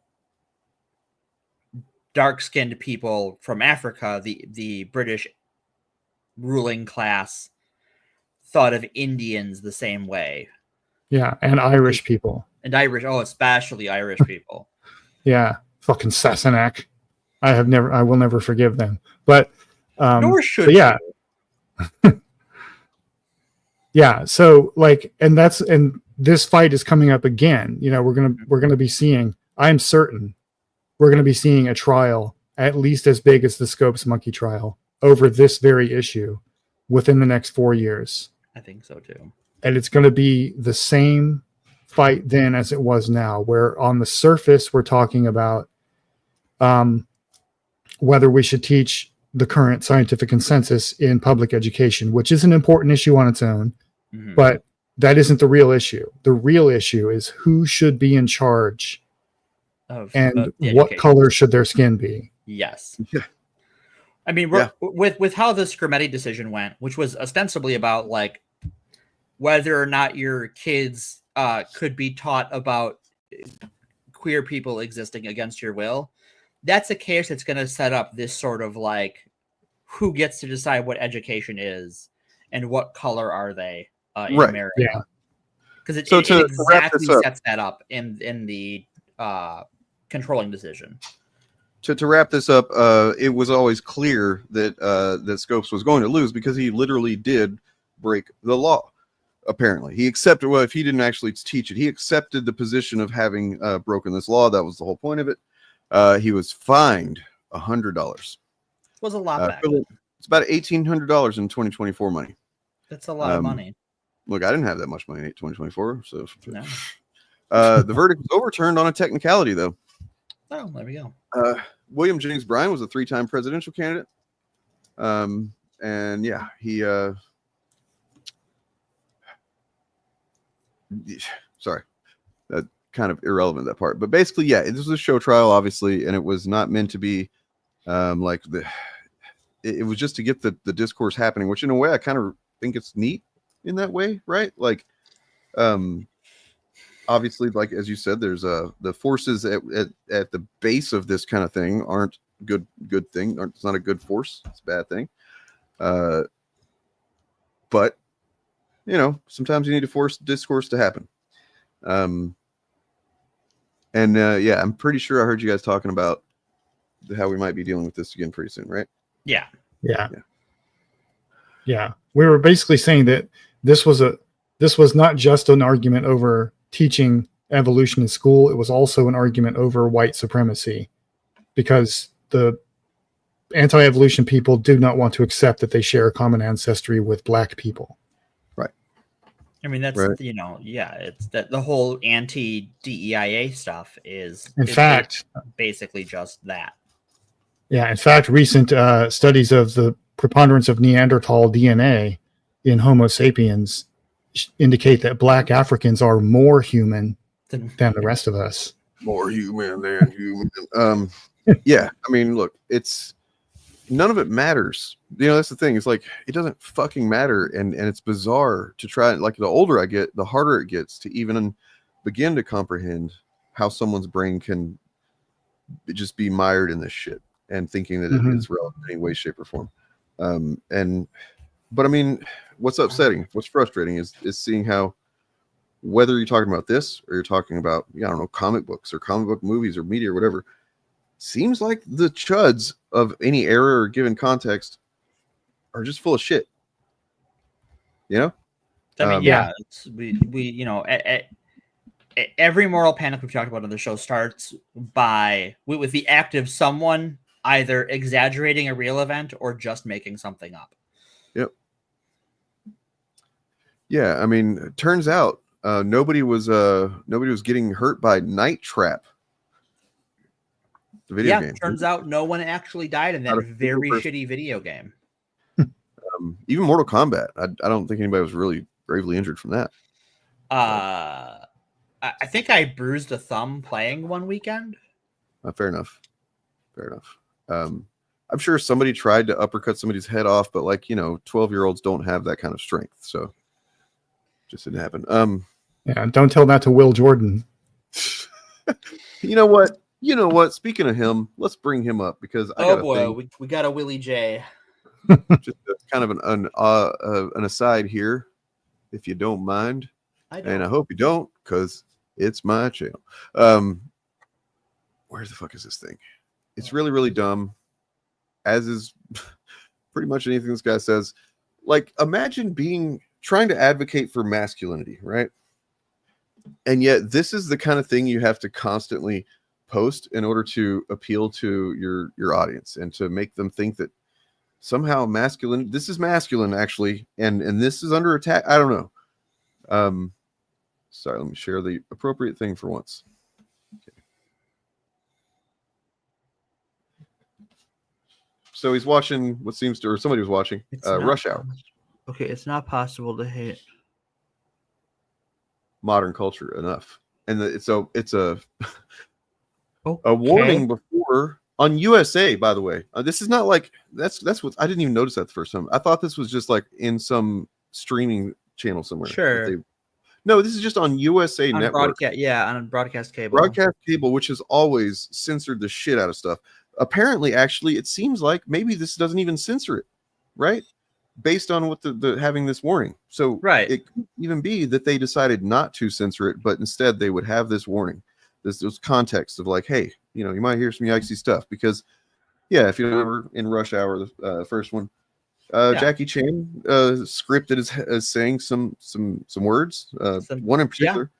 [SPEAKER 21] dark-skinned people from Africa, the British ruling class thought of Indians the same way.
[SPEAKER 22] Yeah, and Irish people.
[SPEAKER 21] And Irish, especially Irish people.
[SPEAKER 22] Yeah, fucking Sassenach. I will never forgive them. But
[SPEAKER 21] nor should
[SPEAKER 22] but yeah. Yeah, so like, and this fight is coming up again. You know, we're gonna be seeing, I'm certain we're gonna be seeing a trial at least as big as the Scopes monkey trial over this very issue within the next 4 years.
[SPEAKER 21] I think so too.
[SPEAKER 22] And it's going to be the same fight then as it was now, where on the surface we're talking about whether we should teach the current scientific consensus in public education, which is an important issue on its own, but that isn't the real issue. The real issue is who should be in charge and what color should their skin be.
[SPEAKER 21] Yes.
[SPEAKER 2] Yeah.
[SPEAKER 21] I mean, with how the Scarametti decision went, which was ostensibly about like whether or not your kids could be taught about queer people existing against your will, that's a case that's going to set up this sort of like who gets to decide what education is and what color are they in America. Because it exactly sets that up in the controlling decision.
[SPEAKER 2] To wrap this up, it was always clear that that Scopes was going to lose because he literally did break the law. Apparently, he accepted. Well, if he didn't actually teach it, he accepted the position of having broken this law. That was the whole point of it. He was fined $100.
[SPEAKER 21] Was a lot back.
[SPEAKER 2] It's about $1,800 in 2024 money.
[SPEAKER 21] That's a lot of money.
[SPEAKER 2] Look, I didn't have that much money in 2024, so
[SPEAKER 21] No.
[SPEAKER 2] The verdict was overturned on a technicality, though.
[SPEAKER 21] Oh, there we go.
[SPEAKER 2] William Jennings Bryan was a 3-time presidential candidate. And yeah, he sorry, that kind of irrelevant, that part, but basically, yeah, this was a show trial, obviously, and it was not meant to be like it was just to get the discourse happening, which in a way I kind of think it's neat in that way, right? Like obviously, like as you said, there's the forces at the base of this kind of thing aren't good thing. It's not a good force. It's a bad thing. But you know, sometimes you need to force discourse to happen. Yeah, I'm pretty sure I heard you guys talking about how we might be dealing with this again pretty soon, right?
[SPEAKER 21] Yeah.
[SPEAKER 22] We were basically saying that this was not just an argument over teaching evolution in school. It was also an argument over white supremacy, because the anti-evolution people do not want to accept that they share a common ancestry with black people.
[SPEAKER 21] I mean, that's, you know, yeah, it's that the whole anti-DEIA stuff is basically just that.
[SPEAKER 22] Yeah, in fact, recent studies of the preponderance of Neanderthal DNA in Homo sapiens indicate that black Africans are more human than the rest of us.
[SPEAKER 2] More human than human. Yeah, I mean, look, it's none of it matters. You know, that's the thing. It's like it doesn't fucking matter, and it's bizarre to try. Like the older I get, the harder it gets to even begin to comprehend how someone's brain can just be mired in this shit and thinking that it is relevant in any way, shape, or form. But I mean, what's upsetting, what's frustrating is seeing how, whether you're talking about this or you're talking about, I don't know, comic books or comic book movies or media or whatever, seems like the chuds of any era or given context are just full of shit. You know?
[SPEAKER 21] I mean, it's, we you know, every moral panic we've talked about on the show starts with the act of someone either exaggerating a real event or just making something up.
[SPEAKER 2] Yep. Yeah, I mean, it turns out nobody was getting hurt by Night Trap. The video game.
[SPEAKER 21] Turns out no one actually died in that very shitty video game.
[SPEAKER 2] Even Mortal Kombat, I don't think anybody was really gravely injured from that.
[SPEAKER 21] I think I bruised a thumb playing one weekend.
[SPEAKER 2] Fair enough. I'm sure somebody tried to uppercut somebody's head off, but 12-year-olds don't have that kind of strength, so it just didn't happen.
[SPEAKER 22] Yeah, don't tell that to Will Jordan.
[SPEAKER 2] You know what? Speaking of him, let's bring him up because
[SPEAKER 21] we got a Willie J.
[SPEAKER 2] Just kind of an aside here, if you don't mind, and I hope you don't, because it's my channel. Where the fuck is this thing? It's really, really dumb, as is pretty much anything this guy says. Like, imagine trying to advocate for masculinity, right? And yet this is the kind of thing you have to constantly post in order to appeal to your audience and to make them think that somehow this is masculine actually, and this is under attack. I don't know. Sorry, let me share the appropriate thing for once. Okay.
[SPEAKER 1] So he's watching what seems to, or somebody was watching Rush Hour.
[SPEAKER 21] Okay, it's not possible to hate
[SPEAKER 1] Modern culture enough, and it's a
[SPEAKER 21] okay.
[SPEAKER 1] a warning before on USA. By the way, this is not like that's what I didn't even notice that the first time. I thought this was just like in some streaming channel somewhere.
[SPEAKER 21] Sure.
[SPEAKER 1] No, this is just on USA
[SPEAKER 21] on
[SPEAKER 1] Network.
[SPEAKER 21] on broadcast cable.
[SPEAKER 1] Broadcast cable, which has always censored the shit out of stuff. Apparently, actually, it seems like maybe this doesn't even censor it, right? Based on what the having this warning. So it could even be that they decided not to censor it, but instead they would have this warning. This context of like, hey, you know, you might hear some yikesy stuff because, yeah, if you remember in Rush Hour, the first one, Jackie Chan scripted as saying some words, one in particular,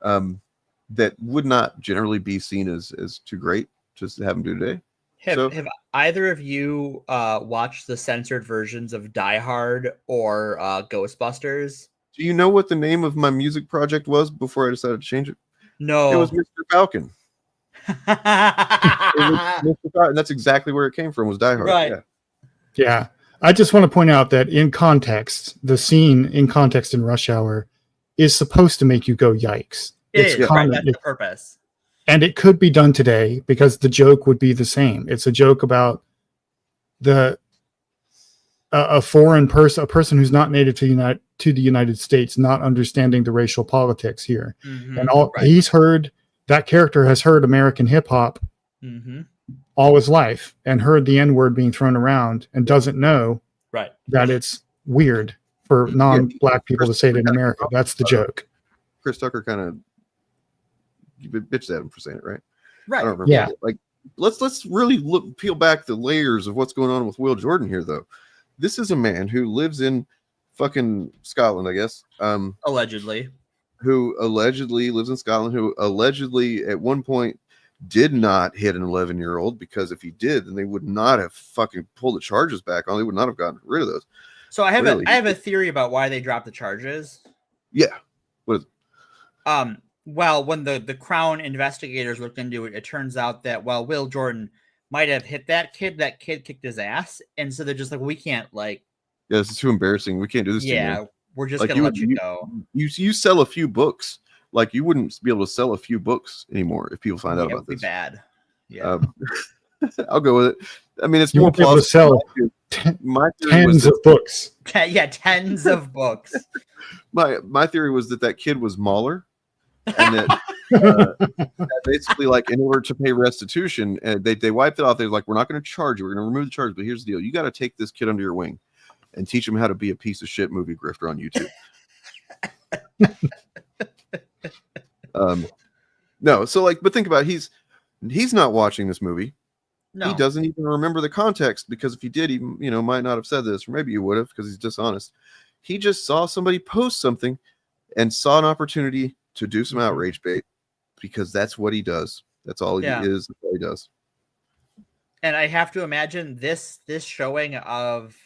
[SPEAKER 1] that would not generally be seen as too great just to have him do today.
[SPEAKER 21] Have either of you watched the censored versions of Die Hard or Ghostbusters?
[SPEAKER 1] Do you know what the name of my music project was before I decided to change it?
[SPEAKER 21] No.
[SPEAKER 1] It was Mr. Falcon. It was Mr. Falcon. And that's exactly where it came from, was Die Hard.
[SPEAKER 21] Right.
[SPEAKER 22] Yeah. I just want to point out that in context, the scene in context in Rush Hour is supposed to make you go yikes.
[SPEAKER 21] That's the purpose.
[SPEAKER 22] And it could be done today because the joke would be the same. It's a joke about a foreign person, a person who's not native to the United States, not understanding the racial politics here. And he's heard, that character has heard American hip hop all his life and heard the N-word being thrown around and doesn't know that it's weird for non-black people to say it in America. That's the joke.
[SPEAKER 1] Chris Tucker kind of bitched at him for saying it, right?
[SPEAKER 21] Right.
[SPEAKER 1] I don't remember.
[SPEAKER 22] Yeah.
[SPEAKER 1] Like, let's really peel back the layers of what's going on with Will Jordan here, though. This is a man who lives in fucking Scotland, I guess.
[SPEAKER 21] Allegedly.
[SPEAKER 1] Who allegedly lives in Scotland, who allegedly at one point did not hit an 11-year-old, because if he did, then they would not have fucking pulled the charges back on. They would not have gotten rid of those.
[SPEAKER 21] So I have a theory about why they dropped the charges.
[SPEAKER 1] Yeah. What is it?
[SPEAKER 21] Well, when the Crown investigators looked into it, it turns out that while Will Jordan might have hit that kid kicked his ass, and so they're just like, we can't
[SPEAKER 1] Yeah, this is too embarrassing. We can't do this.
[SPEAKER 21] Yeah, we're just gonna let you go.
[SPEAKER 1] You sell a few books, like you wouldn't be able to sell a few books anymore if people find out about this.
[SPEAKER 21] Bad. Yeah,
[SPEAKER 1] I'll go with it. I mean, it's
[SPEAKER 22] You
[SPEAKER 1] more
[SPEAKER 22] won't be able to sell tens of books.
[SPEAKER 21] Yeah, tens of books.
[SPEAKER 1] My theory was that kid was Mahler. And that basically, like, in order to pay restitution, they wiped it off. They're like, we're not going to charge you. We're going to remove the charge. But here's the deal. You got to take this kid under your wing and teach him how to be a piece of shit movie grifter on YouTube. No. So, like, but think about it. He's not watching this movie.
[SPEAKER 21] No.
[SPEAKER 1] He doesn't even remember the context, because if he did, he might not have said this, or maybe he would have, because he's dishonest. He just saw somebody post something and saw an opportunity to do some outrage bait, because that's what he does. That's all he is. That's all he does.
[SPEAKER 21] And I have to imagine this showing of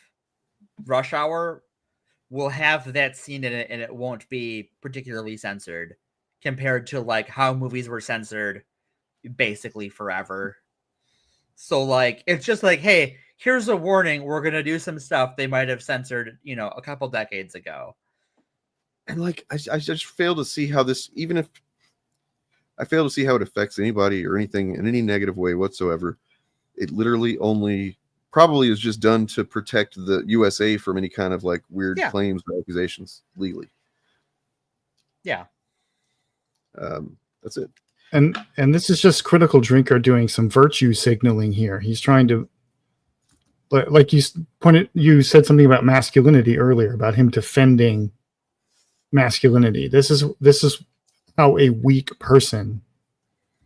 [SPEAKER 21] Rush Hour will have that scene in it, and it won't be particularly censored compared to like how movies were censored basically forever. So like, it's just like, hey, here's a warning. We're going to do some stuff they might have censored, a couple decades ago.
[SPEAKER 1] And like, I just fail to see how this, even if I fail to see how it affects anybody or anything in any negative way whatsoever. It literally only probably is just done to protect the USA from any kind of like weird claims or accusations legally.
[SPEAKER 21] Yeah.
[SPEAKER 1] That's it.
[SPEAKER 22] And this is just Critical Drinker doing some virtue signaling here. He's trying to, like you said something about masculinity earlier, about him defending masculinity. This is how a weak person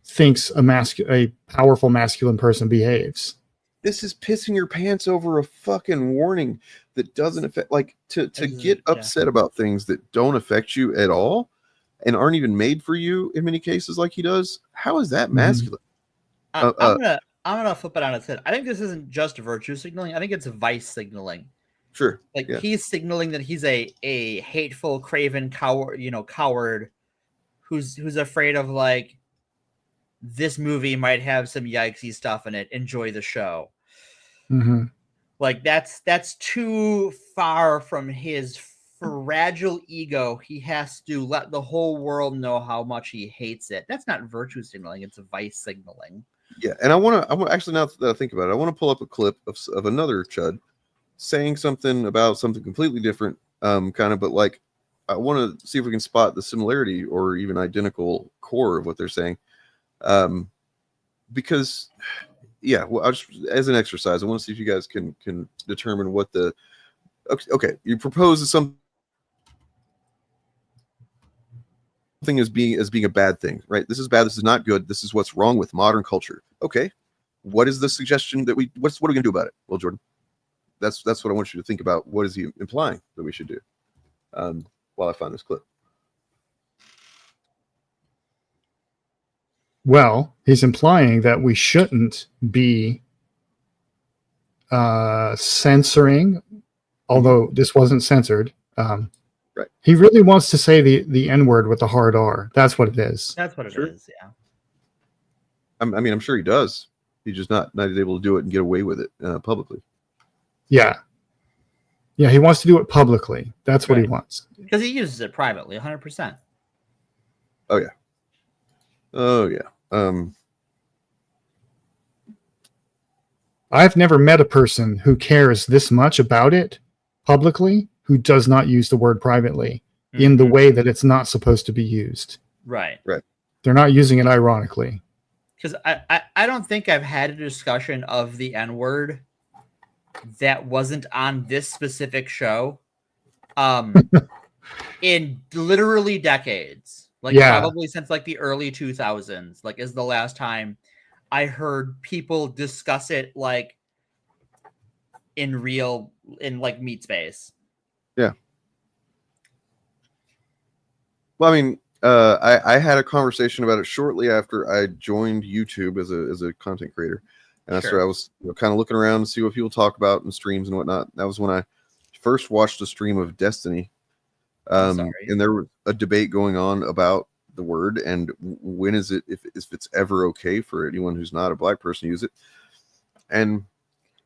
[SPEAKER 22] thinks a powerful masculine person behaves.
[SPEAKER 1] This is pissing your pants over a fucking warning that doesn't affect, like, to get upset about things that don't affect you at all and aren't even made for you in many cases, like he does. How is that masculine?
[SPEAKER 21] I'm gonna flip it on its head. I think this isn't just virtue signaling. I think it's vice signaling.
[SPEAKER 1] Sure.
[SPEAKER 21] Like he's signaling that he's a hateful, craven coward who's afraid of, like, this movie might have some yikesy stuff in it. Enjoy the show.
[SPEAKER 22] Mm-hmm.
[SPEAKER 21] Like that's too far from his fragile ego. He has to let the whole world know how much he hates it. That's not virtue signaling, it's vice signaling.
[SPEAKER 2] Yeah, and I want to actually, now that I think about it, I want to pull up a clip of another chud saying something about something completely different, kind of, but like I want to see if we can spot the similarity or even identical core of what they're saying, because yeah, well, I just, as an exercise, I want to see if you guys can determine what the okay, you propose something as being a bad thing, right? This is bad, this is not good, this is what's wrong with modern culture. Okay, what is the suggestion that what are we gonna do about it? Well, Jordan, that's what I want you to think about. What is he implying that we should do? While I find this clip.
[SPEAKER 22] Well, he's implying that we shouldn't be censoring, although this wasn't censored.
[SPEAKER 2] Right.
[SPEAKER 22] He really wants to say the N-word with the hard R. That's what it is.
[SPEAKER 21] That's what it is, yeah.
[SPEAKER 2] I mean, I'm sure he does. He's just not able to do it and get away with it publicly.
[SPEAKER 22] Yeah. Yeah, he wants to do it publicly. That's what he wants.
[SPEAKER 21] Because he uses it privately, 100%.
[SPEAKER 2] Oh yeah. Oh yeah.
[SPEAKER 22] I've never met a person who cares this much about it publicly who does not use the word privately in the way that it's not supposed to be used.
[SPEAKER 21] Right.
[SPEAKER 2] Right.
[SPEAKER 22] They're not using it ironically.
[SPEAKER 21] Because I don't think I've had a discussion of the N-word that wasn't on this specific show in literally decades. Like probably since like the early 2000s, like is the last time I heard people discuss it like in like meat space.
[SPEAKER 2] Yeah. Well, I mean, I had a conversation about it shortly after I joined YouTube as a content creator, and that's where I was kind of looking around to see what people talk about in streams and whatnot. That was when I first watched a stream of Destiny, and there was a debate going on about the word and when is it, if it's ever okay for anyone who's not a black person to use it. And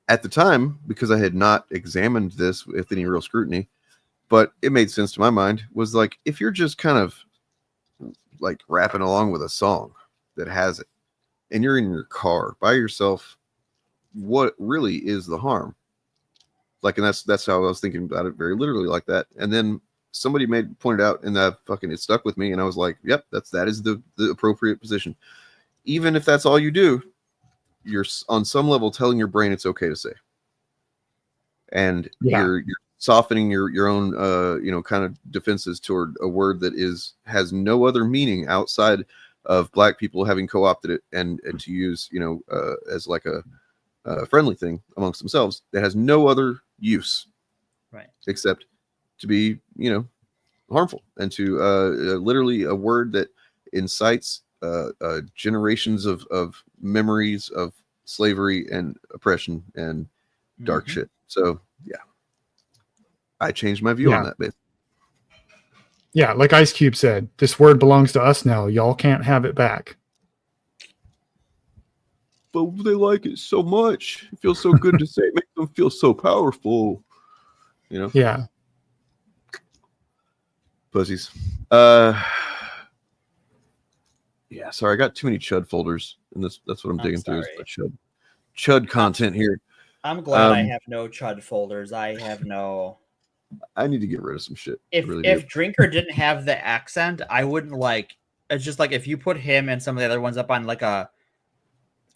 [SPEAKER 2] at the time, because I had not examined this with any real scrutiny, but it made sense to my mind, was like, if you're just kind of like rapping along with a song that has it and you're in your car by yourself, what really is the harm? Like, and that's how I was thinking about it, very literally like that. And then somebody pointed out, and that it stuck with me, and I was like, yep, that is the appropriate position. Even if that's all you do, you're on some level telling your brain it's okay to say, and you're softening your own kind of defenses toward a word that has no other meaning outside of black people having co-opted it and to use as like a friendly thing amongst themselves that has no other use,
[SPEAKER 21] right,
[SPEAKER 2] except to be harmful and to literally a word that incites generations of memories of slavery and oppression and dark shit. So yeah, I changed my view on that bit.
[SPEAKER 22] Yeah, like Ice Cube said, this word belongs to us now. Y'all can't have it back.
[SPEAKER 2] But they like it so much. It feels so good to say. It makes them feel so powerful.
[SPEAKER 22] Yeah.
[SPEAKER 2] Pussies. Yeah, sorry, I got too many chud folders, and that's what I'm digging through. Is the chud content here.
[SPEAKER 21] I'm glad I have no chud folders. I
[SPEAKER 2] need to get rid of some shit.
[SPEAKER 21] If Drinker didn't have the accent, I wouldn't like. It's just like if you put him and some of the other ones up on like a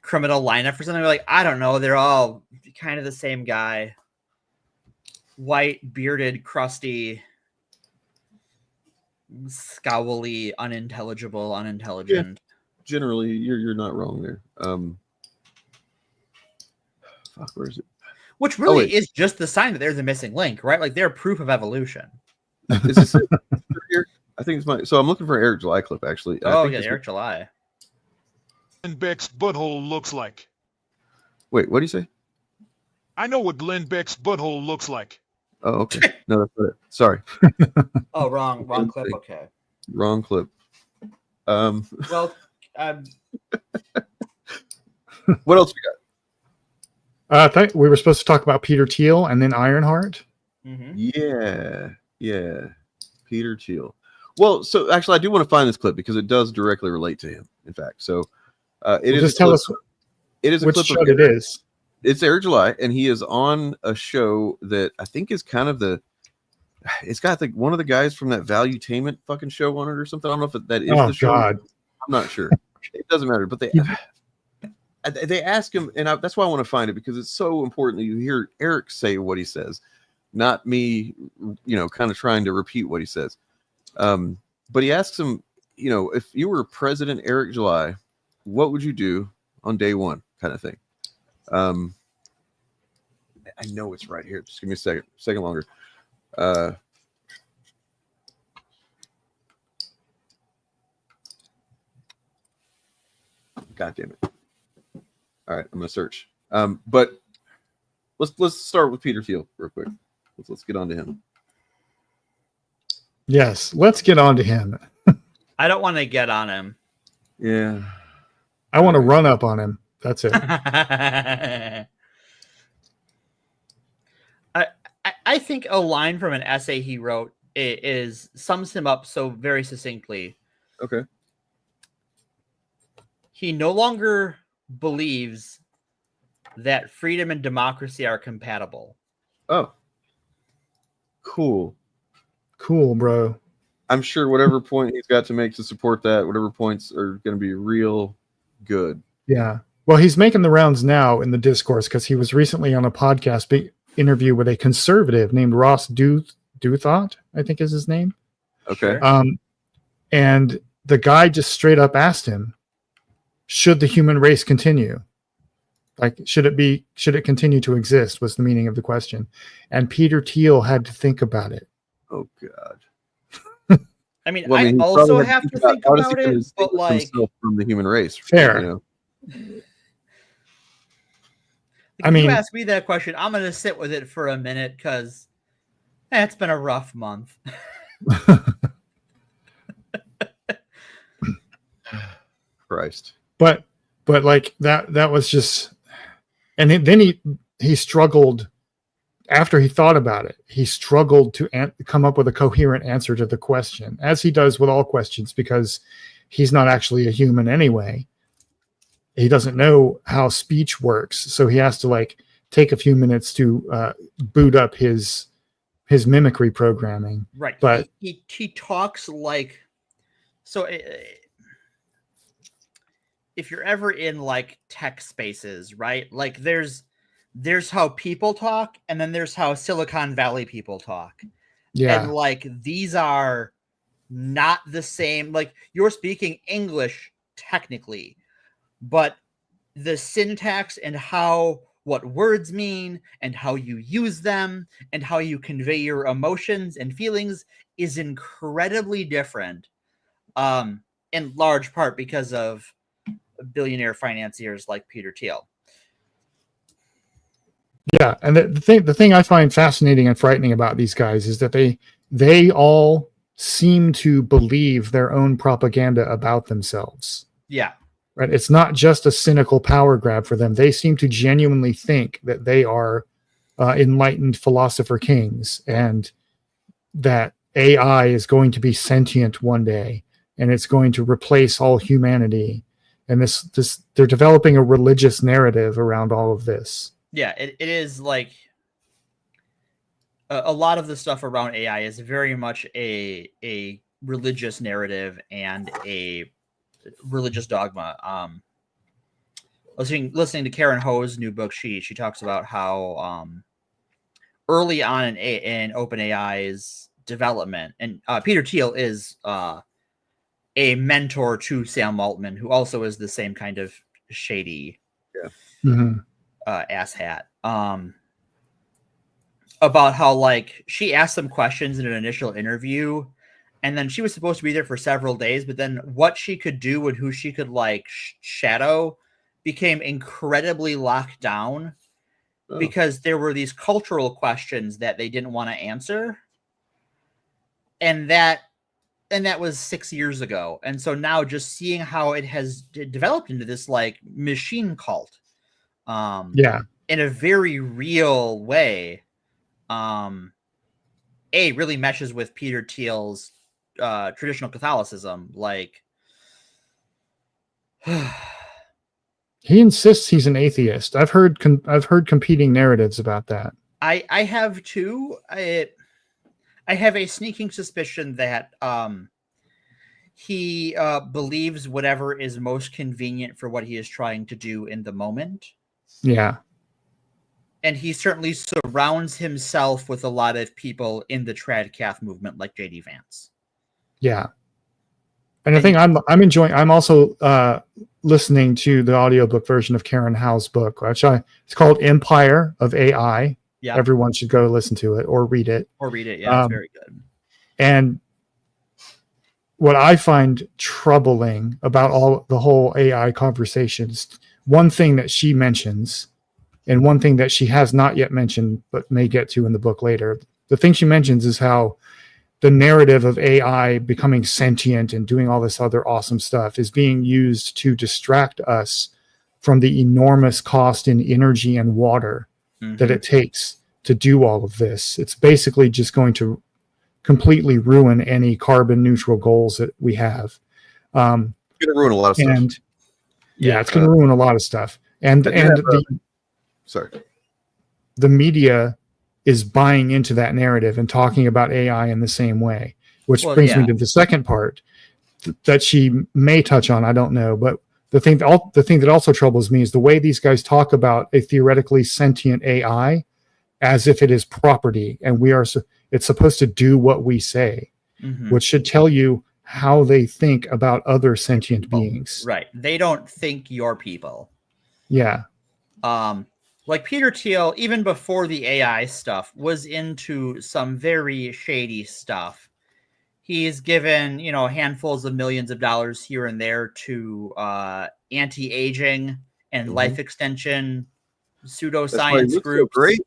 [SPEAKER 21] criminal lineup or something, like I don't know, they're all kind of the same guy. White, bearded, crusty, scowly, unintelligent.
[SPEAKER 2] Yeah, generally, you're not wrong there. Fuck, where is it?
[SPEAKER 21] Which really is just the sign that there's a missing link, right? Like they're proof of evolution.
[SPEAKER 2] Is this it? Here? I think it's so I'm looking for Eric July clip actually.
[SPEAKER 21] Oh yeah, Eric July.
[SPEAKER 16] Glenn Beck's butthole looks like.
[SPEAKER 2] Wait, what do you say?
[SPEAKER 16] I know what Glenn Beck's butthole looks like.
[SPEAKER 2] Oh, okay. No, that's not it. Sorry.
[SPEAKER 21] Oh, wrong clip. Okay.
[SPEAKER 2] Wrong clip.
[SPEAKER 21] Well,
[SPEAKER 2] what else we got?
[SPEAKER 22] I thought we were supposed to talk about Peter Thiel and then Ironheart.
[SPEAKER 1] Yeah, Peter Thiel. Well, so actually, I do want to find this clip because it does directly relate to him. In fact, so
[SPEAKER 22] Just tell us.
[SPEAKER 1] It is a
[SPEAKER 22] which
[SPEAKER 1] clip
[SPEAKER 22] show
[SPEAKER 1] of
[SPEAKER 22] it is.
[SPEAKER 1] It's Eric July, and he is on a show that I think is kind of it's got one of the guys from that Valuetainment fucking show on it or something. I don't know if that is the show.
[SPEAKER 22] God.
[SPEAKER 1] I'm not sure. It doesn't matter. But they ask him, and that's why I want to find it, because it's so important that you hear Eric say what he says, not me, kind of trying to repeat what he says. But he asks him, if you were President Eric July, what would you do on day one, kind of thing. I know it's right here. Just give me a second longer. God damn it. All right, I'm gonna search. But let's start with Peter Thiel real quick. Let's get on to him.
[SPEAKER 22] Yes, let's get on to him.
[SPEAKER 21] I don't want to get on him.
[SPEAKER 1] Yeah.
[SPEAKER 22] I want to run up on him. That's it.
[SPEAKER 21] I think a line from an essay he wrote sums him up so very succinctly.
[SPEAKER 1] Okay.
[SPEAKER 21] He no longer believes that freedom and democracy are compatible.
[SPEAKER 1] Oh. Cool,
[SPEAKER 22] bro.
[SPEAKER 1] I'm sure whatever point he's got to make to support that, whatever points are going to be real good.
[SPEAKER 22] Yeah. Well, he's making the rounds now in the discourse because he was recently on a podcast interview with a conservative named Ross Douthat, I think is his name.
[SPEAKER 1] Okay.
[SPEAKER 22] And the guy just straight up asked him, should the human race continue? Like, should it continue to exist was the meaning of the question. And Peter Thiel had to think about it.
[SPEAKER 1] Oh, God.
[SPEAKER 21] I mean, I also have to think about it, but like
[SPEAKER 1] from the human race.
[SPEAKER 22] Fair.
[SPEAKER 21] If you ask me that question, I'm going to sit with it for a minute because it's been a rough month.
[SPEAKER 1] Christ.
[SPEAKER 22] But like that was just, and then he struggled after he thought about it. He struggled to come up with a coherent answer to the question, as he does with all questions, because he's not actually a human anyway. He doesn't know how speech works, so he has to take a few minutes to boot up his mimicry programming.
[SPEAKER 21] Right.
[SPEAKER 22] But
[SPEAKER 21] he talks like so. If you're ever in tech spaces, right? Like there's how people talk, and then there's how Silicon Valley people talk.
[SPEAKER 22] Yeah.
[SPEAKER 21] And these are not the same. Like you're speaking English technically, but the syntax and what words mean and how you use them and how you convey your emotions and feelings is incredibly different. In large part because of billionaire financiers like Peter Thiel.
[SPEAKER 22] Yeah, and the thing I find fascinating and frightening about these guys is that they all seem to believe their own propaganda about themselves.
[SPEAKER 21] Yeah.
[SPEAKER 22] Right. It's not just a cynical power grab for them. They seem to genuinely think that they are enlightened philosopher kings, and that AI is going to be sentient one day, and it's going to replace all humanity. And this they're developing a religious narrative around all of this.
[SPEAKER 21] Yeah, it is like a lot of the stuff around AI is very much a religious narrative and a religious dogma. Listening to Karen Ho's new book, she talks about how early on in OpenAI's development, and Peter Thiel is a mentor to Sam Altman, who also is the same kind of shady asshat. About how she asked some questions in an initial interview, and then she was supposed to be there for several days, but then what she could do and who she could shadow became incredibly locked down because there were these cultural questions that they didn't want to answer. And that was 6 years ago. And so now just seeing how it has developed into this machine cult.
[SPEAKER 22] Yeah.
[SPEAKER 21] in a very real way, really meshes with Peter Thiel's traditional Catholicism. Like,
[SPEAKER 22] he insists he's an atheist. I've heard competing narratives about that.
[SPEAKER 21] I have too. I have a sneaking suspicion that he believes whatever is most convenient for what he is trying to do in the moment.
[SPEAKER 22] Yeah.
[SPEAKER 21] And he certainly surrounds himself with a lot of people in the Tradcath movement, like JD Vance.
[SPEAKER 22] Yeah. And I think I'm enjoying. I'm also listening to the audiobook version of Karen Howe's book, it's called Empire of AI.
[SPEAKER 21] Yeah.
[SPEAKER 22] Everyone should go listen to it or read it.
[SPEAKER 21] Yeah, it's very good.
[SPEAKER 22] And what I find troubling about the whole AI conversations, one thing that she mentions, and one thing that she has not yet mentioned, but may get to in the book later, the thing she mentions is how the narrative of AI becoming sentient and doing all this other awesome stuff is being used to distract us from the enormous cost in energy and water that it takes to do all of this. It's basically just going to completely ruin any carbon neutral goals that we have.
[SPEAKER 1] It's going to ruin a lot of stuff.
[SPEAKER 22] And it's going to ruin a lot of stuff. And the media is buying into that narrative and talking about AI in the same way, which brings me to the second part that she may touch on. I don't know, but the thing that also troubles me is the way these guys talk about a theoretically sentient AI as if it is property, and it's supposed to do what we say, which should tell you how they think about other sentient beings.
[SPEAKER 21] Right. They don't think you're people.
[SPEAKER 22] Yeah.
[SPEAKER 21] Like Peter Thiel, even before the AI stuff, was into some very shady stuff. He's given, handfuls of millions of dollars here and there to anti-aging and life extension pseudoscience groups.
[SPEAKER 1] So great.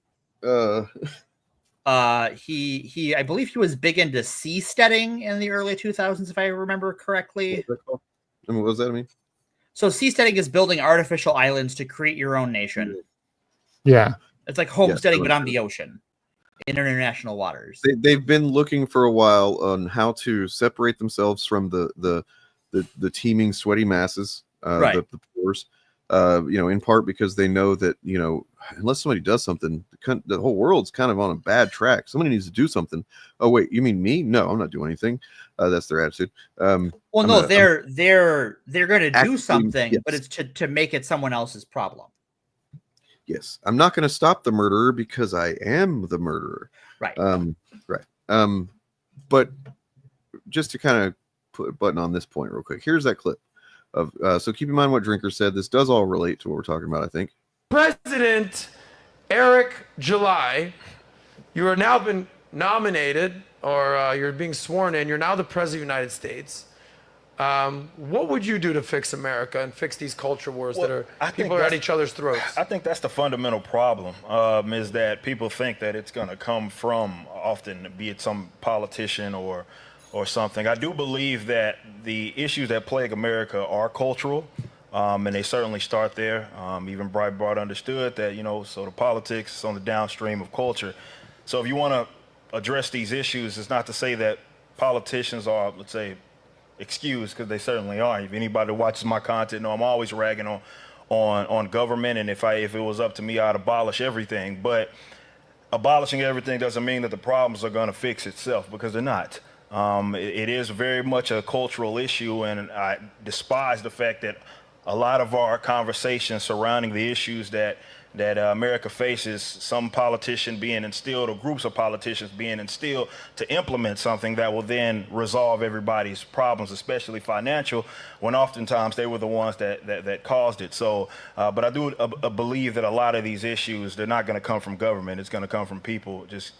[SPEAKER 21] He I believe he was big into seasteading in the early 2000s, if I remember correctly.
[SPEAKER 1] What does that mean?
[SPEAKER 21] So seasteading is building artificial islands to create your own nation.
[SPEAKER 22] Yeah.
[SPEAKER 21] It's like homesteading, but on the ocean, in international waters.
[SPEAKER 1] They've been looking for a while on how to separate themselves from the teeming sweaty masses, the pores. In part because they know that, unless somebody does something, the whole world's kind of on a bad track. Somebody needs to do something. Oh, wait, you mean me? No, I'm not doing anything. That's their attitude.
[SPEAKER 21] They're going to do something, but it's to make it someone else's problem.
[SPEAKER 1] Yes, I'm not going to stop the murderer because I am the murderer.
[SPEAKER 21] Right.
[SPEAKER 1] But just to kind of put a button on this point real quick, here's that clip of. So keep in mind what Drinker said. This does all relate to what we're talking about, I think.
[SPEAKER 4] President Eric July, you are now been nominated, or you're being sworn in. You're now the president of the United States. What would you do to fix America and fix these culture wars people are at each other's throats?
[SPEAKER 8] I think that's the fundamental problem, is that people think that it's going to come from, often, be it some politician or something. I do believe that the issues that plague America are cultural, and they certainly start there. Even Breitbart understood that, so the politics is on the downstream of culture. So if you want to address these issues, it's not to say that politicians are, let's say, excused, because they certainly are. If anybody that watches my content know I'm always ragging on government, and if it was up to me, I'd abolish everything. But abolishing everything doesn't mean that the problems are going to fix itself, because they're not. It is very much a cultural issue, and I despise the fact that a lot of our conversations surrounding the issues that America faces, some politician being instilled, or groups of politicians being instilled to implement something that will then resolve everybody's problems, especially financial, when oftentimes they were the ones that caused it. So, but I do believe that a lot of these issues, they're not going to come from government. It's going to come from people, just,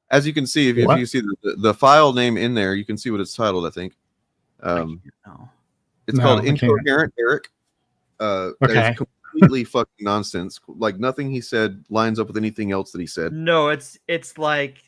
[SPEAKER 1] As you can see, if you see the file name in there, you can see what it's titled, I think. It's called Incoherent Eric. That is completely fucking nonsense. Like, nothing he said lines up with anything else that he said.
[SPEAKER 21] No, it's like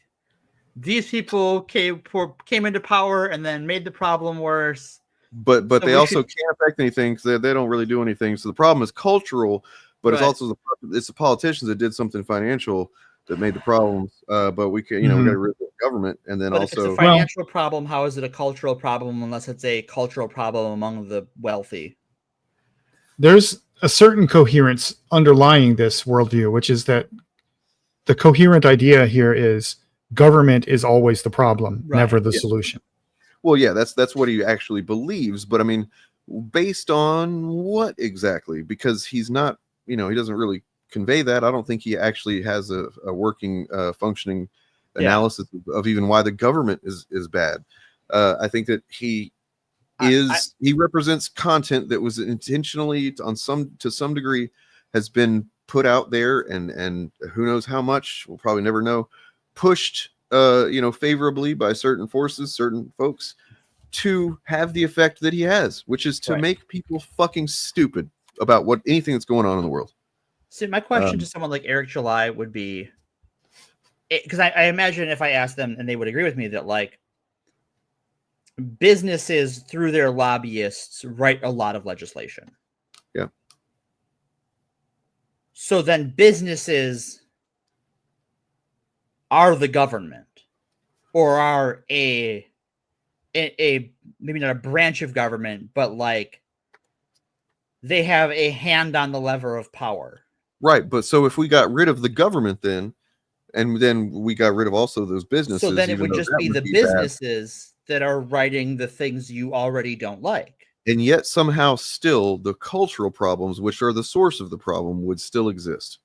[SPEAKER 21] these people came into power and then made the problem worse.
[SPEAKER 1] But they also can't affect anything because they don't really do anything. So the problem is cultural,
[SPEAKER 2] but it's
[SPEAKER 21] Right.
[SPEAKER 2] also the politicians that did something financial that made the problems. But we can, we got to rid of the government, and then
[SPEAKER 21] But if it's
[SPEAKER 2] also
[SPEAKER 21] a financial problem, how is it a cultural problem unless it's a cultural problem among the wealthy?
[SPEAKER 22] There's a certain coherence underlying this worldview, which is that the coherent idea here is government is always the problem, never the solution.
[SPEAKER 2] Well, yeah, that's what he actually believes. But I mean, based on what exactly? Because he's not, he doesn't really convey that. I don't think he actually has a working, functioning analysis of even why the government is bad. I think that he represents content that was intentionally to some degree has been put out there, and who knows how much, we'll probably never know, pushed favorably by certain forces, certain folks, to have the effect that he has, which is to make people fucking stupid about anything that's going on in the world.
[SPEAKER 21] See, my question to someone like Eric July would be, because I imagine if I asked them and they would agree with me that like businesses through their lobbyists write a lot of legislation.
[SPEAKER 2] Yeah.
[SPEAKER 21] So then businesses are the government, or are a maybe not a branch of government, but like they have a hand on the lever of power.
[SPEAKER 2] Right, but so if we got rid of the government and then we got rid of also those businesses,
[SPEAKER 21] So then it
[SPEAKER 2] even
[SPEAKER 21] would
[SPEAKER 2] though
[SPEAKER 21] just
[SPEAKER 2] that
[SPEAKER 21] be
[SPEAKER 2] would
[SPEAKER 21] the
[SPEAKER 2] bad,
[SPEAKER 21] businesses that are writing the things you already don't like.
[SPEAKER 2] and yet somehow still the cultural problems, which are the source of the problem, would still exist.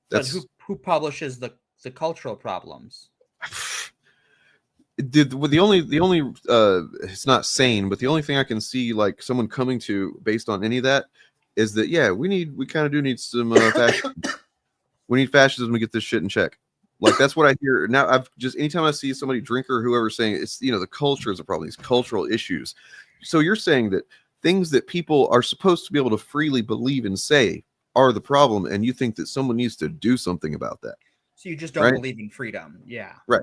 [SPEAKER 21] But who publishes the cultural problems?
[SPEAKER 2] The only it's not sane, but the only thing I can see like someone coming to based on any of that is that we kind of do need some fascism. We need fascism to get this shit in check. Like that's what I hear now. Anytime I see somebody, drinker or whoever, saying it's the culture is a problem, these cultural issues. So you're saying that things that people are supposed to be able to freely believe and say are the problem, and you think that someone needs to do something about that.
[SPEAKER 21] So you just don't believe in freedom. Yeah.
[SPEAKER 2] Right.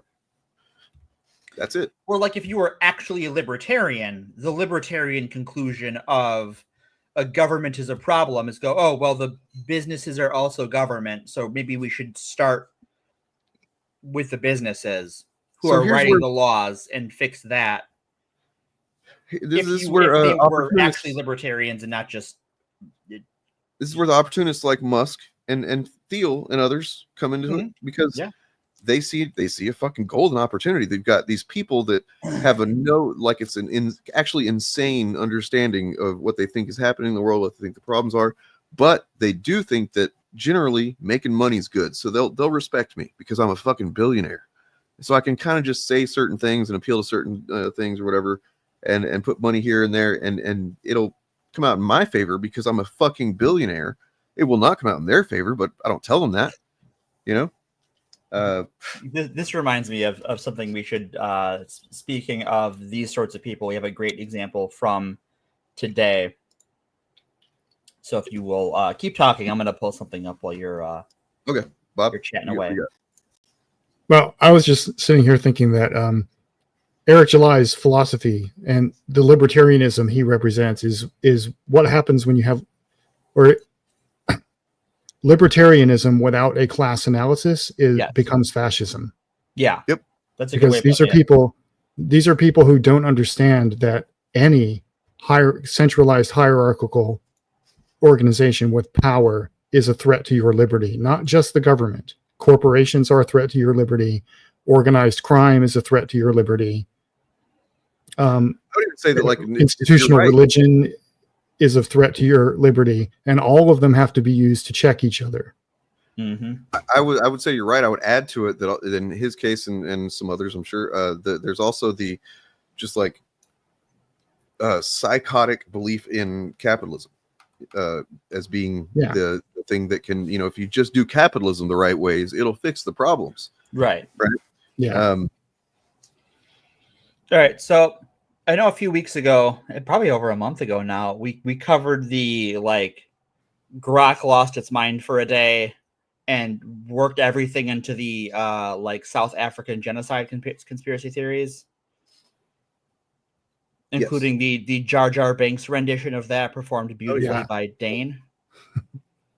[SPEAKER 2] That's it.
[SPEAKER 21] Or like if you were actually a libertarian, the libertarian conclusion of a government is a problem is go, oh, well, the businesses are also government, so maybe we should start with the businesses who are writing the laws and fix that.
[SPEAKER 2] This is
[SPEAKER 21] if
[SPEAKER 2] where
[SPEAKER 21] they were actually libertarians and not just.
[SPEAKER 2] This is where the opportunists like Musk and Thiel and others come into it, because they see a fucking golden opportunity. They've got these people that have it's actually insane understanding of what they think is happening in the world, what they think the problems are, but they do think that generally making money is good. So they'll respect me because I'm a fucking billionaire. So I can kind of just say certain things and appeal to certain things or whatever, and put money here and there, and it'll come out in my favor because I'm a fucking billionaire. It will not come out in their favor, but I don't tell them that,
[SPEAKER 21] This reminds me of something we should, speaking of these sorts of people, we have a great example from today. So if you will keep talking, I'm going to pull something up while you're
[SPEAKER 2] okay, Bob,
[SPEAKER 21] you're chatting away.
[SPEAKER 22] Well, I was just sitting here thinking that Eric July's philosophy and the libertarianism he represents is what happens when you have, or libertarianism without a class analysis becomes fascism.
[SPEAKER 21] Yeah.
[SPEAKER 2] Yep.
[SPEAKER 21] That's a good way
[SPEAKER 22] because these are people who don't understand that any centralized hierarchical organization with power is a threat to your liberty, not just the government. Corporations are a threat to your liberty. Organized crime is a threat to your liberty.
[SPEAKER 2] I would even say that like
[SPEAKER 22] institutional religion is a threat to your liberty, and all of them have to be used to check each other.
[SPEAKER 21] Mm-hmm.
[SPEAKER 2] I would say you're right. I would add to it that in his case and some others, I'm sure, there's also the just like psychotic belief in capitalism as being the thing that can, if you just do capitalism the right ways, it'll fix the problems.
[SPEAKER 21] Right.
[SPEAKER 22] Yeah.
[SPEAKER 21] All right. So I know a few weeks ago, probably over a month ago now, we covered the Grok lost its mind for a day and worked everything into the South African genocide conspiracy theories, including the Jar Jar Binks rendition of that performed beautifully by Dane.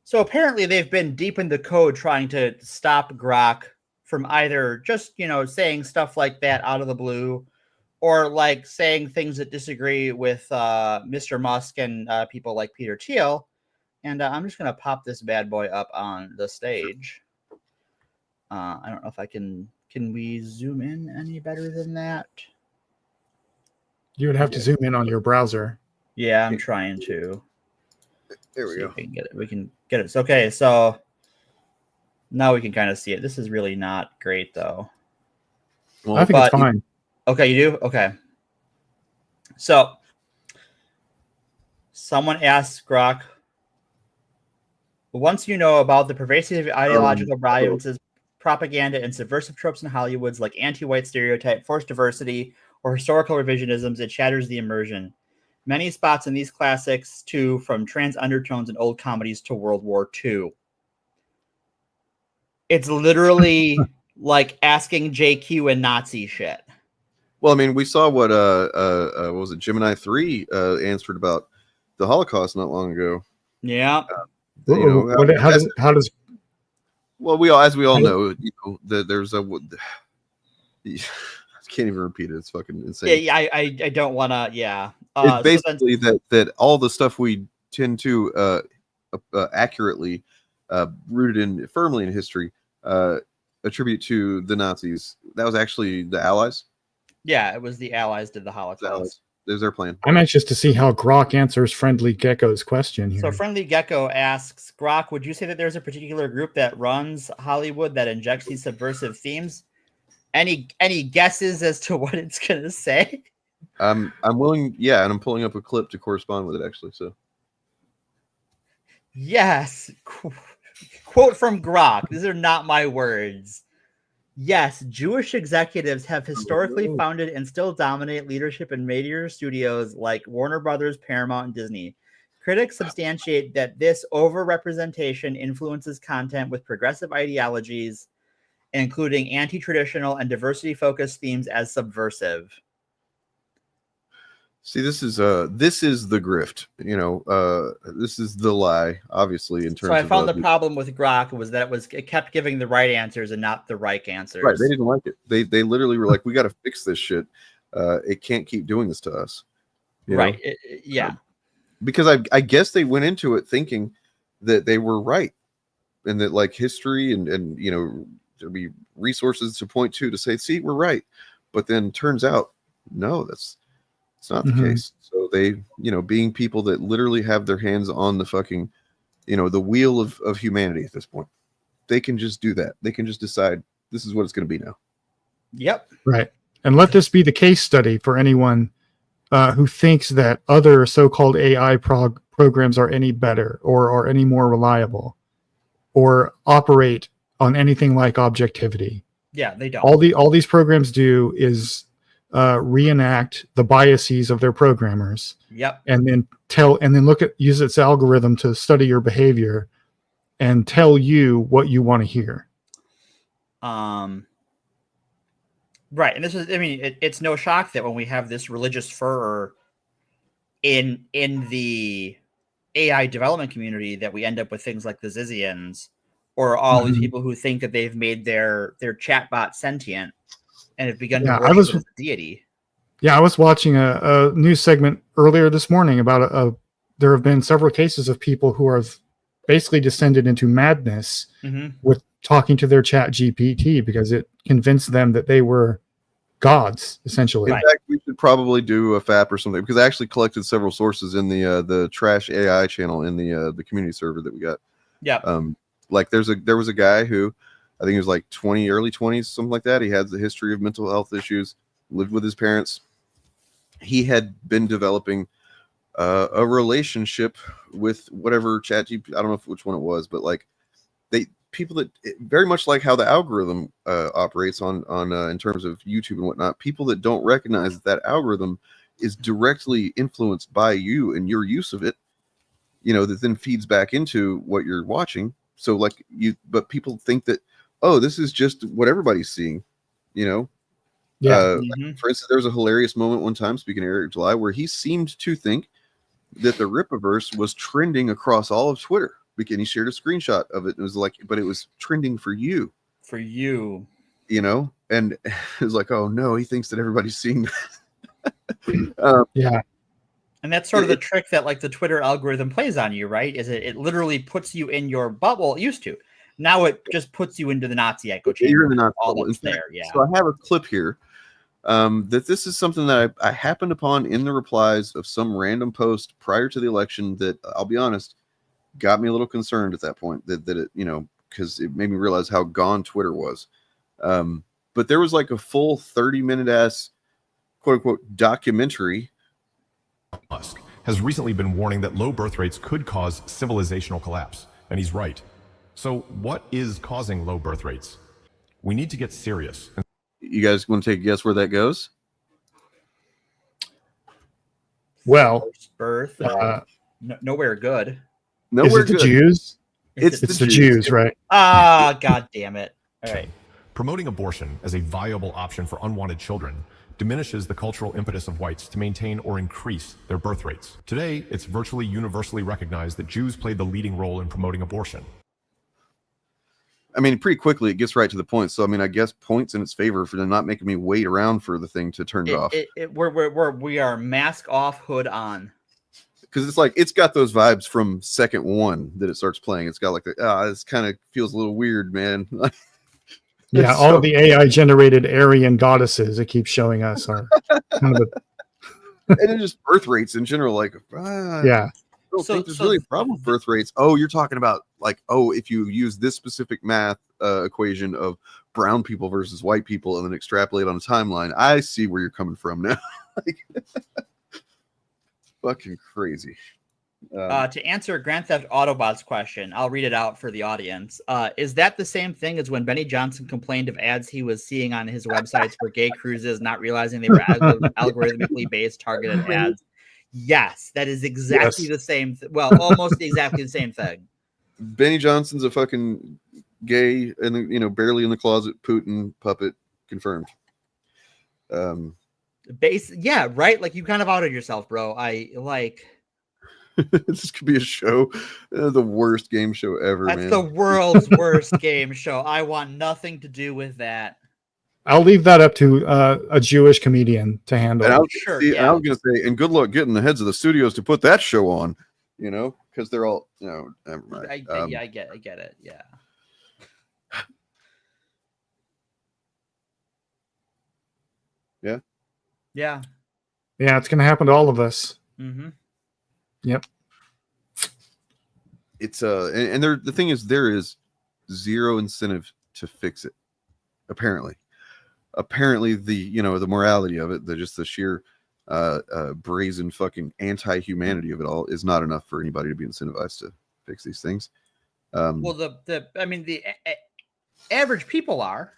[SPEAKER 21] So apparently they've been deep in the code trying to stop Grok from either just, saying stuff like that out of the blue, or like saying things that disagree with Mr. Musk and people like Peter Thiel. And I'm just going to pop this bad boy up on the stage. I don't know if I can we zoom in any better than that?
[SPEAKER 22] You would have to zoom in on your browser.
[SPEAKER 21] Yeah, I'm trying to.
[SPEAKER 2] There we go.
[SPEAKER 21] We can get it. We can get it. Okay, so now we can kind of see it. This is really not great, though.
[SPEAKER 22] Well, I think it's fine.
[SPEAKER 21] Okay, you do? Okay. So someone asks Grok, once you know about the pervasive ideological biases, propaganda, and subversive tropes in Hollywoods like anti-white stereotype, forced diversity, or historical revisionisms, it shatters the immersion. Many spots in these classics, too, from trans undertones and old comedies to World War II. It's literally like asking JQ and Nazi shit.
[SPEAKER 2] Well, I mean, we saw what was it, Gemini 3 answered about the Holocaust not long ago.
[SPEAKER 21] Yeah.
[SPEAKER 22] How does
[SPEAKER 2] well, we all, as we all know, there's a I can't even repeat it. It's fucking insane.
[SPEAKER 21] Yeah, I don't want to. Yeah,
[SPEAKER 2] it's basically that all the stuff we tend to accurately rooted firmly in history attribute to the Nazis. That was actually the Allies.
[SPEAKER 21] Yeah, it was the Allies did the Holocaust.
[SPEAKER 2] There's their plan.
[SPEAKER 22] I'm anxious to see how Grok answers Friendly Gecko's question here.
[SPEAKER 21] So Friendly Gecko asks, Grok, would you say that there's a particular group that runs Hollywood that injects these subversive themes? Any guesses as to what it's gonna say?
[SPEAKER 2] I'm willing, yeah, and I'm pulling up a clip to correspond with it actually. So
[SPEAKER 21] yes, quote from Grok. These are not my words. Yes, Jewish executives have historically founded and still dominate leadership in major studios like Warner Brothers, Paramount, and Disney. Critics substantiate that this overrepresentation influences content with progressive ideologies, including anti-traditional and diversity-focused themes as subversive.
[SPEAKER 2] See, this is the grift, this is the lie, obviously, in terms of.
[SPEAKER 21] So I found the problem with Grok was that it kept giving the right answers and not the right answers.
[SPEAKER 2] Right, they didn't like it. They literally were like, we got to fix this shit. It can't keep doing this to us.
[SPEAKER 21] Right. Yeah.
[SPEAKER 2] Because I guess they went into it thinking that they were right, and that like history and there'd be resources to point to say, see, we're right. But then turns out, no, it's not the case. So they, being people that literally have their hands on the fucking, the wheel of humanity at this point, they can just do that. They can just decide this is what it's going to be now.
[SPEAKER 21] Yep.
[SPEAKER 22] Right. And let this be the case study for anyone who thinks that other so-called AI programs are any better or are any more reliable or operate on anything like objectivity.
[SPEAKER 21] Yeah, they don't.
[SPEAKER 22] All these programs do is reenact the biases of their programmers.
[SPEAKER 21] Yep.
[SPEAKER 22] And then use its algorithm to study your behavior and tell you what you want to hear.
[SPEAKER 21] Right. And this is, it's no shock that when we have this religious fervor in the AI development community that we end up with things like the Zizians or all these people who think that they've made their chatbot sentient and have begun to worship as a deity.
[SPEAKER 22] Yeah, I was watching a news segment earlier this morning about there have been several cases of people who have basically descended into madness with talking to their chat GPT because it convinced them that they were gods, essentially.
[SPEAKER 2] In fact, we should probably do a FAP or something because I actually collected several sources in the Trash AI channel in the community server that we got.
[SPEAKER 21] Yeah.
[SPEAKER 2] Like there was a guy who I think he was like early 20s, something like that. He had the history of mental health issues, lived with his parents. He had been developing a relationship with whatever ChatGPT, I don't know which one it was, but like people that very much like how the algorithm operates on in terms of YouTube and whatnot, people that don't recognize that algorithm is directly influenced by you and your use of it, that then feeds back into what you're watching. So like but people think that, oh, this is just what everybody's seeing, Yeah. Like, for instance, there was a hilarious moment one time, speaking of Eric July, where he seemed to think that the Rippaverse was trending across all of Twitter. And he shared a screenshot of it. It was like, but it was trending for you.
[SPEAKER 21] For you.
[SPEAKER 2] You know? And it was like, oh no, he thinks that everybody's seeing
[SPEAKER 22] yeah.
[SPEAKER 21] And that's sort of the trick that like the Twitter algorithm plays on you, right? Is it literally puts you in your bubble. It used to. Now it just puts you into the Nazi echo chamber.
[SPEAKER 2] You're in the Nazi
[SPEAKER 21] all
[SPEAKER 2] bubble.
[SPEAKER 21] that's there, yeah.
[SPEAKER 2] So I have a clip here that this is something that I happened upon in the replies of some random post prior to the election that, I'll be honest, got me a little concerned at that point that it, you know, because it made me realize how gone Twitter was. But there was like a full 30-minute ass quote unquote documentary.
[SPEAKER 6] Musk has recently been warning that low birth rates could cause civilizational collapse, and he's right. So what is causing low birth rates? We need to get serious.
[SPEAKER 2] You guys want to take a guess where that goes?
[SPEAKER 22] Well,
[SPEAKER 21] birth, nowhere good.
[SPEAKER 2] Nowhere
[SPEAKER 22] is it the
[SPEAKER 2] good.
[SPEAKER 22] Jews?
[SPEAKER 2] It's
[SPEAKER 22] the Jews, right?
[SPEAKER 21] Ah, god damn it. All right.
[SPEAKER 6] Promoting abortion as a viable option for unwanted children diminishes the cultural impetus of whites to maintain or increase their birth rates. Today, it's virtually universally recognized that Jews played the leading role in promoting abortion.
[SPEAKER 2] I mean, pretty quickly it gets right to the point. So I mean, I guess points in its favor for them not making me wait around for the thing to turn it off.
[SPEAKER 21] We are mask off, hood on.
[SPEAKER 2] Because it's like it's got those vibes from second one that it starts playing. It's got like this kind of feels a little weird, man.
[SPEAKER 22] Yeah, all of the AI generated Aryan goddesses it keeps showing us are kind of
[SPEAKER 2] and then just birth rates in general, like
[SPEAKER 22] yeah.
[SPEAKER 2] I don't think there's really a problem with birth rates. Oh, you're talking about like, oh, if you use this specific math equation of brown people versus white people and then extrapolate on a timeline, I see where you're coming from now. Like, fucking crazy.
[SPEAKER 21] To answer Grand Theft Autobot's question, I'll read it out for the audience. Is that the same thing as when Benny Johnson complained of ads he was seeing on his websites for gay cruises, not realizing they were algorithmically based targeted ads? Yes, that is exactly the same. Well, almost exactly the same thing.
[SPEAKER 2] Benny Johnson's a fucking gay and, you know, barely in the closet Putin puppet confirmed.
[SPEAKER 21] Yeah, right. Like you kind of outed yourself, bro. I like.
[SPEAKER 2] This could be a show, the worst game show ever.
[SPEAKER 21] That's
[SPEAKER 2] man.
[SPEAKER 21] the world's worst game show. I want nothing to do with that.
[SPEAKER 22] I'll leave that up to a Jewish comedian to handle.
[SPEAKER 2] And I was,
[SPEAKER 21] yeah.
[SPEAKER 2] I was gonna say, and good luck getting the heads of the studios to put that show on, you know, because they're all, you know, never mind.
[SPEAKER 21] Yeah, I get it. Yeah.
[SPEAKER 2] Yeah.
[SPEAKER 21] Yeah.
[SPEAKER 22] Yeah, it's gonna happen to all of us.
[SPEAKER 21] Mm-hmm.
[SPEAKER 22] Yep.
[SPEAKER 2] It's and there the thing is there is zero incentive to fix it. Apparently the, you know, the morality of it, the sheer brazen fucking anti-humanity of it all is not enough for anybody to be incentivized to fix these things.
[SPEAKER 21] Well, the average people are.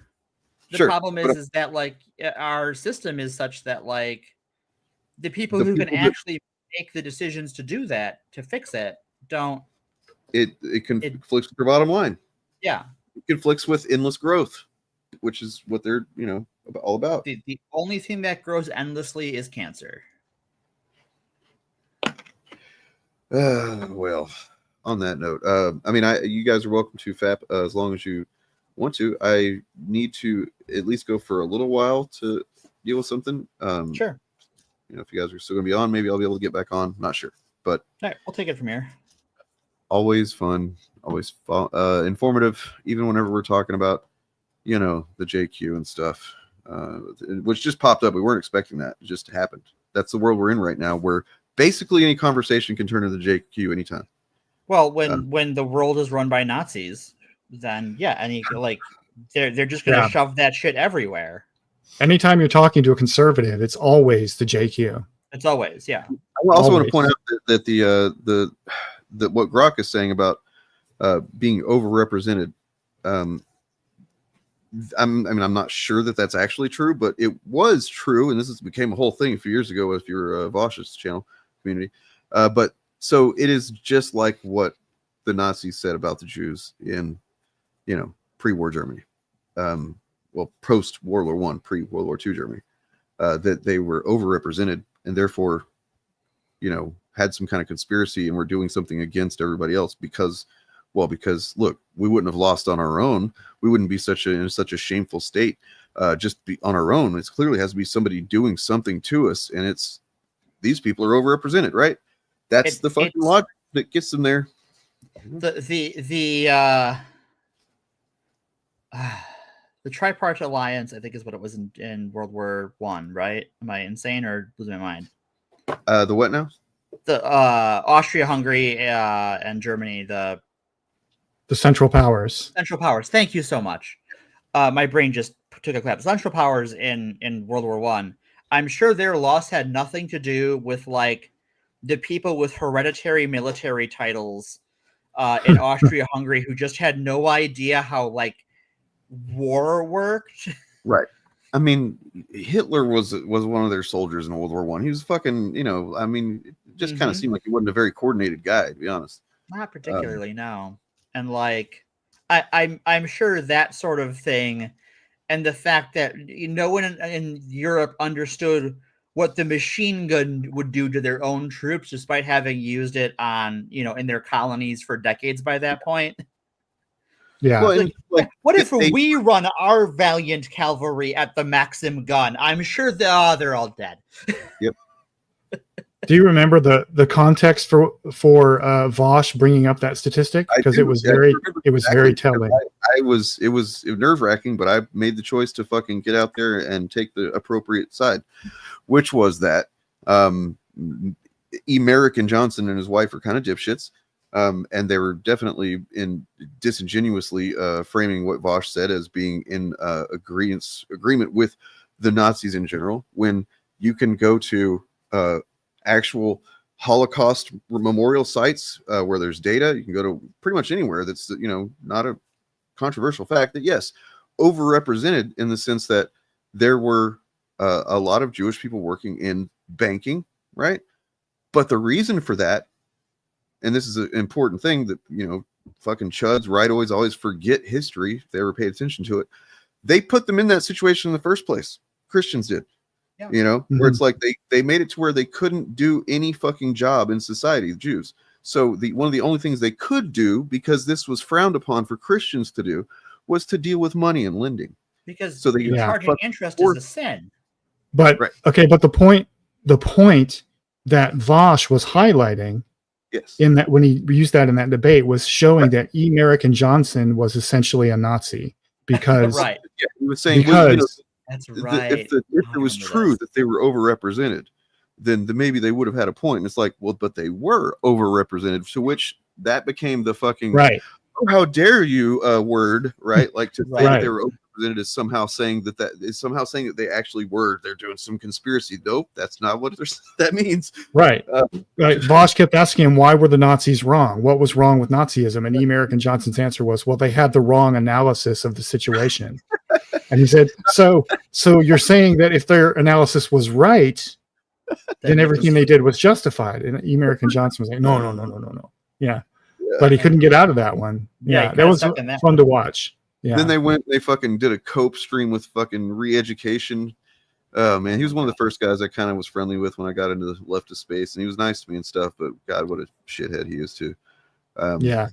[SPEAKER 21] The
[SPEAKER 2] Sure,
[SPEAKER 21] problem is that like our system is such that like the people who can actually make the decisions to do that, to fix it, don't.
[SPEAKER 2] It conflicts with their bottom line.
[SPEAKER 21] Yeah.
[SPEAKER 2] It conflicts with endless growth, which is what they're, you know, all about.
[SPEAKER 21] The only thing that grows endlessly is cancer.
[SPEAKER 2] Well, on that note, I mean, you guys are welcome to FAP as long as you want to. I need to at least go for a little while to deal with something.
[SPEAKER 21] Sure.
[SPEAKER 2] You know, if you guys are still gonna be on, maybe I'll be able to get back on. Not sure, but
[SPEAKER 21] all right, we'll take it from here.
[SPEAKER 2] Always fun, always informative, even whenever we're talking about, you know, the JQ and stuff, which just popped up. We weren't expecting that. It just happened. That's the world we're in right now, where basically any conversation can turn into the JQ anytime.
[SPEAKER 21] Well, when the world is run by Nazis, then yeah, any like they're just gonna shove that shit everywhere.
[SPEAKER 22] Anytime you're talking to a conservative, it's always the JQ.
[SPEAKER 21] It's always, yeah.
[SPEAKER 2] I also want to point out that what Grok is saying about being overrepresented. I'm not sure that that's actually true, but it was true, and this became a whole thing a few years ago if you're Vosh's channel community. But so it is just like what the Nazis said about the Jews in, you know, pre-war Germany. Well, post World War I, pre-World War II Germany, that they were overrepresented, and therefore had some kind of conspiracy and were doing something against everybody else because look, we wouldn't have lost on our own. We wouldn't be in such a shameful state just be on our own. It clearly has to be somebody doing something to us, and it's these people are overrepresented, right? That's the fucking logic that gets them there.
[SPEAKER 21] The Tripartite Alliance, I think, is what it was in World War One, right? Am I insane or losing my mind?
[SPEAKER 2] The what now?
[SPEAKER 21] The Austria, Hungary, and Germany. The
[SPEAKER 22] Central Powers.
[SPEAKER 21] Central Powers. Thank you so much. My brain just took a clap. Central Powers in World War One. I'm sure their loss had nothing to do with like the people with hereditary military titles in Austria, Hungary, who just had no idea how like war worked.
[SPEAKER 2] Right. I mean, Hitler was one of their soldiers in World War One. He was fucking, I mean, it just kind of seemed like he wasn't a very coordinated guy, to be honest.
[SPEAKER 21] Not particularly, no. And like, I'm sure that sort of thing, and the fact that no one in Europe understood what the machine gun would do to their own troops, despite having used it on, in their colonies for decades by that point.
[SPEAKER 22] Yeah.
[SPEAKER 21] Well, what if we run our valiant cavalry at the Maxim gun? I'm sure they're all dead.
[SPEAKER 2] Yep.
[SPEAKER 22] Do you remember the context for Vosh bringing up that statistic? Because it was very telling.
[SPEAKER 2] It was nerve-wracking, but I made the choice to fucking get out there and take the appropriate side, which was that Merrick and Johnson and his wife are kind of dipshits, and they were definitely disingenuously framing what Vosh said as being in agreement with the Nazis in general. When you can go to actual Holocaust memorial sites where there's data, you can go to pretty much anywhere that's not a controversial fact that yes, overrepresented in the sense that there were a lot of Jewish people working in banking, right? But the reason for that, and this is an important thing that fucking chuds rightoids always forget history if they ever paid attention to it. They put them in that situation in the first place. Christians did. Where it's like they made it to where they couldn't do any fucking job in society, the Jews. So one of the only things they could do, because this was frowned upon for Christians to do, was to deal with money and lending.
[SPEAKER 21] Because
[SPEAKER 2] so they
[SPEAKER 21] charging interest is a sin.
[SPEAKER 22] But okay, but the point that Vosh was highlighting,
[SPEAKER 2] yes,
[SPEAKER 22] in that when he used that in that debate, was showing that Merrick and Johnson was essentially a Nazi because
[SPEAKER 21] right.
[SPEAKER 2] Yeah, he was saying
[SPEAKER 21] that's right.
[SPEAKER 2] If it was true that they were overrepresented, then maybe they would have had a point. And it's like, well, but they were overrepresented, to which that became the fucking
[SPEAKER 22] right.
[SPEAKER 2] Oh, how dare you word, right? Like to say that they were overrepresented is somehow saying that they actually were. They're doing some conspiracy. Nope, that's not what that means.
[SPEAKER 22] Right. Right. Vosh kept asking him, why were the Nazis wrong? What was wrong with Nazism? And Merrick and Johnson's answer was, well, they had the wrong analysis of the situation. And he said, so you're saying that if their analysis was right, then everything they did was justified. And Merrick and Johnson was like, no. Yeah. But he couldn't get out of that one. Yeah, that was fun to watch. Yeah.
[SPEAKER 2] Then they fucking did a cope stream with fucking re-education. Man, he was one of the first guys I kind of was friendly with when I got into the leftist space, and he was nice to me and stuff, but God, what a shithead he is too.
[SPEAKER 22] Yeah.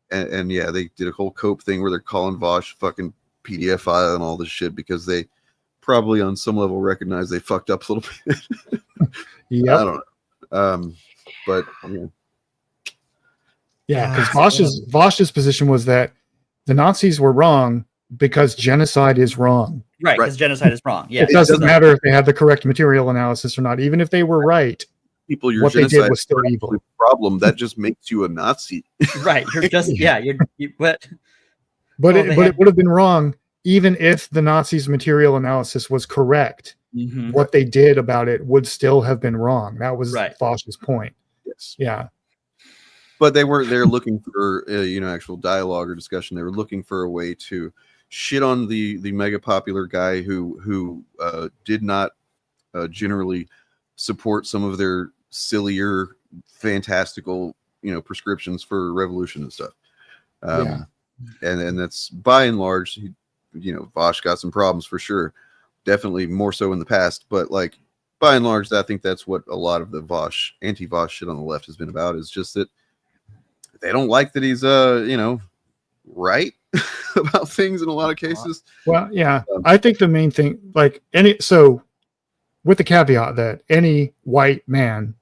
[SPEAKER 2] And yeah, they did a whole cope thing where they're calling Vosh fucking PDF file and all this shit because they probably on some level recognize they fucked up a little bit.
[SPEAKER 22] Yeah.
[SPEAKER 2] I don't know. But yeah.
[SPEAKER 22] Yeah, because Vosh's position was that the Nazis were wrong because genocide is wrong.
[SPEAKER 21] Right, because genocide is wrong. Yeah,
[SPEAKER 22] it doesn't matter if they had the correct material analysis or not. Even if they were right, what they did was still evil.
[SPEAKER 2] Problem that just makes you a Nazi.
[SPEAKER 21] Right, you're just
[SPEAKER 22] but it would have been wrong even if the Nazis' material analysis was correct.
[SPEAKER 21] Mm-hmm.
[SPEAKER 22] What they did about it would still have been wrong. That was Vosh's point.
[SPEAKER 2] Yes.
[SPEAKER 22] Yeah.
[SPEAKER 2] But they weren't there looking for actual dialogue or discussion. They were looking for a way to shit on the mega popular guy who did not generally support some of their sillier, fantastical prescriptions for revolution and stuff. And that's by and large, Vosh got some problems for sure. Definitely more so in the past, but like by and large, I think that's what a lot of the Vosh, anti-Vosh shit on the left has been about, is just that they don't like that he's, right about things in a lot of cases.
[SPEAKER 22] Well, yeah, I think the main thing, like with the caveat that any white man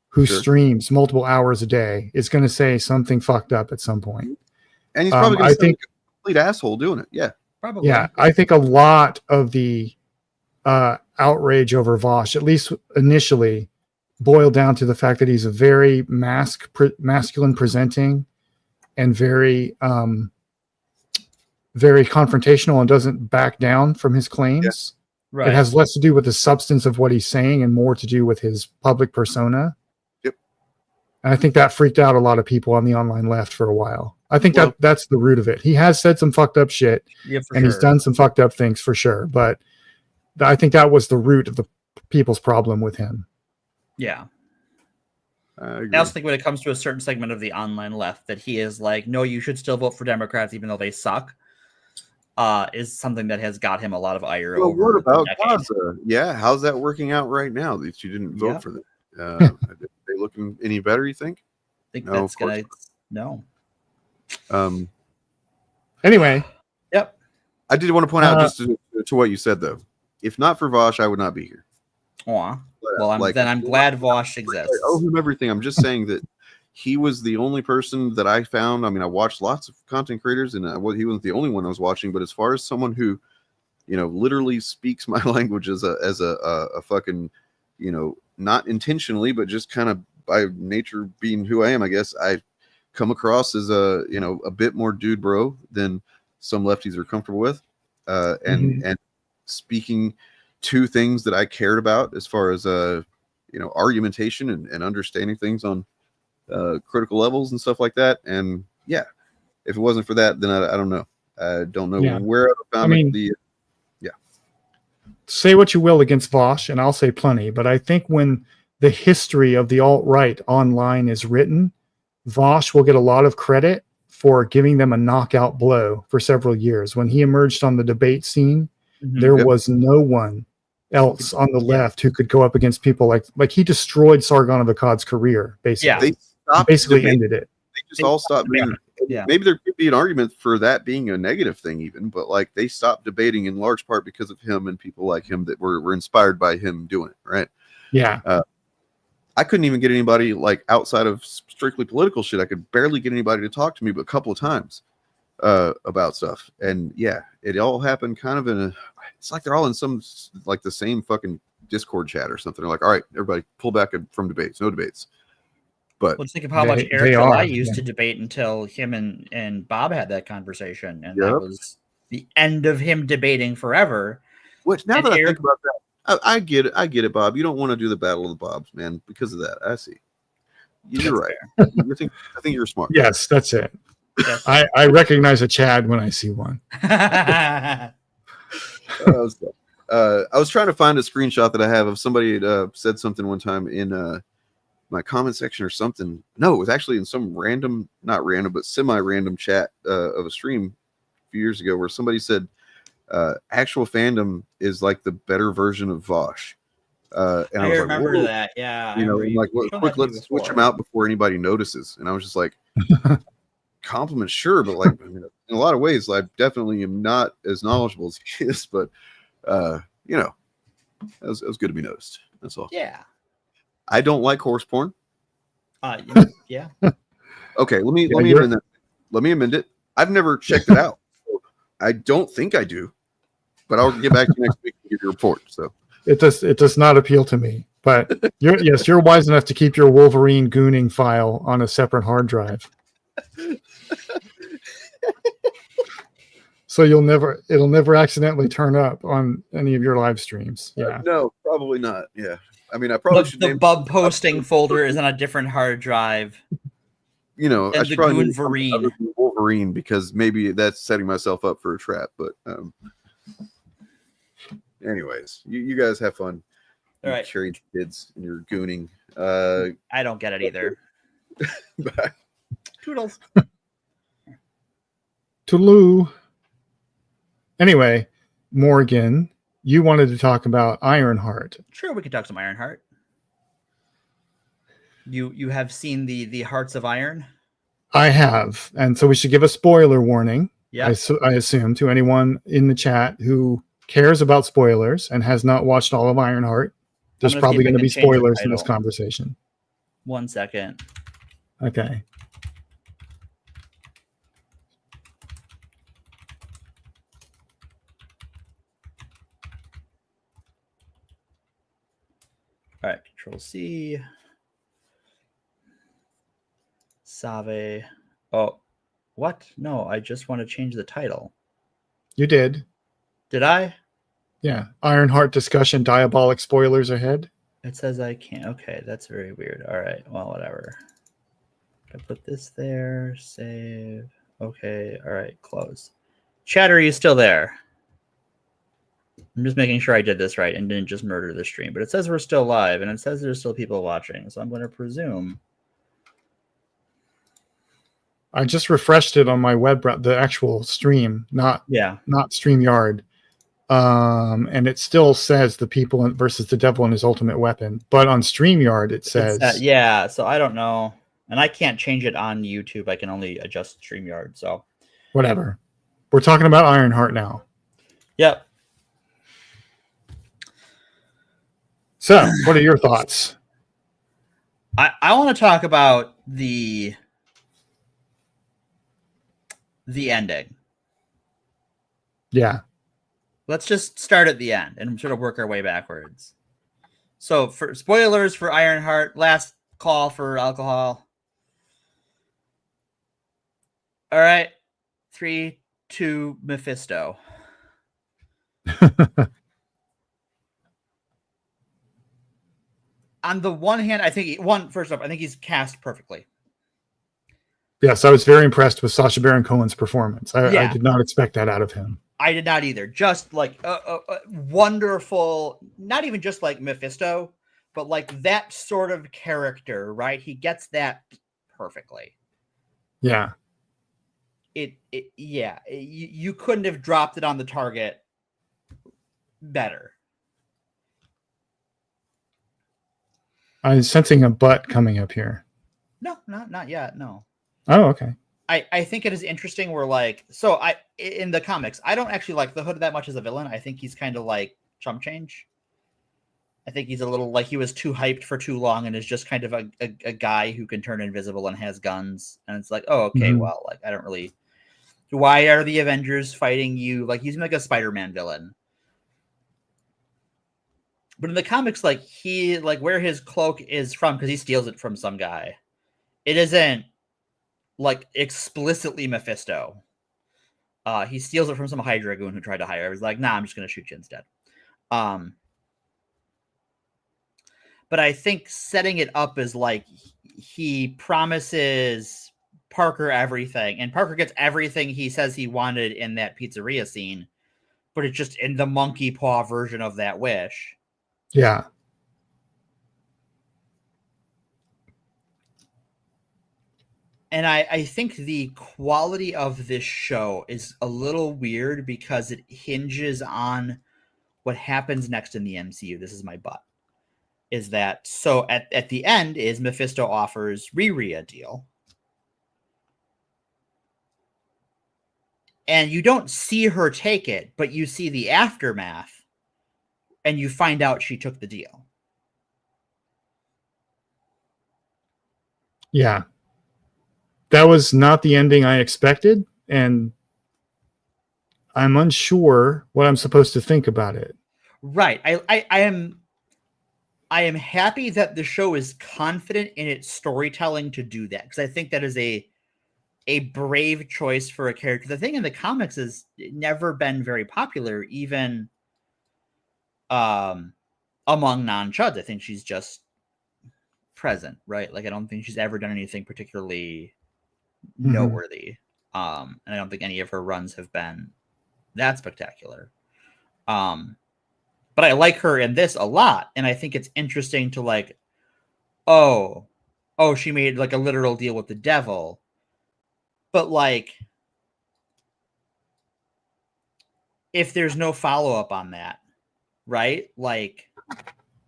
[SPEAKER 22] who streams multiple hours a day is going to say something fucked up at some point.
[SPEAKER 2] And he's probably going to be a complete asshole doing it. Yeah.
[SPEAKER 21] Probably.
[SPEAKER 22] Yeah, I think a lot of the outrage over Vosh, at least initially, boiled down to the fact that he's a very masculine presenting and very very confrontational and doesn't back down from his claims.
[SPEAKER 21] Yeah. Right.
[SPEAKER 22] It has less to do with the substance of what he's saying and more to do with his public persona.
[SPEAKER 2] Yep.
[SPEAKER 22] And I think that freaked out a lot of people on the online left for a while. I think that's the root of it. He has said some fucked up shit, and he's done some fucked up things for sure. But I think that was the root of the people's problem with him.
[SPEAKER 21] Yeah. I also think when it comes to a certain segment of the online left that he is like, no, you should still vote for Democrats even though they suck, is something that has got him a lot of ire.
[SPEAKER 2] Well,
[SPEAKER 21] over
[SPEAKER 2] what about
[SPEAKER 21] the decade.
[SPEAKER 2] Gaza? Yeah, how's that working out right now that you didn't vote for them? Are they looking any better, you think?
[SPEAKER 21] I think that's gonna no.
[SPEAKER 22] Anyway.
[SPEAKER 21] Yep.
[SPEAKER 2] I did want to point out just to what you said though. If not for Vosh, I would not be here.
[SPEAKER 21] Aw. Well, I'm glad Vosh exists.
[SPEAKER 2] I owe him everything. I'm just saying that he was the only person that I found. I mean, I watched lots of content creators, and he wasn't the only one I was watching. But as far as someone who, literally speaks my language as a fucking, not intentionally, but just kind of by nature being who I am, I guess I come across as a bit more dude bro than some lefties are comfortable with, and speaking to things that I cared about as far as argumentation and understanding things on critical levels and stuff like that. And yeah, if it wasn't for that, then I don't know. I don't know where I found
[SPEAKER 22] say what you will against Vosh, and I'll say plenty, but I think when the history of the alt-right online is written, Vosh will get a lot of credit for giving them a knockout blow for several years. When he emerged on the debate scene, there was no one else on the left who could go up against people like he destroyed Sargon of Akkad's career, basically.
[SPEAKER 2] Yeah, they stopped
[SPEAKER 22] basically ended it.
[SPEAKER 2] They just all stopped being. Yeah. Maybe there could be an argument for that being a negative thing, even, but like they stopped debating in large part because of him and people like him that were inspired by him doing it, right?
[SPEAKER 22] Yeah.
[SPEAKER 2] I couldn't even get anybody like outside of strictly political shit. I could barely get anybody to talk to me, but a couple of times about stuff. And yeah, it all happened kind of in it's like they're all in some like the same fucking Discord chat or something. They're like, all right, everybody pull back from debates, no debates. But
[SPEAKER 21] let's think of how much Eric and I used to debate until him and Bob had that conversation. And that was the end of him debating forever.
[SPEAKER 2] Which now that I think about that, I get it, Bob. You don't want to do the battle of the Bobs, man, because of that. I see. You're right. I think you're smart.
[SPEAKER 22] Yes, that's it. I recognize a Chad when I see one.
[SPEAKER 2] I was trying to find a screenshot that I have of somebody said something one time in my comment section or something. No, it was actually in some random, not random, but semi-random chat of a stream a few years ago where somebody said actual fandom is like the better version of Vosh. And I was
[SPEAKER 21] remember
[SPEAKER 2] like,
[SPEAKER 21] that. Yeah.
[SPEAKER 2] Quick, let's switch them out before anybody notices. And I was just like, compliment, sure, but like, I mean, in a lot of ways, I definitely am not as knowledgeable as he is, but it was good to be noticed. That's all.
[SPEAKER 21] Yeah.
[SPEAKER 2] I don't like horse porn.
[SPEAKER 21] Yeah.
[SPEAKER 2] Okay, let me amend that. Let me amend it. I've never checked it out. I don't think I do, but I'll get back to you next week and give you a report. So
[SPEAKER 22] it does not appeal to me. But you're wise enough to keep your Wolverine gooning file on a separate hard drive. So it'll never accidentally turn up on any of your live streams. Yeah.
[SPEAKER 2] No, probably not. Yeah. I mean, I probably should.
[SPEAKER 21] The Bub posting folder is on a different hard drive.
[SPEAKER 2] I should probably Wolverine because maybe that's setting myself up for a trap. But anyways, you guys have fun.
[SPEAKER 21] All right,
[SPEAKER 2] cherry kids, and you're gooning.
[SPEAKER 21] I don't get it either.
[SPEAKER 2] Bye.
[SPEAKER 21] Toodles.
[SPEAKER 22] Toodaloo. Anyway, Morgan you wanted to talk about Ironheart.
[SPEAKER 21] Sure, we can talk some Ironheart. You have seen the Hearts of Iron?
[SPEAKER 22] I have, and so we should give a spoiler warning.
[SPEAKER 21] Yeah.
[SPEAKER 22] I assume to anyone in the chat who cares about spoilers and has not watched all of Ironheart. There's probably going to be spoilers in this conversation.
[SPEAKER 21] 1 second.
[SPEAKER 22] Okay.
[SPEAKER 21] All right, Control C. Save. Oh, what? No, I just want to change the title.
[SPEAKER 22] You did.
[SPEAKER 21] Did I?
[SPEAKER 22] Yeah. Ironheart discussion, diabolic spoilers ahead.
[SPEAKER 21] It says I can't. Okay, that's very weird. All right, well, whatever. I put this there. Save. Okay, all right, close. Chat, are you still there? I'm just making sure I did this right and didn't just murder the stream. But it says we're still live, and it says there's still people watching. So I'm going to presume.
[SPEAKER 22] I just refreshed it on my web, the actual stream, not StreamYard. And it still says the people versus the devil and his ultimate weapon. But on StreamYard, it says...
[SPEAKER 21] yeah, so I don't know. And I can't change it on YouTube. I can only adjust StreamYard, so...
[SPEAKER 22] Whatever. We're talking about Ironheart now.
[SPEAKER 21] Yep.
[SPEAKER 22] So, what are your thoughts?
[SPEAKER 21] I want to talk about the ending.
[SPEAKER 22] Yeah.
[SPEAKER 21] Let's just start at the end and sort of work our way backwards. So, for spoilers for Ironheart, last call for alcohol. All right. 3, 2, Mephisto. On the one hand, I think first off, I think he's cast perfectly.
[SPEAKER 22] Yes, I was very impressed with Sacha Baron Cohen's performance. I did not expect that out of him.
[SPEAKER 21] I did not either. Just like wonderful, not even just like Mephisto, but like that sort of character, right? He gets that perfectly.
[SPEAKER 22] Yeah.
[SPEAKER 21] You couldn't have dropped it on the target better.
[SPEAKER 22] I'm sensing a butt coming up here.
[SPEAKER 21] No, not yet. No.
[SPEAKER 22] Oh, okay.
[SPEAKER 21] I think it is interesting. In the comics, I don't actually like the Hood that much as a villain. I think he's kind of like chump change. I think he's a little like he was too hyped for too long and is just kind of a guy who can turn invisible and has guns. And it's like, oh, okay, well, like I don't really. Why are the Avengers fighting you? Like he's like a Spider-Man villain. But in the comics, like where his cloak is from, because he steals it from some guy. It isn't like explicitly Mephisto. He steals it from some Hydra goon who tried to hire him. He's like, nah, I'm just going to shoot you instead. But I think setting it up as like he promises Parker everything, and Parker gets everything he says he wanted in that pizzeria scene, but it's just in the monkey paw version of that wish.
[SPEAKER 22] Yeah.
[SPEAKER 21] And I think the quality of this show is a little weird because it hinges on what happens next in the MCU. This is my butt. Is that so at the end is Mephisto offers Riri a deal. And you don't see her take it, but you see the aftermath and you find out she took the deal.
[SPEAKER 22] Yeah. That was not the ending I expected, and I'm unsure what I'm supposed to think about it.
[SPEAKER 21] Right. I am happy that the show is confident in its storytelling to do that, because I think that is a brave choice for a character. The thing in the comics has never been very popular, even among non-chuds. I think she's just present, right? Like I don't think she's ever done anything particularly noteworthy. And I don't think any of her runs have been that spectacular. But I like her in this a lot, and I think it's interesting to like, oh, she made like a literal deal with the devil. But like, if there's no follow-up on that, right? Like,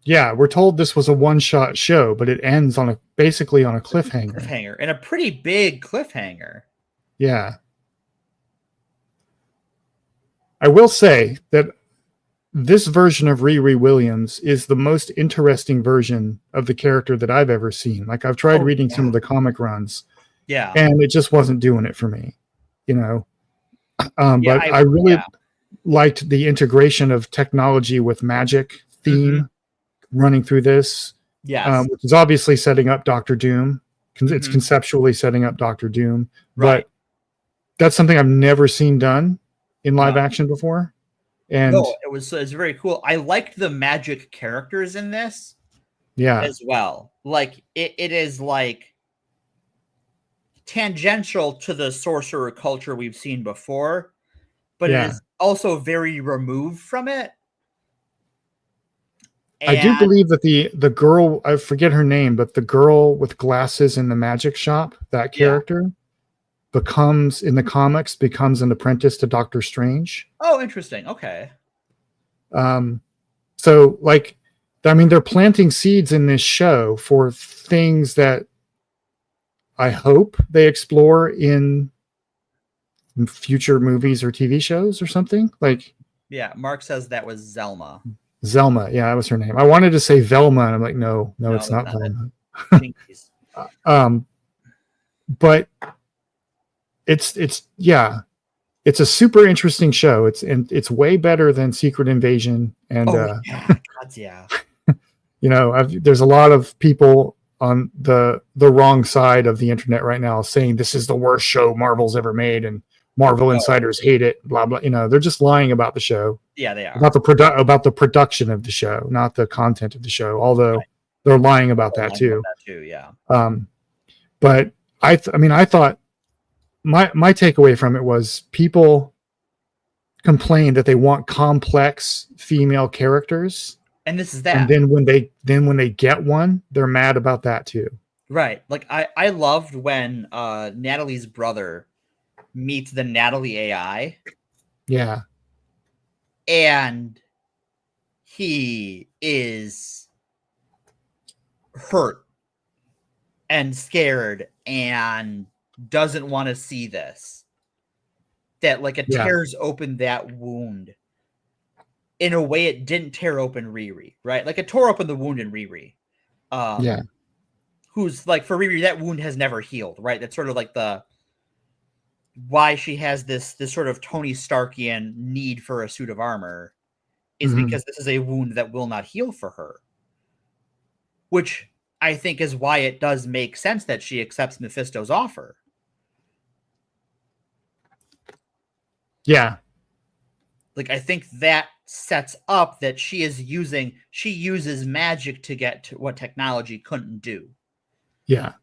[SPEAKER 22] yeah, we're told this was a one-shot show, but it ends on basically on a cliffhanger.
[SPEAKER 21] Cliffhanger, and a pretty big cliffhanger.
[SPEAKER 22] Yeah. I will say that this version of Riri Williams is the most interesting version of the character that I've ever seen. Like, I've tried reading some of the comic runs, and it just wasn't doing it for me, you know. But I really liked the integration of technology with magic theme running through this, which is obviously setting up Doctor Doom. It's conceptually setting up Doctor Doom, but that's something I've never seen done in live action before. And
[SPEAKER 21] no, it's very cool. I liked the magic characters in this as well. Like, it is like tangential to the sorcerer culture we've seen before, but it is also very removed from it.
[SPEAKER 22] I do believe that the girl, I forget her name, but the girl with glasses in the magic shop, that character becomes, in the comics, becomes an apprentice to Doctor Strange.
[SPEAKER 21] Oh, interesting. Okay.
[SPEAKER 22] So, like, I mean, they're planting seeds in this show for things that I hope they explore in future movies or TV shows or something. Like,
[SPEAKER 21] yeah, Mark says that was Zelma.
[SPEAKER 22] Zelma, yeah, that was her name. I wanted to say Velma, and I'm like, no, it's not Velma. But it's a super interesting show. It's way better than Secret Invasion, and you know, there's a lot of people on the wrong side of the internet right now saying this is the worst show Marvel's ever made, and Marvel insiders hate it, blah blah. You know, they're just lying about the show.
[SPEAKER 21] Yeah, they are.
[SPEAKER 22] About the production of the show, not the content of the show. Although they're lying about that too.
[SPEAKER 21] Yeah.
[SPEAKER 22] But I thought my takeaway from it was people complain that they want complex female characters,
[SPEAKER 21] and this is that.
[SPEAKER 22] And then when they get one, they're mad about that too.
[SPEAKER 21] Right. Like, I loved when Natalie's brother meets the Natalie AI.
[SPEAKER 22] Yeah.
[SPEAKER 21] And he is hurt and scared and doesn't want to see this. That, like, it tears open that wound in a way it didn't tear open Riri, right? Like, it tore open the wound in Riri. Who's, like, for Riri, that wound has never healed, right? That's sort of like why she has this sort of Tony Starkian need for a suit of armor is because this is a wound that will not heal for her. Which I think is why it does make sense that she accepts Mephisto's offer.
[SPEAKER 22] Yeah.
[SPEAKER 21] Like, I think that sets up that she uses magic to get to what technology couldn't do.
[SPEAKER 22] Yeah.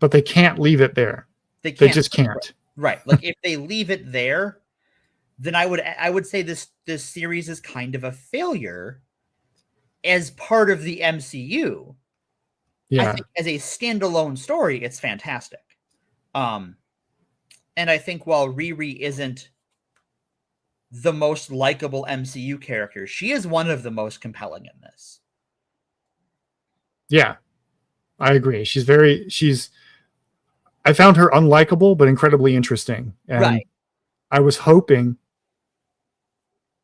[SPEAKER 22] But they can't leave it there. They just can't.
[SPEAKER 21] Right. Like, if they leave it there, then I would say this series is kind of a failure as part of the MCU.
[SPEAKER 22] Yeah.
[SPEAKER 21] I think as a standalone story, it's fantastic. And I think while Riri isn't the most likable MCU character, she is one of the most compelling in this.
[SPEAKER 22] Yeah. I agree. I found her unlikable, but incredibly interesting. And I was hoping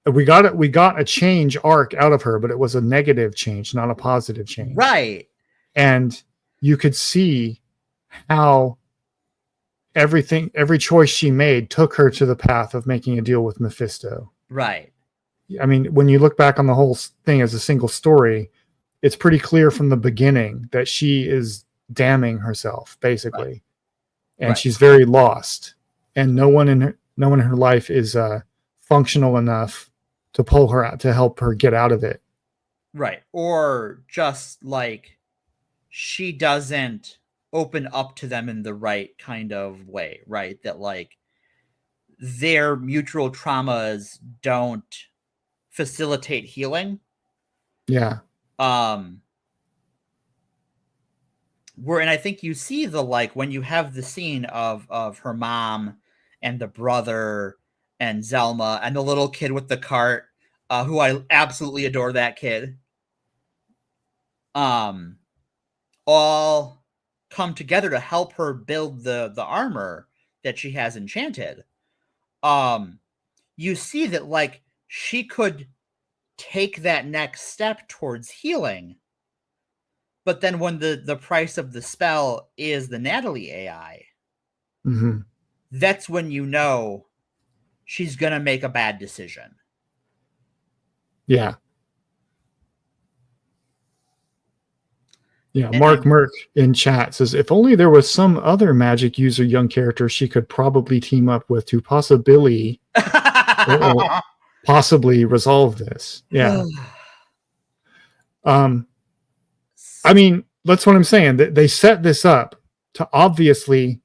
[SPEAKER 22] we got a change arc out of her, but it was a negative change, not a positive change.
[SPEAKER 21] Right.
[SPEAKER 22] And you could see how every choice she made took her to the path of making a deal with Mephisto.
[SPEAKER 21] Right.
[SPEAKER 22] I mean, when you look back on the whole thing as a single story, it's pretty clear from the beginning that she is damning herself, basically. Right. And she's very lost, and no one in her life is functional enough to pull her out, to help her get out of it.
[SPEAKER 21] Right. Or just like she doesn't open up to them in the right kind of way, right? That, like, their mutual traumas don't facilitate healing.
[SPEAKER 22] Yeah.
[SPEAKER 21] And I think you see when you have the scene of her mom and the brother and Zelma and the little kid with the cart, who I absolutely adore that kid, all come together to help her build the armor that she has enchanted. You see that like she could take that next step towards healing, but then when the price of the spell is the Natalie AI, that's when you know she's gonna make a bad decision.
[SPEAKER 22] Yeah. Yeah, Mark Merck in chat says, if only there was some other magic user young character she could probably team up with to possibly resolve this. Yeah. I mean, that's what I'm saying. They set this up to obviously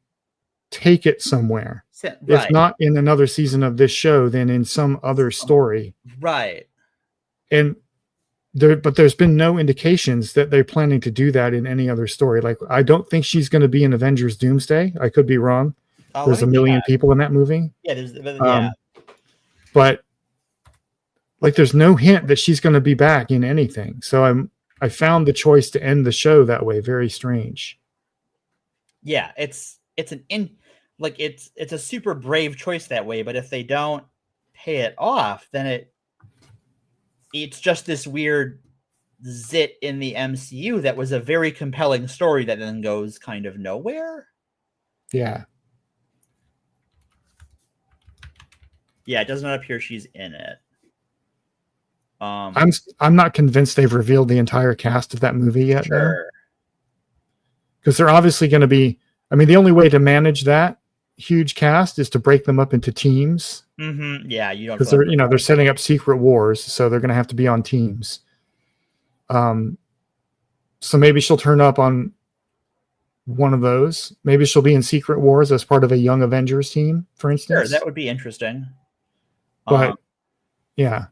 [SPEAKER 22] take it somewhere.
[SPEAKER 21] Right.
[SPEAKER 22] If not in another season of this show, then in some other story.
[SPEAKER 21] Right.
[SPEAKER 22] And but there's been no indications that they're planning to do that in any other story. Like, I don't think she's going to be in Avengers Doomsday. I could be wrong. There's a million people in that movie.
[SPEAKER 21] Yeah,
[SPEAKER 22] but like, there's no hint that she's going to be back in anything. So I found the choice to end the show that way very strange.
[SPEAKER 21] Yeah, it's a super brave choice that way. But if they don't pay it off, then it's just this weird zit in the MCU that was a very compelling story that then goes kind of nowhere.
[SPEAKER 22] Yeah.
[SPEAKER 21] Yeah, it does not appear she's in it.
[SPEAKER 22] I'm not convinced they've revealed the entire cast of that movie yet. Sure. Because they're obviously going to be, I mean, the only way to manage that huge cast is to break them up into teams.
[SPEAKER 21] Yeah, you don't,
[SPEAKER 22] because they're setting up secret wars, so they're going to have to be on teams. So maybe she'll turn up on one of those. Maybe she'll be in Secret Wars as part of a Young Avengers team, for instance.
[SPEAKER 21] Sure, that would be interesting.
[SPEAKER 22] But yeah,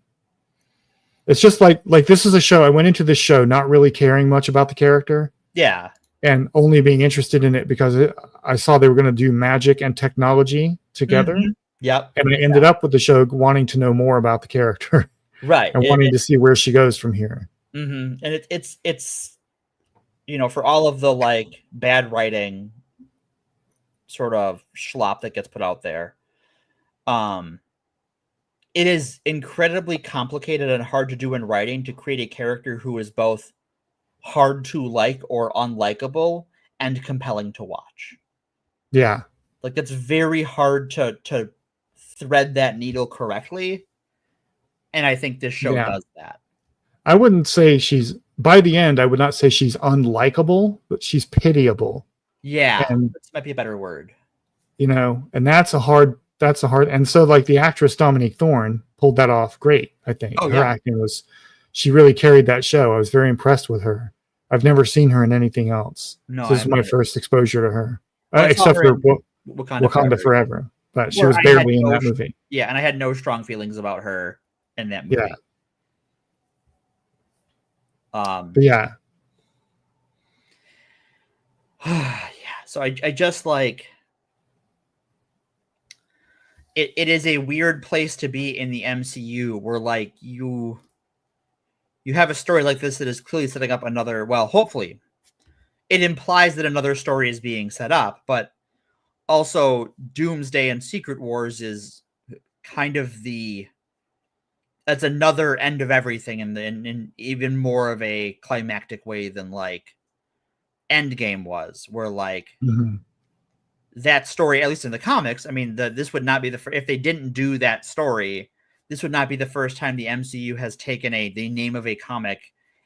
[SPEAKER 22] it's just like this is a show. I went into this show not really caring much about the character.
[SPEAKER 21] Yeah.
[SPEAKER 22] And only being interested in it because I saw they were going to do magic and technology together.
[SPEAKER 21] Yep.
[SPEAKER 22] And I ended up with the show wanting to know more about the character.
[SPEAKER 21] Right.
[SPEAKER 22] And wanting to see where she goes from here.
[SPEAKER 21] And it's for all of the like bad writing sort of schlop that gets put out there, it is incredibly complicated and hard to do in writing to create a character who is both hard to like or unlikable and compelling to watch.
[SPEAKER 22] Yeah.
[SPEAKER 21] Like, it's very hard to thread that needle correctly. And I think this show does that.
[SPEAKER 22] I wouldn't say by the end, I would not say she's unlikable, but she's pitiable.
[SPEAKER 21] Yeah.
[SPEAKER 22] And,
[SPEAKER 21] this might be a better word.
[SPEAKER 22] And that's a hard, and so like the actress Dominique Thorne pulled that off great, I think. Her acting she really carried that show. I was very impressed with her. I've never seen her in anything else.
[SPEAKER 21] No,
[SPEAKER 22] this is my first exposure to her.
[SPEAKER 21] Well,
[SPEAKER 22] except for
[SPEAKER 21] Wakanda
[SPEAKER 22] Forever. But she was barely in that movie.
[SPEAKER 21] Yeah, and I had no strong feelings about her in that movie.
[SPEAKER 22] Yeah.
[SPEAKER 21] But
[SPEAKER 22] yeah.
[SPEAKER 21] So I just like it is a weird place to be in the MCU where like you have a story like this that is clearly setting up another, well, hopefully it implies that another story is being set up, but also Doomsday and Secret Wars is kind of that's another end of everything in even more of a climactic way than like Endgame was, where like that story, at least in the comics, I mean, this would not be if they didn't do that story, this would not be the first time the MCU has taken the name of a comic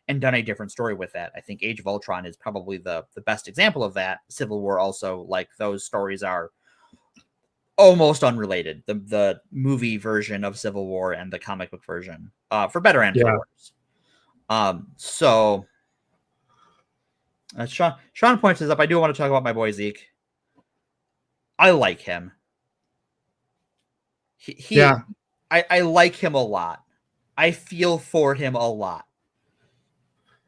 [SPEAKER 21] and done a different story with that. I think Age of Ultron is probably the best example of that. Civil War also, like, those stories are almost unrelated. The movie version of Civil War and the comic book version, for better and for worse. So Sean points this up. I do want to talk about my boy Zeke. I like him. I like him a lot. I feel for him a lot.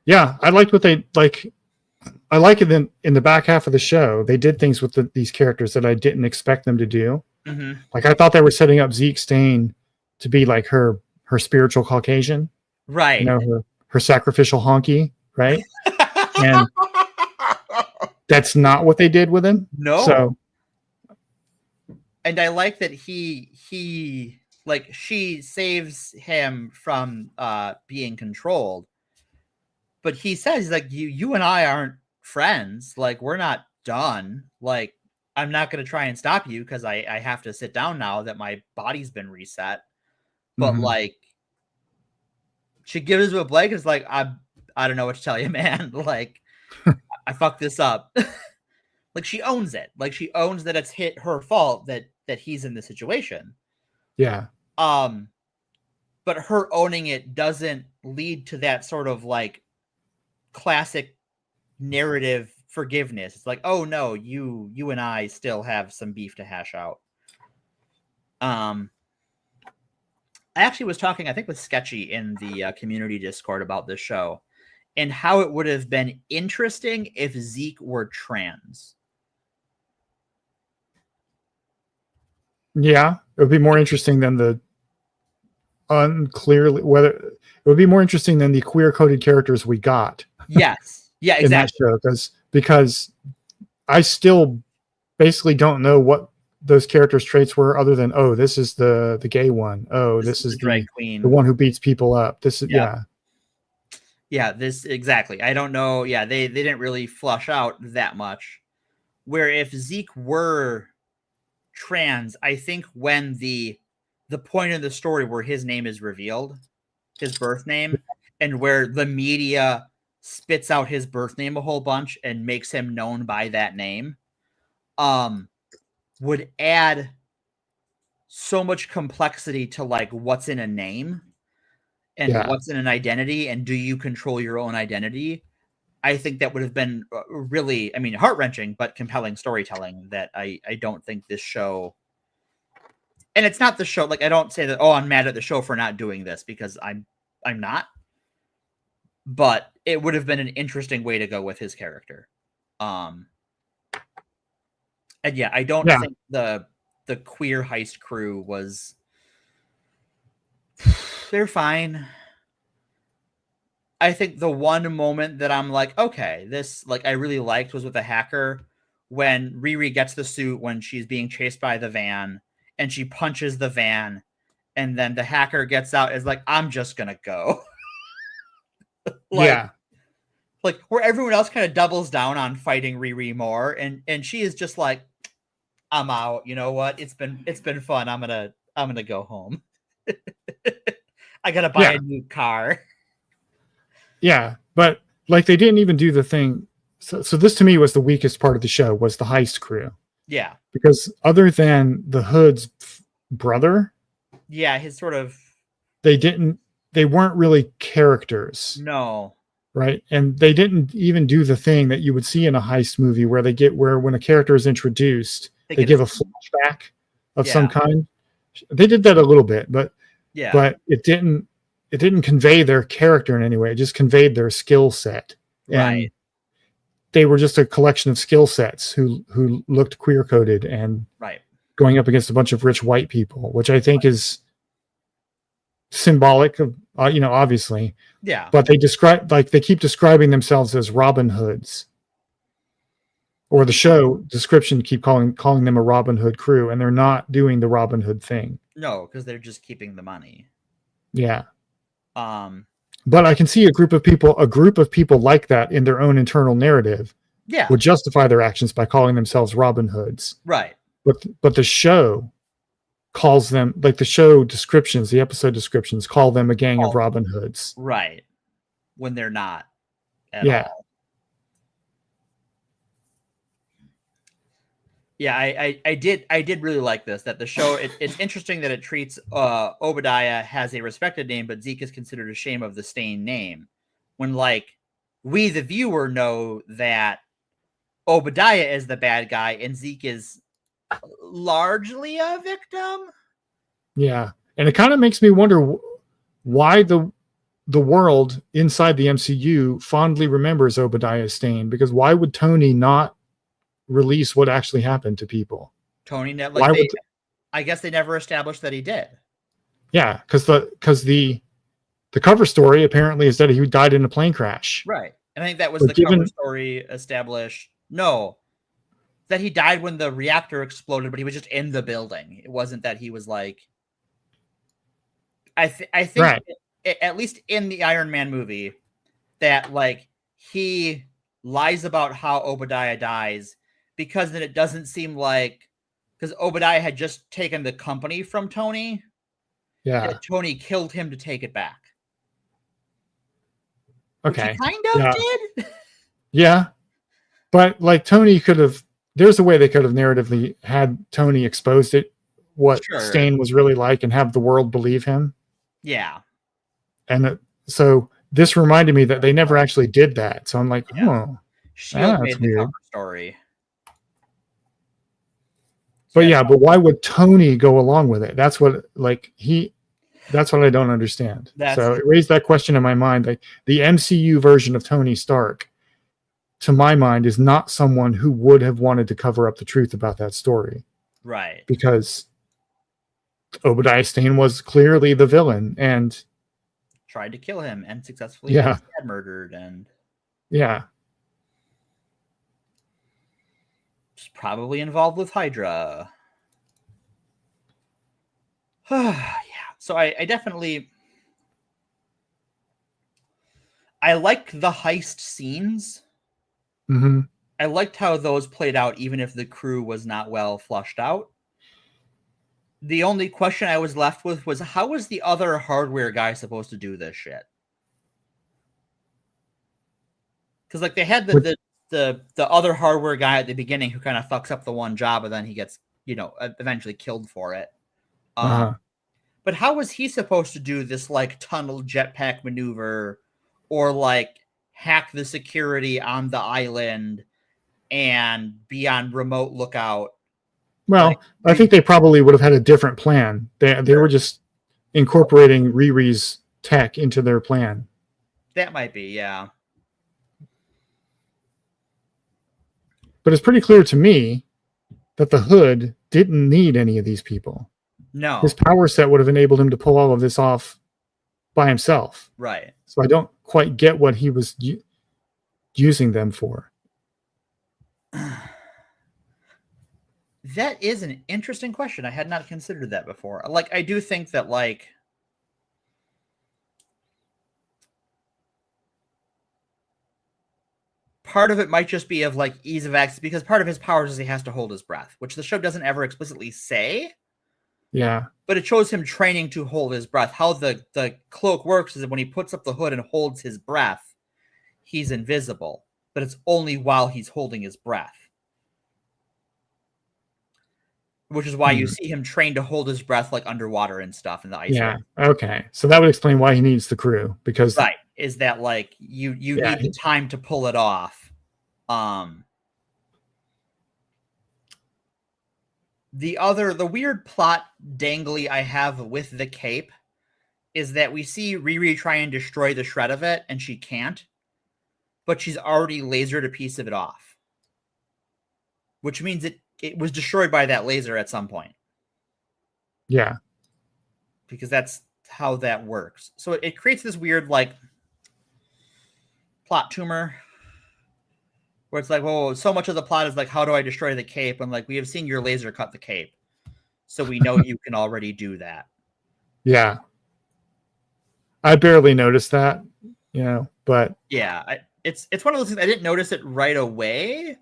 [SPEAKER 22] Yeah, I liked what they like. I like it in the back half of the show. They did things with these characters that I didn't expect them to do. Like, I thought they were setting up Zeke Stain to be like her her spiritual Caucasian,
[SPEAKER 21] Right.
[SPEAKER 22] you know, her sacrificial honky, right? And that's not what they did with him.
[SPEAKER 21] No.
[SPEAKER 22] So,
[SPEAKER 21] and I like that he like she saves him from being controlled. But he says, he's like, you and I aren't friends. Like, we're not done. Like, I'm not going to try and stop you because I have to sit down now that my body's been reset. But like, she gives him a blanket. It's like, I don't know what to tell you, man. Like, I fucked this up. Like, she owns it. Like, she owns that it's her fault that he's in this situation.
[SPEAKER 22] yeah.
[SPEAKER 21] But her owning it doesn't lead to that sort of like classic narrative forgiveness. It's like, oh no, you and I still have some beef to hash out. I actually was talking, I think, with Sketchy in the community Discord about this show and how it would have been interesting if Zeke were trans.
[SPEAKER 22] Yeah, it would be more interesting than the unclearly whether it would be more interesting than the queer coded characters we got.
[SPEAKER 21] Yes. Yeah, exactly.
[SPEAKER 22] In that show, because I still basically don't know what those characters' traits were, other than this is the gay one. This is the
[SPEAKER 21] drag queen,
[SPEAKER 22] the one who beats people up. This is
[SPEAKER 21] yeah. This exactly. I don't know. Yeah, they didn't really flush out that much. Where if Zeke were trans, I think when the point in the story where his name is revealed, his birth name, and where the media spits out his birth name a whole bunch and makes him known by that name, would add so much complexity to like what's in a name and what's in an identity, and do you control your own identity? I think that would have been really, I mean, heart-wrenching, but compelling storytelling that I don't think this show, and it's not the show, like I don't say that, I'm mad at the show for not doing this, because I'm not. But it would have been an interesting way to go with his character. And yeah, I don't think the queer heist crew was, they're fine. I think the one moment that I'm like, okay, this like I really liked was with the hacker, when Riri gets the suit when she's being chased by the van and she punches the van, and then the hacker gets out, is like, I'm just gonna go. Like where everyone else kind of doubles down on fighting Riri more, and she is just like, I'm out. You know what? It's been fun. I'm gonna go home. I gotta buy a new car.
[SPEAKER 22] Yeah, but like they didn't even do the thing. So this to me was the weakest part of the show, was the heist crew.
[SPEAKER 21] Yeah,
[SPEAKER 22] because other than the Hood's brother,
[SPEAKER 21] his sort of,
[SPEAKER 22] they weren't really characters.
[SPEAKER 21] No.
[SPEAKER 22] Right. And they didn't even do the thing that you would see in a heist movie where when a character is introduced, they give a flashback of some kind. They did that a little bit, but it didn't convey their character in any way. It just conveyed their skill set. And they were just a collection of skill sets who looked queer coded and going up against a bunch of rich white people, which I think is symbolic of, obviously.
[SPEAKER 21] Yeah.
[SPEAKER 22] But they keep describing themselves as Robin Hoods. Or the show description keep calling them a Robin Hood crew, and they're not doing the Robin Hood thing.
[SPEAKER 21] No, because they're just keeping the money.
[SPEAKER 22] Yeah. But I can see a group of people like that in their own internal narrative would justify their actions by calling themselves Robin Hoods.
[SPEAKER 21] Right.
[SPEAKER 22] But the show calls them, like the show descriptions, the episode descriptions call them a gang of Robin Hoods.
[SPEAKER 21] Right. When they're not at all. Yeah, I did really like this, that the show, it's interesting that it treats Obadiah has a respected name, but Zeke is considered ashamed of the stained name. When like we the viewer know that Obadiah is the bad guy and Zeke is largely a victim.
[SPEAKER 22] Yeah. And it kind of makes me wonder why the world inside the MCU fondly remembers Obadiah Stane, because why would Tony not release what actually happened to people?
[SPEAKER 21] Tony never,
[SPEAKER 22] I
[SPEAKER 21] guess they never established that he did.
[SPEAKER 22] Yeah, because the cover story apparently is that he died in a plane crash.
[SPEAKER 21] Right. And I think that was
[SPEAKER 22] But
[SPEAKER 21] the cover story established. No, that he died when the reactor exploded, but he was just in the building. It wasn't that he was like. I think
[SPEAKER 22] Right.
[SPEAKER 21] At least in the Iron Man movie, that like he lies about how Obadiah dies because then it doesn't seem like because Obadiah had just taken the company from Tony.
[SPEAKER 22] Yeah.
[SPEAKER 21] That Tony killed him to take it back.
[SPEAKER 22] Okay.
[SPEAKER 21] Which he kind of did.
[SPEAKER 22] Yeah. But like Tony could have, there's a way they could have narratively had Tony exposed it, what Stain was really like, and have the world believe him.
[SPEAKER 21] Yeah.
[SPEAKER 22] And so this reminded me that they never actually did that. So I'm like, oh,
[SPEAKER 21] Shield
[SPEAKER 22] that's
[SPEAKER 21] made the
[SPEAKER 22] weird.
[SPEAKER 21] cover story.
[SPEAKER 22] But yeah, but why would Tony go along with it? That's what that's what I don't understand. So it raised that question in my mind. Like the MCU version of Tony Stark, to my mind, is not someone who would have wanted to cover up the truth about that story.
[SPEAKER 21] Right.
[SPEAKER 22] Because Obadiah Stane was clearly the villain and
[SPEAKER 21] tried to kill him and successfully had murdered and was probably involved with Hydra. Yeah. So I definitely I liked the heist scenes.
[SPEAKER 22] Mm-hmm.
[SPEAKER 21] I liked how those played out, even if the crew was not well flushed out. The only question I was left with was, how was the other hardware guy supposed to do this shit? Because like they had the other hardware guy at the beginning who kind of fucks up the one job and then he gets, eventually killed for it. But how was he supposed to do this like tunnel jetpack maneuver or like hack the security on the island and be on remote lookout?
[SPEAKER 22] Well, I think they probably would have had a different plan. They were just incorporating Riri's tech into their plan.
[SPEAKER 21] That might be, yeah.
[SPEAKER 22] But it's pretty clear to me that the Hood didn't need any of these people.
[SPEAKER 21] No.
[SPEAKER 22] His power set would have enabled him to pull all of this off by himself.
[SPEAKER 21] Right.
[SPEAKER 22] So I don't quite get what he was using them for.
[SPEAKER 21] That is an interesting question. I had not considered that before. Like, I do think that, like, part of it might just be of, like, ease of access, because part of his powers is he has to hold his breath, which the show doesn't ever explicitly say.
[SPEAKER 22] Yeah.
[SPEAKER 21] But it shows him training to hold his breath. How the cloak works is that when he puts up the hood and holds his breath, he's invisible. But it's only while he's holding his breath. Which is why you see him trained to hold his breath like underwater and stuff in the ice.
[SPEAKER 22] Yeah. Okay. So that would explain why he needs the crew, because
[SPEAKER 21] right, is that like you need the time to pull it off. The weird plot dangly I have with the cape is that we see Riri try and destroy the shred of it and she can't, but she's already lasered a piece of it off. Which means it was destroyed by that laser at some point.
[SPEAKER 22] Yeah.
[SPEAKER 21] Because that's how that works. So it creates this weird, like, plot tumor where it's like, well, so much of the plot is like, how do I destroy the cape? And like, we have seen your laser cut the cape. So we know you can already do that.
[SPEAKER 22] Yeah. I barely noticed that, but
[SPEAKER 21] yeah, it's one of those things. I didn't notice it right away.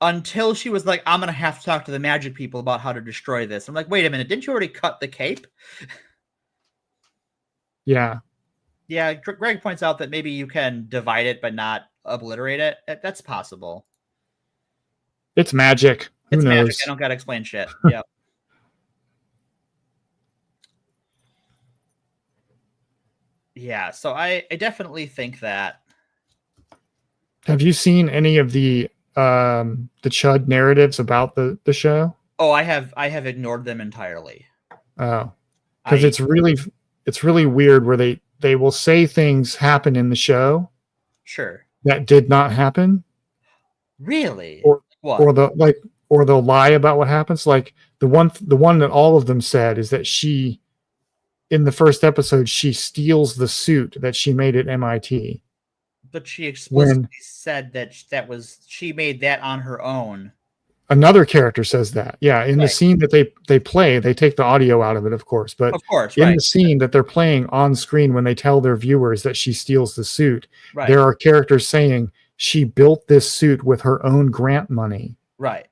[SPEAKER 21] Until she was like, I'm going to have to talk to the magic people about how to destroy this. I'm like, wait a minute. Didn't you already cut the cape?
[SPEAKER 22] Yeah.
[SPEAKER 21] Yeah. Greg points out that maybe you can divide it, but not obliterate it. That's possible.
[SPEAKER 22] It's magic. Who
[SPEAKER 21] knows? Magic. I don't got to explain shit. Yep. Yeah. So I definitely think that.
[SPEAKER 22] Have you seen any of the Chud narratives about the show?
[SPEAKER 21] Oh, I have ignored them entirely.
[SPEAKER 22] Oh, because it's really weird where they will say things happen in the show.
[SPEAKER 21] Sure.
[SPEAKER 22] That did not happen.
[SPEAKER 21] Really?
[SPEAKER 22] Or
[SPEAKER 21] what?
[SPEAKER 22] Or or they'll lie about what happens. Like the one that all of them said is that she, in the first episode, she steals the suit that she made at MIT.
[SPEAKER 21] But she explicitly said that she made that on her own.
[SPEAKER 22] Another character says that. Yeah, in the scene that they play, they take the audio out of it, of course. But
[SPEAKER 21] of course,
[SPEAKER 22] in the scene that they're playing on screen, when they tell their viewers that she steals the suit, there are characters saying she built this suit with her own grant money.
[SPEAKER 21] Right.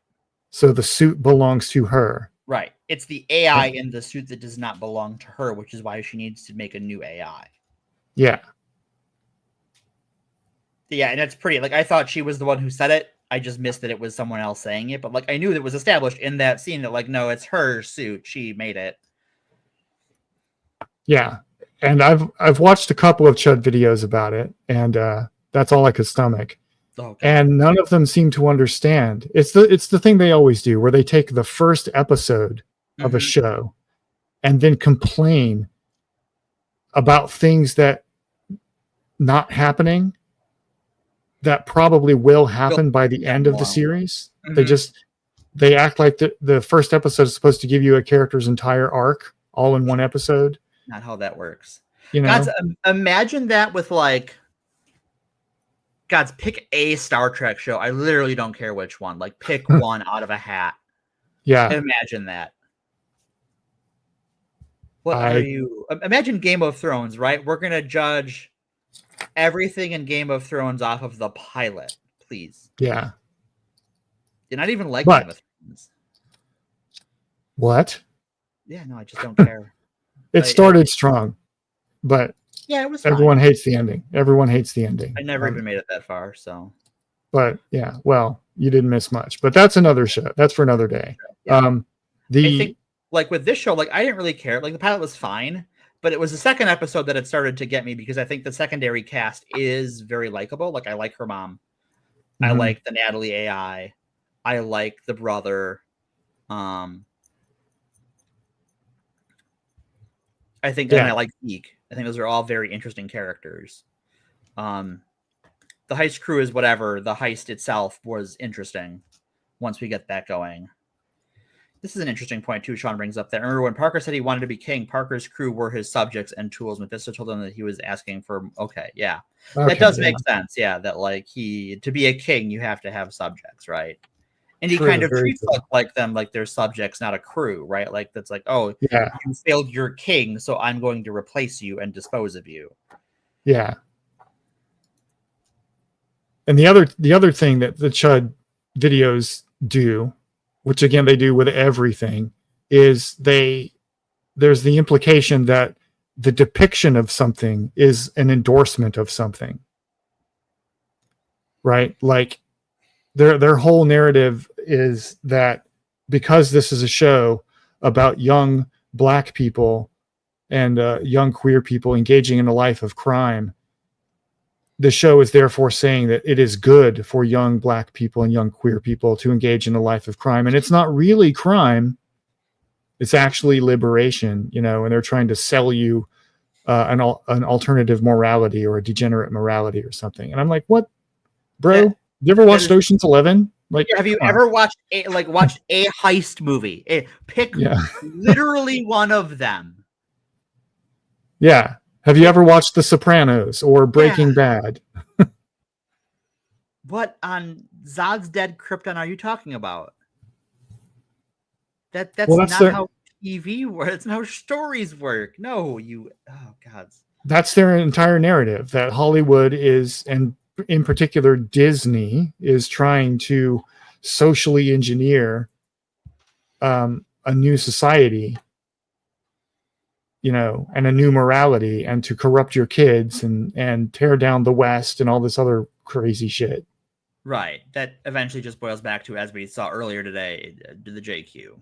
[SPEAKER 22] So the suit belongs to her.
[SPEAKER 21] Right. It's the AI in the suit that does not belong to her, which is why she needs to make a new AI.
[SPEAKER 22] Yeah.
[SPEAKER 21] Yeah, and that's pretty. Like, I thought she was the one who said it. I just missed that it was someone else saying it. But, like, I knew that it was established in that scene that, like, no, it's her suit. She made it.
[SPEAKER 22] Yeah. And I've watched a couple of Chud videos about it, and that's all I could stomach.
[SPEAKER 21] Okay.
[SPEAKER 22] And none of them seem to understand. It's the thing they always do, where they take the first episode of a show and then complain about things that not happening that probably will happen by the end of the series. They act like the first episode is supposed to give you a character's entire arc all in one episode.
[SPEAKER 21] Not how that works.
[SPEAKER 22] You know?
[SPEAKER 21] Guys, imagine that with, like, pick a Star Trek show. I literally don't care which one. Like, pick one out of a hat.
[SPEAKER 22] Yeah.
[SPEAKER 21] Imagine that. What are you? Imagine Game of Thrones, right? We're going to judge everything in Game of Thrones off of the pilot, please.
[SPEAKER 22] Yeah.
[SPEAKER 21] You're not even like Game of Thrones.
[SPEAKER 22] What?
[SPEAKER 21] Yeah, no, I just don't care.
[SPEAKER 22] It started strong, but
[SPEAKER 21] yeah, it was
[SPEAKER 22] everyone hates the ending. Everyone hates the ending.
[SPEAKER 21] I never even made it that far, so.
[SPEAKER 22] But yeah, well, you didn't miss much. But that's another show. That's for another day.
[SPEAKER 21] Yeah. I think, like, with this show, like, I didn't really care. Like, the pilot was fine, but it was the second episode that it started to get me, because I think the secondary cast is very likable. Like, I like her mom. I like the Natalie AI. I like the brother. I think, and I like Zeke. I think those are all very interesting characters. The heist crew is whatever. The heist itself was interesting once we get that going. This is an interesting point, too, Sean brings up there. Remember when Parker said he wanted to be king, Parker's crew were his subjects and tools. Mephisto told him that he was asking for, that does make sense. Yeah, that, like, to be a king, you have to have subjects, right? And he kind of treats like them like they're subjects, not a crew, right? Like, that's like, oh, you failed your king, so I'm going to replace you and dispose of you.
[SPEAKER 22] Yeah. And the other thing that the Chud videos do, which again they do with everything, is there's the implication that the depiction of something is an endorsement of something. Right? Like, their whole narrative is that because this is a show about young Black people and young queer people engaging in a life of crime, the show is therefore saying that it is good for young Black people and young queer people to engage in a life of crime. And it's not really crime. It's actually liberation, and they're trying to sell you an alternative morality or a degenerate morality or something. And I'm like, what, bro? Yeah. You ever watched Ocean's 11? Like,
[SPEAKER 21] have you ever watched a heist movie? Pick literally one of them.
[SPEAKER 22] Yeah. Have you ever watched The Sopranos or Breaking Bad?
[SPEAKER 21] What on Zod's Dead Krypton are you talking about? That's not how TV works. That's not how stories work. No, God.
[SPEAKER 22] That's their entire narrative, that Hollywood is, and in particular Disney, is trying to socially engineer a new society, and a new morality, and to corrupt your kids and tear down the West and all this other crazy shit.
[SPEAKER 21] Right. That eventually just boils back to, as we saw earlier today, the JQ.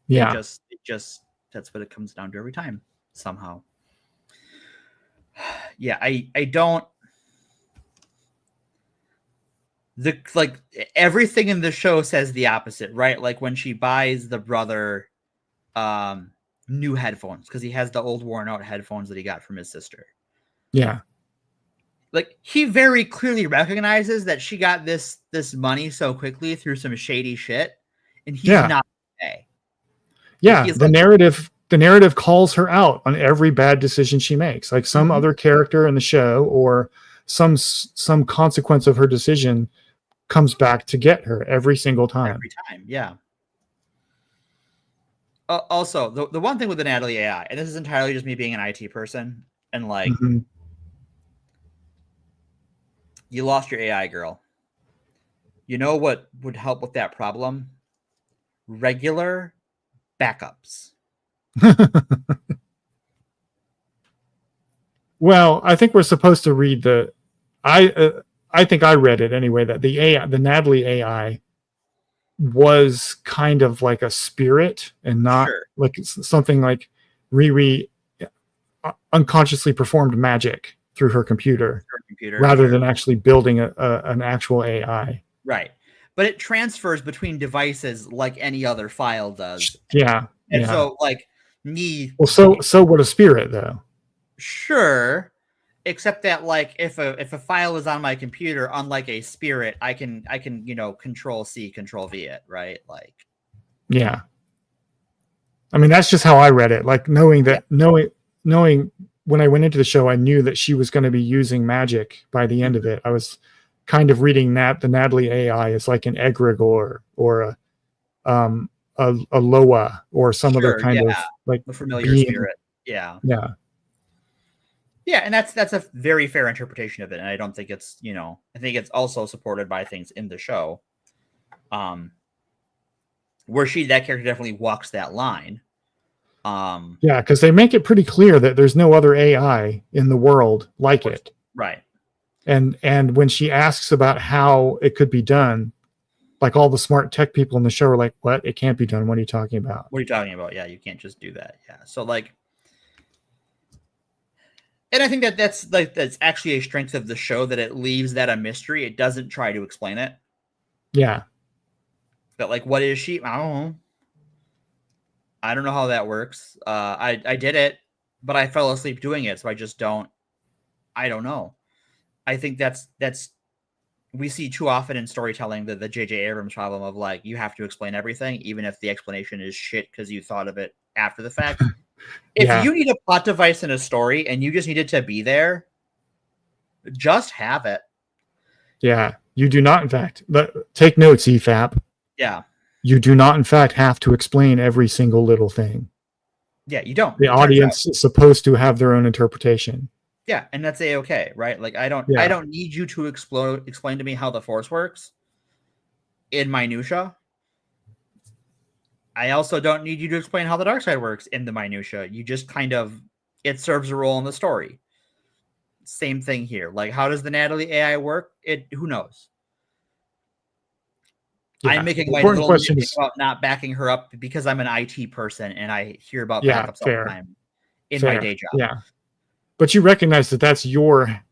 [SPEAKER 22] Yeah.
[SPEAKER 21] It just that's what it comes down to every time somehow. Yeah, I don't. Everything in the show says the opposite, right? Like when she buys the brother new headphones because he has the old worn out headphones that he got from his sister.
[SPEAKER 22] Yeah.
[SPEAKER 21] Like he very clearly recognizes that she got this money so quickly through some shady shit. and he's not okay.
[SPEAKER 22] Yeah,
[SPEAKER 21] He's
[SPEAKER 22] the narrative calls her out on every bad decision she makes. Like some other character in the show or some consequence of her decision comes back to get her every single time.
[SPEAKER 21] Every time, yeah. Also, the one thing with the Natalie AI, and this is entirely just me being an IT person, and like, you lost your AI girl. You know what would help with that problem? Regular backups.
[SPEAKER 22] Well, I think we're supposed to read the. I think I read it anyway that the Natalie AI was kind of like a spirit and not like something like Riri unconsciously performed magic through her computer, rather than actually building an actual AI.
[SPEAKER 21] Right. But it transfers between devices like any other file does.
[SPEAKER 22] Yeah.
[SPEAKER 21] And so like me.
[SPEAKER 22] Well, so would a spirit though.
[SPEAKER 21] Sure. Except that like if a file is on my computer, unlike a spirit, I can Control C, Control V it, right? Like.
[SPEAKER 22] Yeah. I mean, that's just how I read it. Like knowing when I went into the show, I knew that she was going to be using magic by the end of it. I was kind of reading the Natalie AI as like an egregore or a Loa or some other kind of like
[SPEAKER 21] a familiar
[SPEAKER 22] being.
[SPEAKER 21] Spirit. Yeah.
[SPEAKER 22] Yeah.
[SPEAKER 21] Yeah, and that's a very fair interpretation of it, and I don't think it's I think it's also supported by things in the show, where that character definitely walks that line.
[SPEAKER 22] Yeah, because they make it pretty clear that there's no other AI in the world like it.
[SPEAKER 21] Right.
[SPEAKER 22] And when she asks about how it could be done, like all the smart tech people in the show are like, "What? It can't be done. What are you talking about?"
[SPEAKER 21] What are you talking about? Yeah, you can't just do that. Yeah. So like. And I think that's actually a strength of the show, that it leaves that a mystery. It doesn't try to explain it.
[SPEAKER 22] Yeah.
[SPEAKER 21] But like, what is she? I don't know. I don't know how that works. I did it, but I fell asleep doing it, so I don't know. I think that's we see too often in storytelling the J.J. Abrams problem of like, you have to explain everything, even if the explanation is shit because you thought of it after the fact. If you need a plot device in a story and you just need it to be there, just have it.
[SPEAKER 22] Yeah, you do not, in fact, take notes, EFAP.
[SPEAKER 21] Yeah.
[SPEAKER 22] You do not, in fact, have to explain every single little thing.
[SPEAKER 21] Yeah, you don't.
[SPEAKER 22] The audience is supposed to have their own interpretation.
[SPEAKER 21] Yeah, and that's A-okay, right? Like I don't need you to explain to me how the Force works in minutia. I also don't need you to explain how the dark side works in the minutia. You just it serves a role in the story. Same thing here. Like, how does the Natalie AI work? Who knows? Yeah. I'm making my little question about not backing her up because I'm an IT person and I hear about backups all the time in my day job.
[SPEAKER 22] Yeah, but you recognize that that's your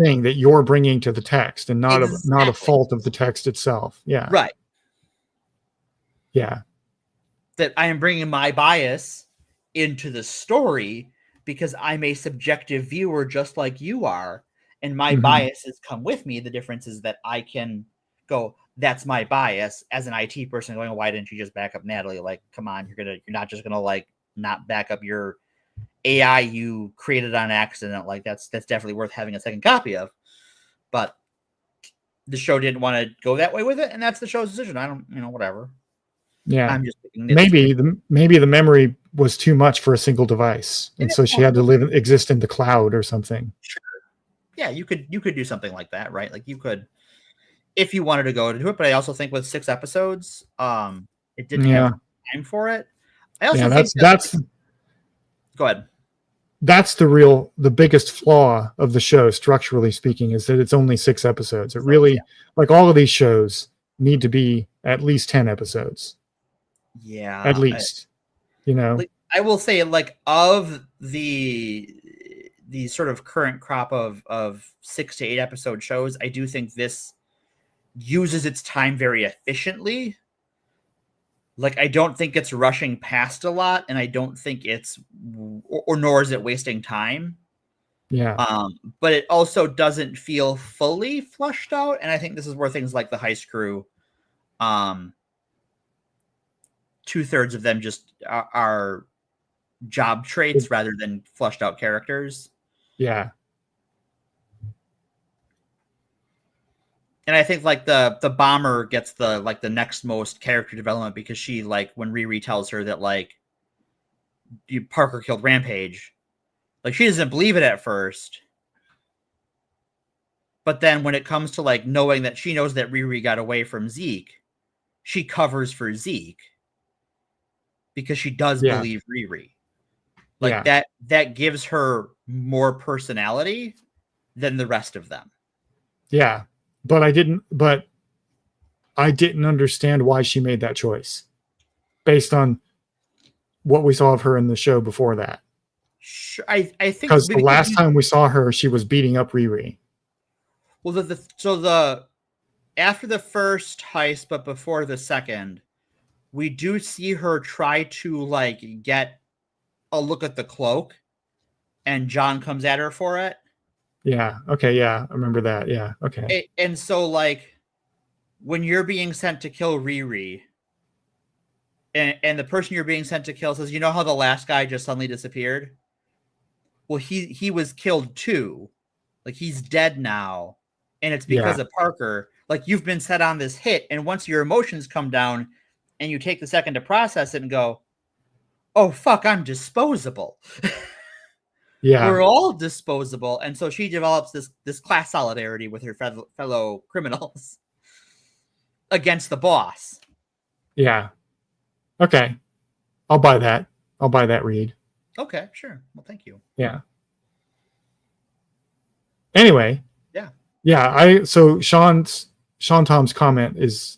[SPEAKER 22] thing that you're bringing to the text and not a fault of the text itself. Yeah.
[SPEAKER 21] Right.
[SPEAKER 22] Yeah.
[SPEAKER 21] That I am bringing my bias into the story because I'm a subjective viewer just like you are, and my biases come with me. The difference is that I can go, that's my bias, as an IT person going, why didn't you just back up Natalie? Like, come on, you're not just gonna like not back up your AI you created on accident. Like that's definitely worth having a second copy of. But the show didn't want to go that way with it, and that's the show's decision. I don't, whatever.
[SPEAKER 22] Yeah,
[SPEAKER 21] I'm just
[SPEAKER 22] maybe the memory was too much for a single device, and so she had to exist in the cloud or something.
[SPEAKER 21] Sure. Yeah, you could do something like that, right? Like you could, if you wanted to go to do it. But I also think with 6 episodes, it didn't have time for it. I also think
[SPEAKER 22] that's.
[SPEAKER 21] Go ahead.
[SPEAKER 22] That's the biggest flaw of the show, structurally speaking, is that it's only 6 episodes. It really, like all of these shows, need to be at least 10 episodes.
[SPEAKER 21] Yeah,
[SPEAKER 22] at least,
[SPEAKER 21] Like, I will say, like, of the sort of current crop of 6 to 8 episode shows, I do think this uses its time very efficiently. Like, I don't think it's rushing past a lot, and I don't think nor is it wasting time.
[SPEAKER 22] Yeah.
[SPEAKER 21] But it also doesn't feel fully flushed out, and I think this is where things like the Heist Crew, 2/3 of them just are job traits rather than fleshed out characters.
[SPEAKER 22] Yeah.
[SPEAKER 21] And I think like the bomber gets the next most character development because she, like, when Riri tells her that like Parker killed Rampage, like she doesn't believe it at first. But then when it comes to like knowing that she knows that Riri got away from Zeke, she covers for Zeke because she does believe Riri. Like that gives her more personality than the rest of them.
[SPEAKER 22] Yeah. But I didn't understand why she made that choice based on what we saw of her in the show before that.
[SPEAKER 21] Sure, I think
[SPEAKER 22] because the last time we saw her, she was beating up Riri.
[SPEAKER 21] Well, the after the first heist, but before the second, we do see her try to like get a look at the cloak, and John comes at her for it.
[SPEAKER 22] Yeah. Okay. Yeah. I remember that. Yeah. Okay.
[SPEAKER 21] And so, like, when you're being sent to kill Riri, and the person you're being sent to kill says, "You know how the last guy just suddenly disappeared? Well, he was killed too. Like, he's dead now, and it's because of Parker. Like, you've been set on this hit, and once your emotions come down, and you take the second to process it and go, oh fuck, I'm disposable."
[SPEAKER 22] Yeah,
[SPEAKER 21] we're all disposable, and so she develops this class solidarity with her fellow criminals against the boss.
[SPEAKER 22] Yeah. Okay. I'll buy that. I'll buy that read.
[SPEAKER 21] Okay, sure. Well, thank you.
[SPEAKER 22] Yeah. Anyway.
[SPEAKER 21] Yeah.
[SPEAKER 22] So Sean Tom's comment is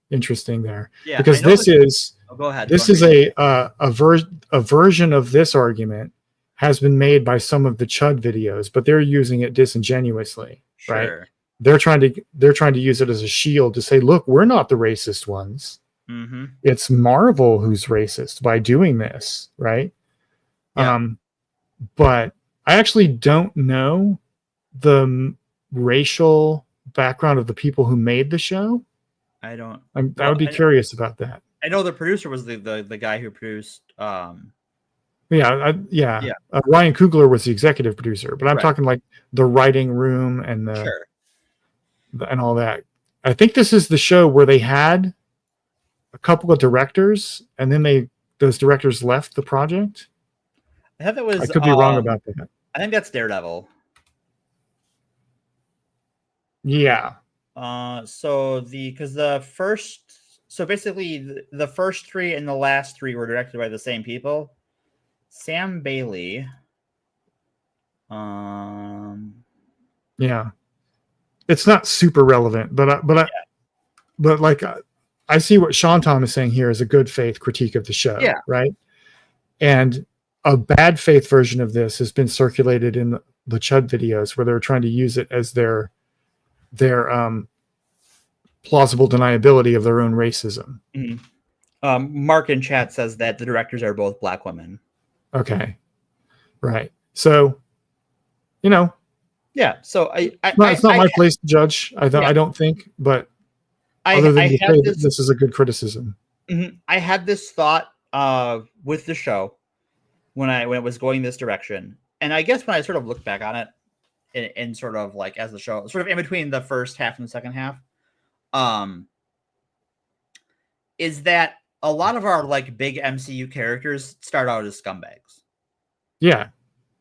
[SPEAKER 22] interesting there.
[SPEAKER 21] Yeah.
[SPEAKER 22] Because this is
[SPEAKER 21] go ahead.
[SPEAKER 22] This is a version of this argument has been made by some of the Chud videos, but they're using it disingenuously, right? They're trying to use it as a shield to say, look, we're not the racist ones.
[SPEAKER 21] Mm-hmm.
[SPEAKER 22] It's Marvel who's racist by doing this, right?
[SPEAKER 21] Yeah.
[SPEAKER 22] But I actually don't know the racial background of the people who made the show.
[SPEAKER 21] I don't.
[SPEAKER 22] I would be curious about that.
[SPEAKER 21] I know the producer was the guy who produced.
[SPEAKER 22] Ryan Coogler was the executive producer, but I'm talking like the writing room and and all that. I think this is the show where they had a couple of directors, and then those directors left the project.
[SPEAKER 21] I thought that was.
[SPEAKER 22] I could be wrong about that.
[SPEAKER 21] I think that's Daredevil.
[SPEAKER 22] Yeah.
[SPEAKER 21] So basically the first three and the last three were directed by the same people. Sam Bailey.
[SPEAKER 22] Yeah. It's not super relevant, but I see what Sean Tom is saying here is a good faith critique of the show.
[SPEAKER 21] Yeah.
[SPEAKER 22] Right. And a bad faith version of this has been circulated in the Chud videos where they're trying to use it as their plausible deniability of their own racism.
[SPEAKER 21] Mm-hmm. Mark in chat says that the directors are both black women.
[SPEAKER 22] Okay. Right. So,
[SPEAKER 21] yeah. So
[SPEAKER 22] it's not my place to judge. I don't think, but other than to say that this is a good criticism.
[SPEAKER 21] Mm-hmm. I had this thought with the show when it was going this direction, and I guess when I sort of looked back on it, and sort of like as the show, sort of in between the first half and the second half, is that a lot of our like big MCU characters start out as scumbags.
[SPEAKER 22] Yeah.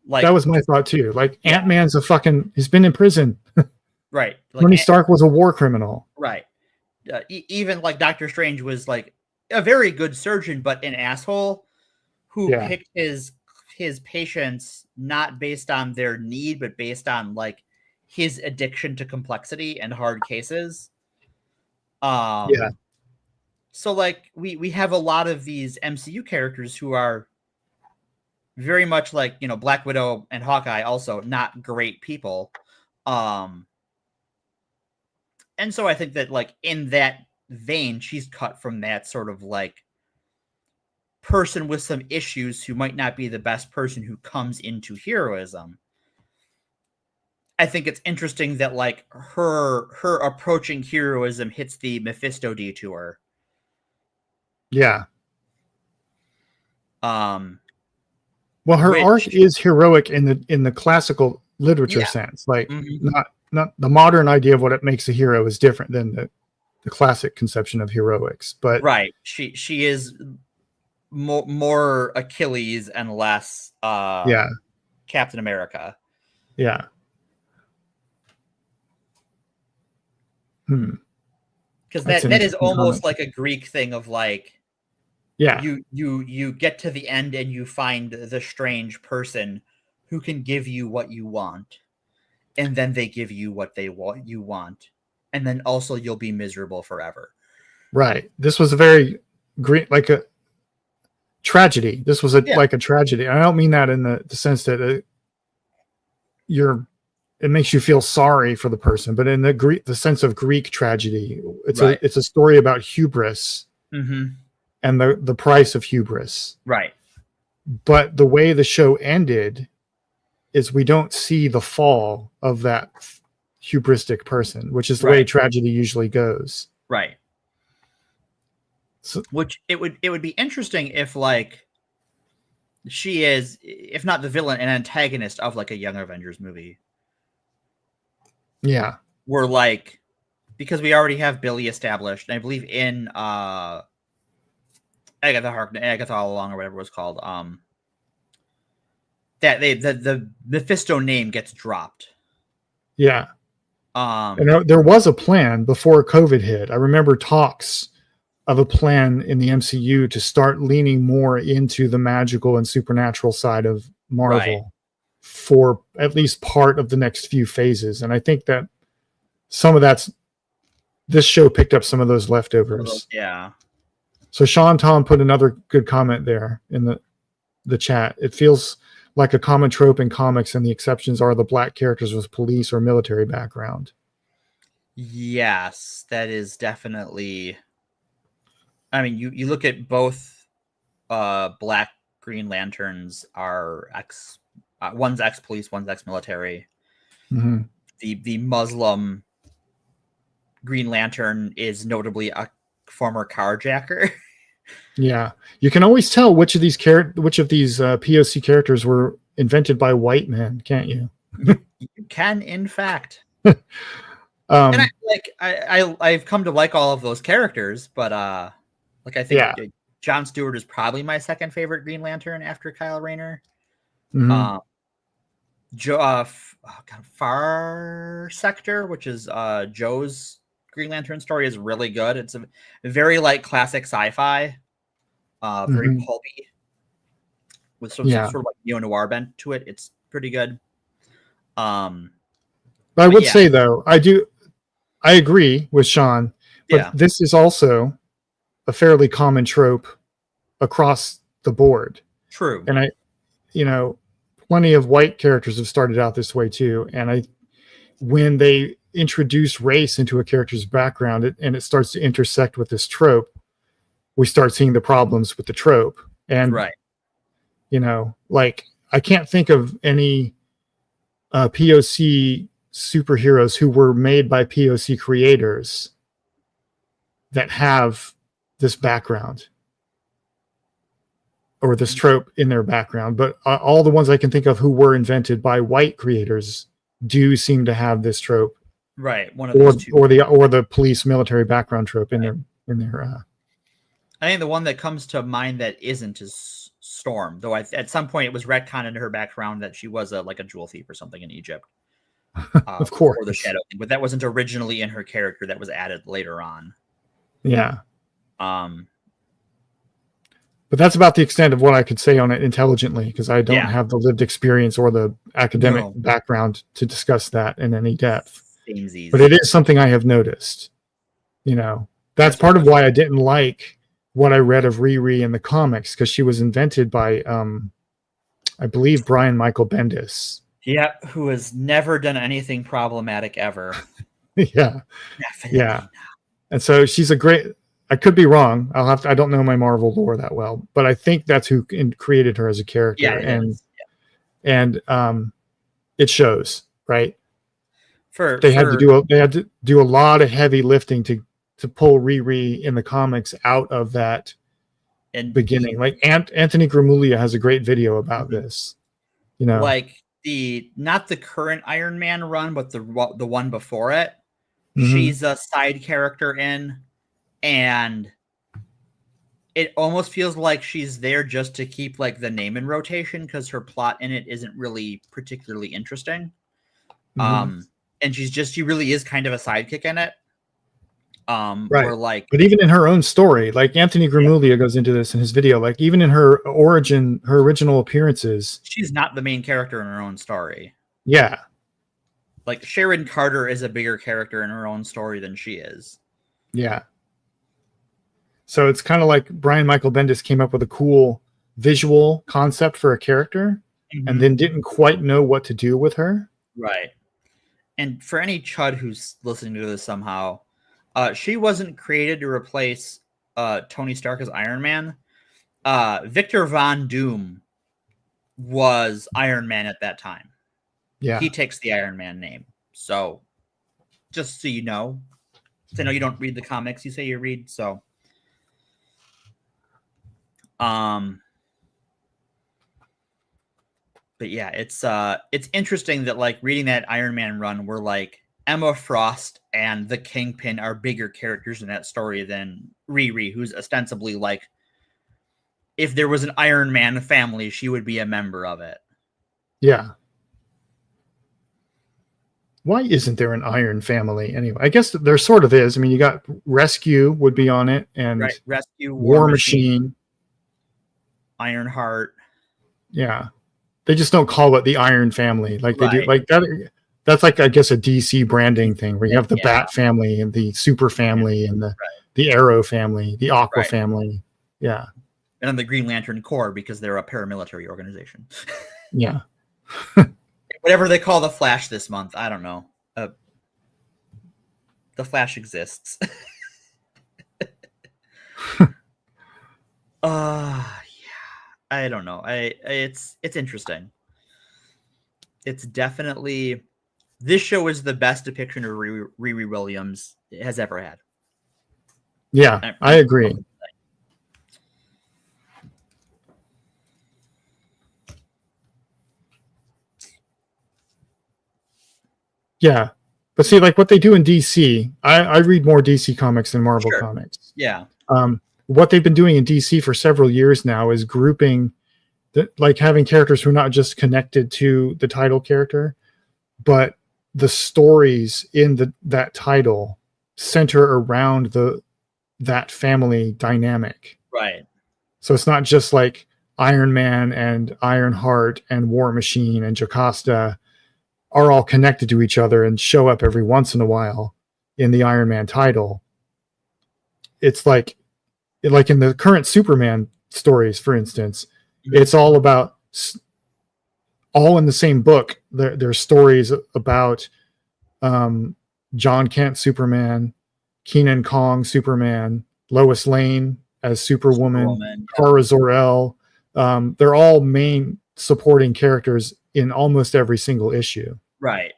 [SPEAKER 22] Like that was my thought too. Like Ant-Man's he's been in prison.
[SPEAKER 21] Right. Like
[SPEAKER 22] Tony Stark was a war criminal.
[SPEAKER 21] Right. Even like Doctor Strange was like a very good surgeon, but an asshole who picked his patients not based on their need, but based on like his addiction to complexity and hard cases. So like we have a lot of these MCU characters who are very much like, Black Widow and Hawkeye, also not great people. And so I think that like in that vein, she's cut from that sort of like person with some issues who might not be the best person who comes into heroism. I think it's interesting that like her approaching heroism hits the Mephisto detour.
[SPEAKER 22] Yeah. Well, her arc is heroic in the classical literature
[SPEAKER 21] Yeah.
[SPEAKER 22] sense. Like
[SPEAKER 21] Mhm.
[SPEAKER 22] not the modern idea of what it makes a hero is different than the classic conception of heroics. But
[SPEAKER 21] Right. She is more Achilles and less
[SPEAKER 22] yeah,
[SPEAKER 21] Captain America.
[SPEAKER 22] yeah.
[SPEAKER 21] Because
[SPEAKER 22] That's an
[SPEAKER 21] that is
[SPEAKER 22] interesting
[SPEAKER 21] almost
[SPEAKER 22] comment.
[SPEAKER 21] like a Greek thing of like,
[SPEAKER 22] Yeah.
[SPEAKER 21] you get to the end and you find the strange person who can give you what you want, and then they give you what you want, and then also you'll be miserable forever.
[SPEAKER 22] Right. This was a very great, like a tragedy. This was like a tragedy. I don't mean that in the sense that it makes you feel sorry for the person, but in the sense of Greek tragedy, it's a story about hubris and the price of hubris.
[SPEAKER 21] Right.
[SPEAKER 22] But the way the show ended is we don't see the fall of that hubristic person, which is the way tragedy usually goes.
[SPEAKER 21] Right.
[SPEAKER 22] So,
[SPEAKER 21] which it would be interesting if like she is, if not the villain, an antagonist of like a Young Avengers movie.
[SPEAKER 22] Yeah.
[SPEAKER 21] We're like, because we already have Billy established, and I believe in Agatha All Along or whatever it was called, that the Mephisto name gets dropped.
[SPEAKER 22] Yeah. And there was a plan before COVID hit. I remember talks of a plan in the MCU to start leaning more into the magical and supernatural side of Marvel for at least part of the next few phases. And I think that some of this show picked up some of those leftovers.
[SPEAKER 21] Yeah.
[SPEAKER 22] So Sean Tom put another good comment there in the chat. It feels like a common trope in comics, and the exceptions are the black characters with police or military background.
[SPEAKER 21] Yes, that is definitely. I mean, you look at both black Green Lanterns are one's ex-police, one's ex-military.
[SPEAKER 22] Mm-hmm.
[SPEAKER 21] The Muslim Green Lantern is notably a former carjacker.
[SPEAKER 22] Yeah, you can always tell which of these POC characters were invented by white men, can't you?
[SPEAKER 21] You can, in fact. And I've come to like all of those characters, but like I think Jon Stewart is probably my second favorite Green Lantern after Kyle Rayner.
[SPEAKER 22] Mm-hmm.
[SPEAKER 21] Far Sector, which is Joe's Green Lantern story, is really good. It's a very like classic sci-fi, very pulpy, with some sort of like neo-noir bent to it. It's pretty good.
[SPEAKER 22] But I would say though, I agree with Sean, but this is also a fairly common trope across the board.
[SPEAKER 21] True.
[SPEAKER 22] And plenty of white characters have started out this way too. And when they introduce race into a character's background and it starts to intersect with this trope, we start seeing the problems with the trope. And, like I can't think of any POC superheroes who were made by POC creators that have this background or this trope in their background, but all the ones I can think of who were invented by white creators do seem to have this trope,
[SPEAKER 21] right? One of those two,
[SPEAKER 22] or the police military background trope in their.
[SPEAKER 21] I think the one that comes to mind that isn't is Storm, though. At some point it was retconned into her background that she was like a jewel thief or something in Egypt.
[SPEAKER 22] Of course,
[SPEAKER 21] or the Shadow King, but that wasn't originally in her character. That was added later on.
[SPEAKER 22] Yeah. But that's about the extent of what I could say on it intelligently, because I don't have the lived experience or the academic background to discuss that in any depth. But it is something I have noticed. That's part of why I didn't like what I read of Riri in the comics, because she was invented by, I believe, Brian Michael Bendis.
[SPEAKER 21] Yeah, who has never done anything problematic ever.
[SPEAKER 22] Yeah. And so she's a great. I could be wrong. I don't know my Marvel lore that well, but I think that's who created her as a character.
[SPEAKER 21] Yeah,
[SPEAKER 22] and it shows, right?
[SPEAKER 21] They
[SPEAKER 22] had to do a lot of heavy lifting to pull Riri in the comics out of that beginning. Like Anthony Gramuglia has a great video about this. You know,
[SPEAKER 21] like not the current Iron Man run, but the one before it.
[SPEAKER 22] Mhm.
[SPEAKER 21] She's a side character in, and it almost feels like she's there just to keep like the name in rotation because her plot in it isn't really particularly interesting.
[SPEAKER 22] Mhm.
[SPEAKER 21] And she really is kind of a sidekick in it.
[SPEAKER 22] right.
[SPEAKER 21] Where like,
[SPEAKER 22] But even in her own story, like Anthony Gramuglia goes into this in his video, like even in her original appearances,
[SPEAKER 21] she's not the main character in her own story.
[SPEAKER 22] yeah,
[SPEAKER 21] Like Sharon Carter is a bigger character in her own story than she is.
[SPEAKER 22] yeah. So it's kind of like Brian Michael Bendis came up with a cool visual concept for a character and then didn't quite know what to do with her.
[SPEAKER 21] Right. And for any chud who's listening to this somehow, she wasn't created to replace Tony Stark as Iron Man. Victor Von Doom was Iron Man at that time.
[SPEAKER 22] Yeah.
[SPEAKER 21] He takes the Iron Man name. So just so you know, I know you don't read the comics you say you read, so but yeah, it's interesting that like reading that Iron Man run where like Emma Frost and the Kingpin are bigger characters in that story than Riri, who's ostensibly like, if there was an Iron Man family, she would be a member of it.
[SPEAKER 22] Yeah. Why isn't there an Iron family anyway? I guess there sort of is. I mean, you got Rescue would be on it, and
[SPEAKER 21] Right, Rescue,
[SPEAKER 22] War Machine,
[SPEAKER 21] Ironheart.
[SPEAKER 22] Yeah, they just don't call it the Iron Family like they do.
[SPEAKER 21] Right.
[SPEAKER 22] Like that. That's like, I guess, a DC branding thing where you have the Bat family and the Super family and the Arrow family, the Aqua family. Yeah.
[SPEAKER 21] And then the Green Lantern Corps because they're a paramilitary organization.
[SPEAKER 22] Yeah.
[SPEAKER 21] Whatever they call the Flash this month, I don't know. The Flash exists. Yeah, I don't know. It's interesting. It's definitely, this show is the best depiction of Riri Williams it has ever had.
[SPEAKER 22] Yeah, I agree. Yeah. But see, like what they do in DC, I read more DC comics than Marvel comics.
[SPEAKER 21] Yeah.
[SPEAKER 22] What they've been doing in DC for several years now is grouping, like having characters who are not just connected to the title character, but the stories in that title center around that family dynamic.
[SPEAKER 21] Right.
[SPEAKER 22] So it's not just like Iron Man and Ironheart and War Machine and Jocasta are all connected to each other and show up every once in a while in the Iron Man title. It's like in the current Superman stories, for instance, it's all about, all in the same book. There's stories about John Kent Superman, Kenan Kong Superman, Lois Lane as Superwoman, Kara Zor-El. They're all main supporting characters in almost every single issue.
[SPEAKER 21] Right.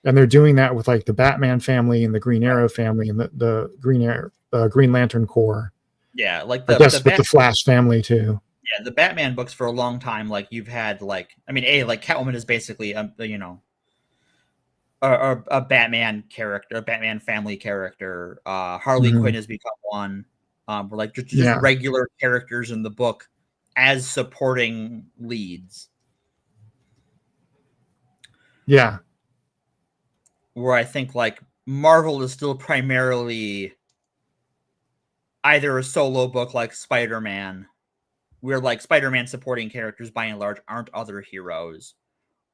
[SPEAKER 22] And they're doing that with like the Batman family and the Green Arrow family and the Green Lantern Corps.
[SPEAKER 21] Yeah, like
[SPEAKER 22] I guess with the Flash family too.
[SPEAKER 21] Yeah, the Batman books for a long time, like you've had like, I mean, like Catwoman is basically a Batman character, a Batman family character. Harley Quinn has become one. We're like just regular characters in the book as supporting leads.
[SPEAKER 22] Yeah.
[SPEAKER 21] Where I think like Marvel is still primarily either a solo book like Spider-Man, where like Spider-Man supporting characters by and large aren't other heroes,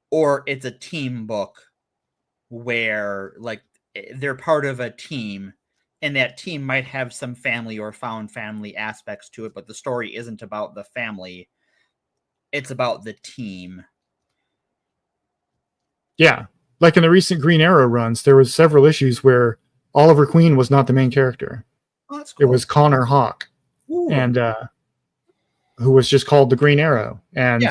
[SPEAKER 21] or it's a team book where like they're part of a team and that team might have some family or found family aspects to it, but the story isn't about the family. It's about the team.
[SPEAKER 22] Yeah. Like in the recent Green Arrow runs, there was several issues where Oliver Queen was not the main character.
[SPEAKER 21] Oh, that's cool.
[SPEAKER 22] It was Connor Hawke, and who was just called the Green Arrow. And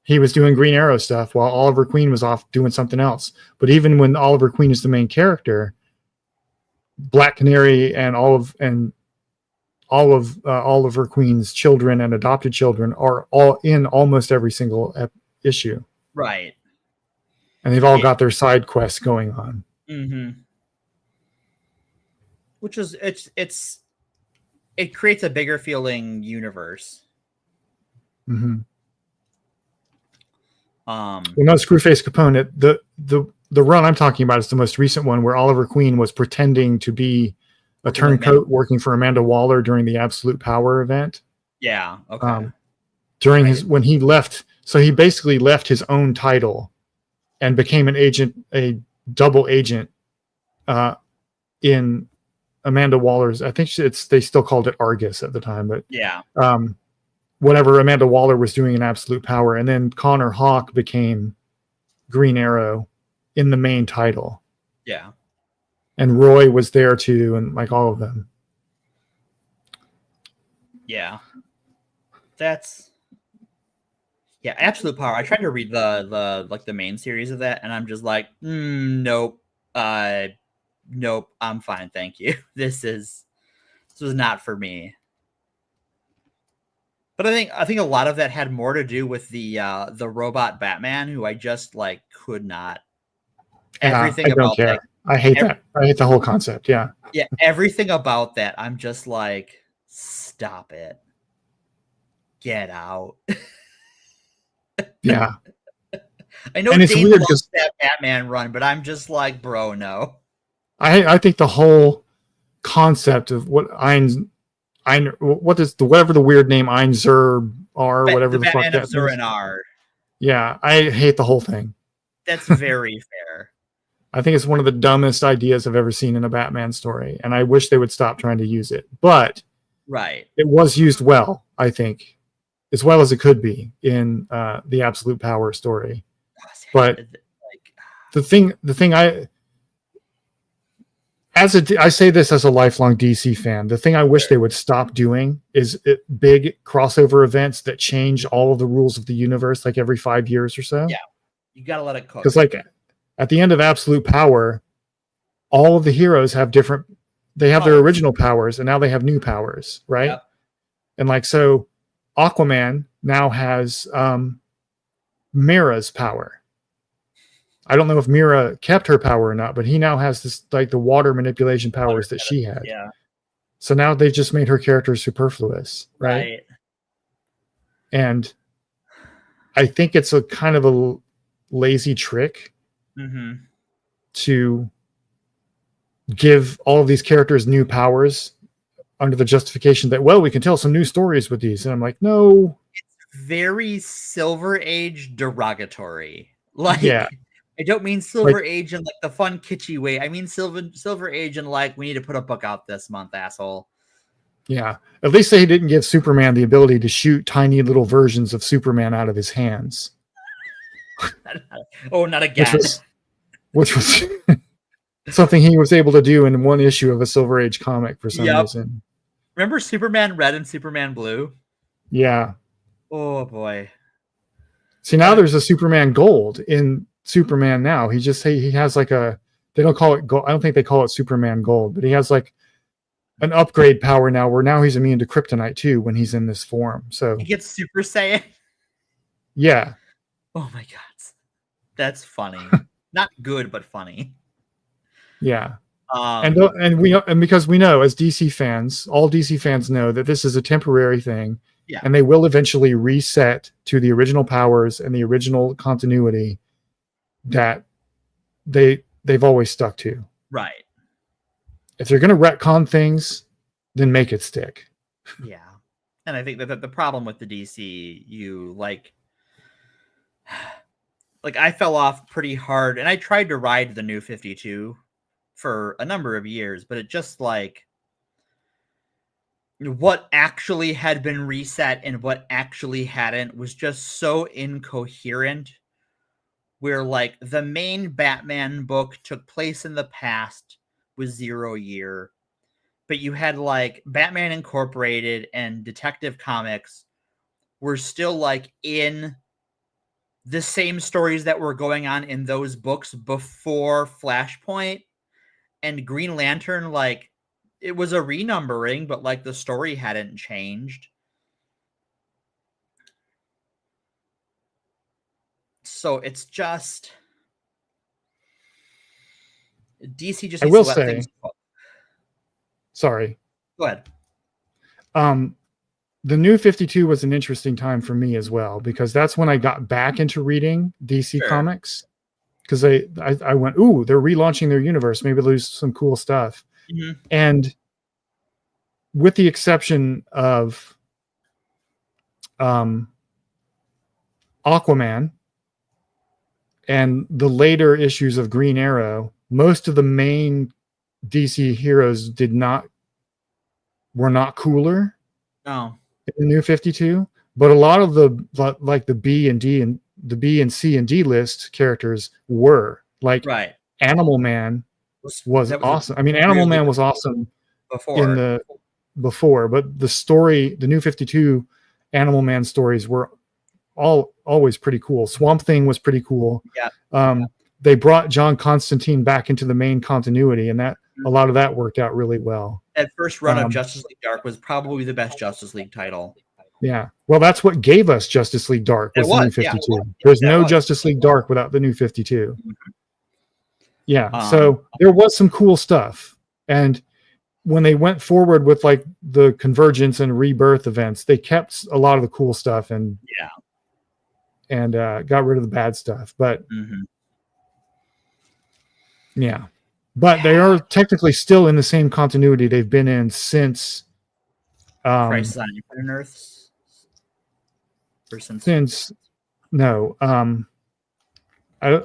[SPEAKER 22] he was doing Green Arrow stuff while Oliver Queen was off doing something else. But even when Oliver Queen is the main character, Black Canary and all of Oliver Queen's children and adopted children are all in almost every single issue.
[SPEAKER 21] Right.
[SPEAKER 22] And they've all got their side quests going on.
[SPEAKER 21] Mm-hmm. Which is it creates a bigger feeling universe.
[SPEAKER 22] Mm-hmm. Well, no, Screwface Capone. The run I'm talking about is the most recent one where Oliver Queen was pretending to be a turncoat working for Amanda Waller during the Absolute Power event.
[SPEAKER 21] Yeah. Okay.
[SPEAKER 22] During when he left, so he basically left his own title and became an agent, a double agent, in Amanda Waller's. I think they still called it Argus at the time, but
[SPEAKER 21] yeah.
[SPEAKER 22] Whatever Amanda Waller was doing in Absolute Power, and then Connor Hawke became Green Arrow in the main title.
[SPEAKER 21] Yeah.
[SPEAKER 22] And Roy was there too, and like all of them.
[SPEAKER 21] Yeah. Absolute Power. I tried to read the main series of that, and I'm just like, nope. Nope, I'm fine, thank you. This was not for me. But I think a lot of that had more to do with the robot Batman, who I just like could not. Everything
[SPEAKER 22] I don't
[SPEAKER 21] about
[SPEAKER 22] care.
[SPEAKER 21] that.
[SPEAKER 22] I hate that. I hate the whole concept. Yeah.
[SPEAKER 21] Yeah, everything about that. I'm just like, stop it. Get out.
[SPEAKER 22] Yeah.
[SPEAKER 21] I know Dane loves that Batman run, but I'm just like, bro, no.
[SPEAKER 22] I think the whole concept of what whatever the weird name Einzer R, whatever the fuck that is.
[SPEAKER 21] R.
[SPEAKER 22] Yeah, I hate the whole thing.
[SPEAKER 21] That's very fair.
[SPEAKER 22] I think it's one of the dumbest ideas I've ever seen in a Batman story, and I wish they would stop trying to use it. But
[SPEAKER 21] right,
[SPEAKER 22] it was used well, I think, as well as it could be in the Absolute Power story. But the thing I say this as a lifelong DC fan, the thing I wish they would stop doing is big crossover events that change all of the rules of the universe like every 5 years or so.
[SPEAKER 21] Yeah, you gotta let it cook.
[SPEAKER 22] Because like at the end of Absolute Power, all of the heroes have their original powers, and now they have new powers, right? Yep. And like so, Aquaman now has Mira's power. I don't know if Mira kept her power or not, but he now has this like the water manipulation powers that she had.
[SPEAKER 21] Yeah.
[SPEAKER 22] So now they've just made her character superfluous, right? And I think it's a kind of a lazy trick to give all of these characters new powers under the justification that, well, we can tell some new stories with these. And I'm like, no.
[SPEAKER 21] It's very Silver Age derogatory. Like,
[SPEAKER 22] yeah.
[SPEAKER 21] I don't mean Silver Age in like the fun kitschy way. I mean Silver Age in like, we need to put a book out this month, asshole.
[SPEAKER 22] Yeah. At least they didn't give Superman the ability to shoot tiny little versions of Superman out of his hands.
[SPEAKER 21] Oh, not again.
[SPEAKER 22] Which was something he was able to do in one issue of a Silver Age comic for some reason.
[SPEAKER 21] Remember Superman Red and Superman Blue?
[SPEAKER 22] Yeah.
[SPEAKER 21] Oh boy.
[SPEAKER 22] See, now there's a Superman Gold in Superman now. He has like they don't call it gold. I don't think they call it Superman Gold, but he has like an upgrade power now where now he's immune to kryptonite too when he's in this form. So
[SPEAKER 21] he gets Super Saiyan.
[SPEAKER 22] Yeah.
[SPEAKER 21] Oh my god. That's funny. Not good, but funny.
[SPEAKER 22] Yeah. And because we know as DC fans, all DC fans know that this is a temporary thing.
[SPEAKER 21] Yeah.
[SPEAKER 22] And they will eventually reset to the original powers and the original continuity that they've always stuck to.
[SPEAKER 21] Right.
[SPEAKER 22] If they're going to retcon things, then make it stick.
[SPEAKER 21] Yeah. And I think that the problem with the DCU, like I fell off pretty hard, and I tried to ride the New 52 for a number of years, but it just like what actually had been reset and what actually hadn't was just so incoherent, where like the main Batman book took place in the past with 0 year, but you had like Batman Incorporated and Detective Comics were still like in the same stories that were going on in those books before Flashpoint, and Green Lantern like it was a renumbering, but like the story hadn't changed. So it's just DC just
[SPEAKER 22] I
[SPEAKER 21] needs
[SPEAKER 22] will
[SPEAKER 21] to let
[SPEAKER 22] say,
[SPEAKER 21] things go.
[SPEAKER 22] sorry.
[SPEAKER 21] Go ahead.
[SPEAKER 22] The New 52 was an interesting time for me as well, because that's when I got back into reading DC comics. Because I went, ooh, they're relaunching their universe. Maybe there's some cool stuff.
[SPEAKER 21] Mhm.
[SPEAKER 22] And with the exception of Aquaman and the later issues of Green Arrow, most of the main DC heroes were not cooler.
[SPEAKER 21] No.
[SPEAKER 22] In the New 52, but a lot of the like the B and D and the B and C and D list characters were like Animal Man was awesome. I mean, Animal Man was awesome before, but the story, the New 52 Animal Man stories were always pretty cool. Swamp Thing was pretty cool.
[SPEAKER 21] Yeah.
[SPEAKER 22] They brought John Constantine back into the main continuity, and that a lot of that worked out really well.
[SPEAKER 21] That first run of Justice League Dark was probably the best Justice League title.
[SPEAKER 22] Yeah. Well, that's what gave us Justice League Dark was the New 52. There's no Justice League Dark without the New 52. Yeah. So there was some cool stuff. And when they went forward with like the Convergence and Rebirth events, they kept a lot of the cool stuff and got rid of the bad stuff. But yeah. But they are technically still in the same continuity they've been in since
[SPEAKER 21] Crisis on Infinite Earths.
[SPEAKER 22] Since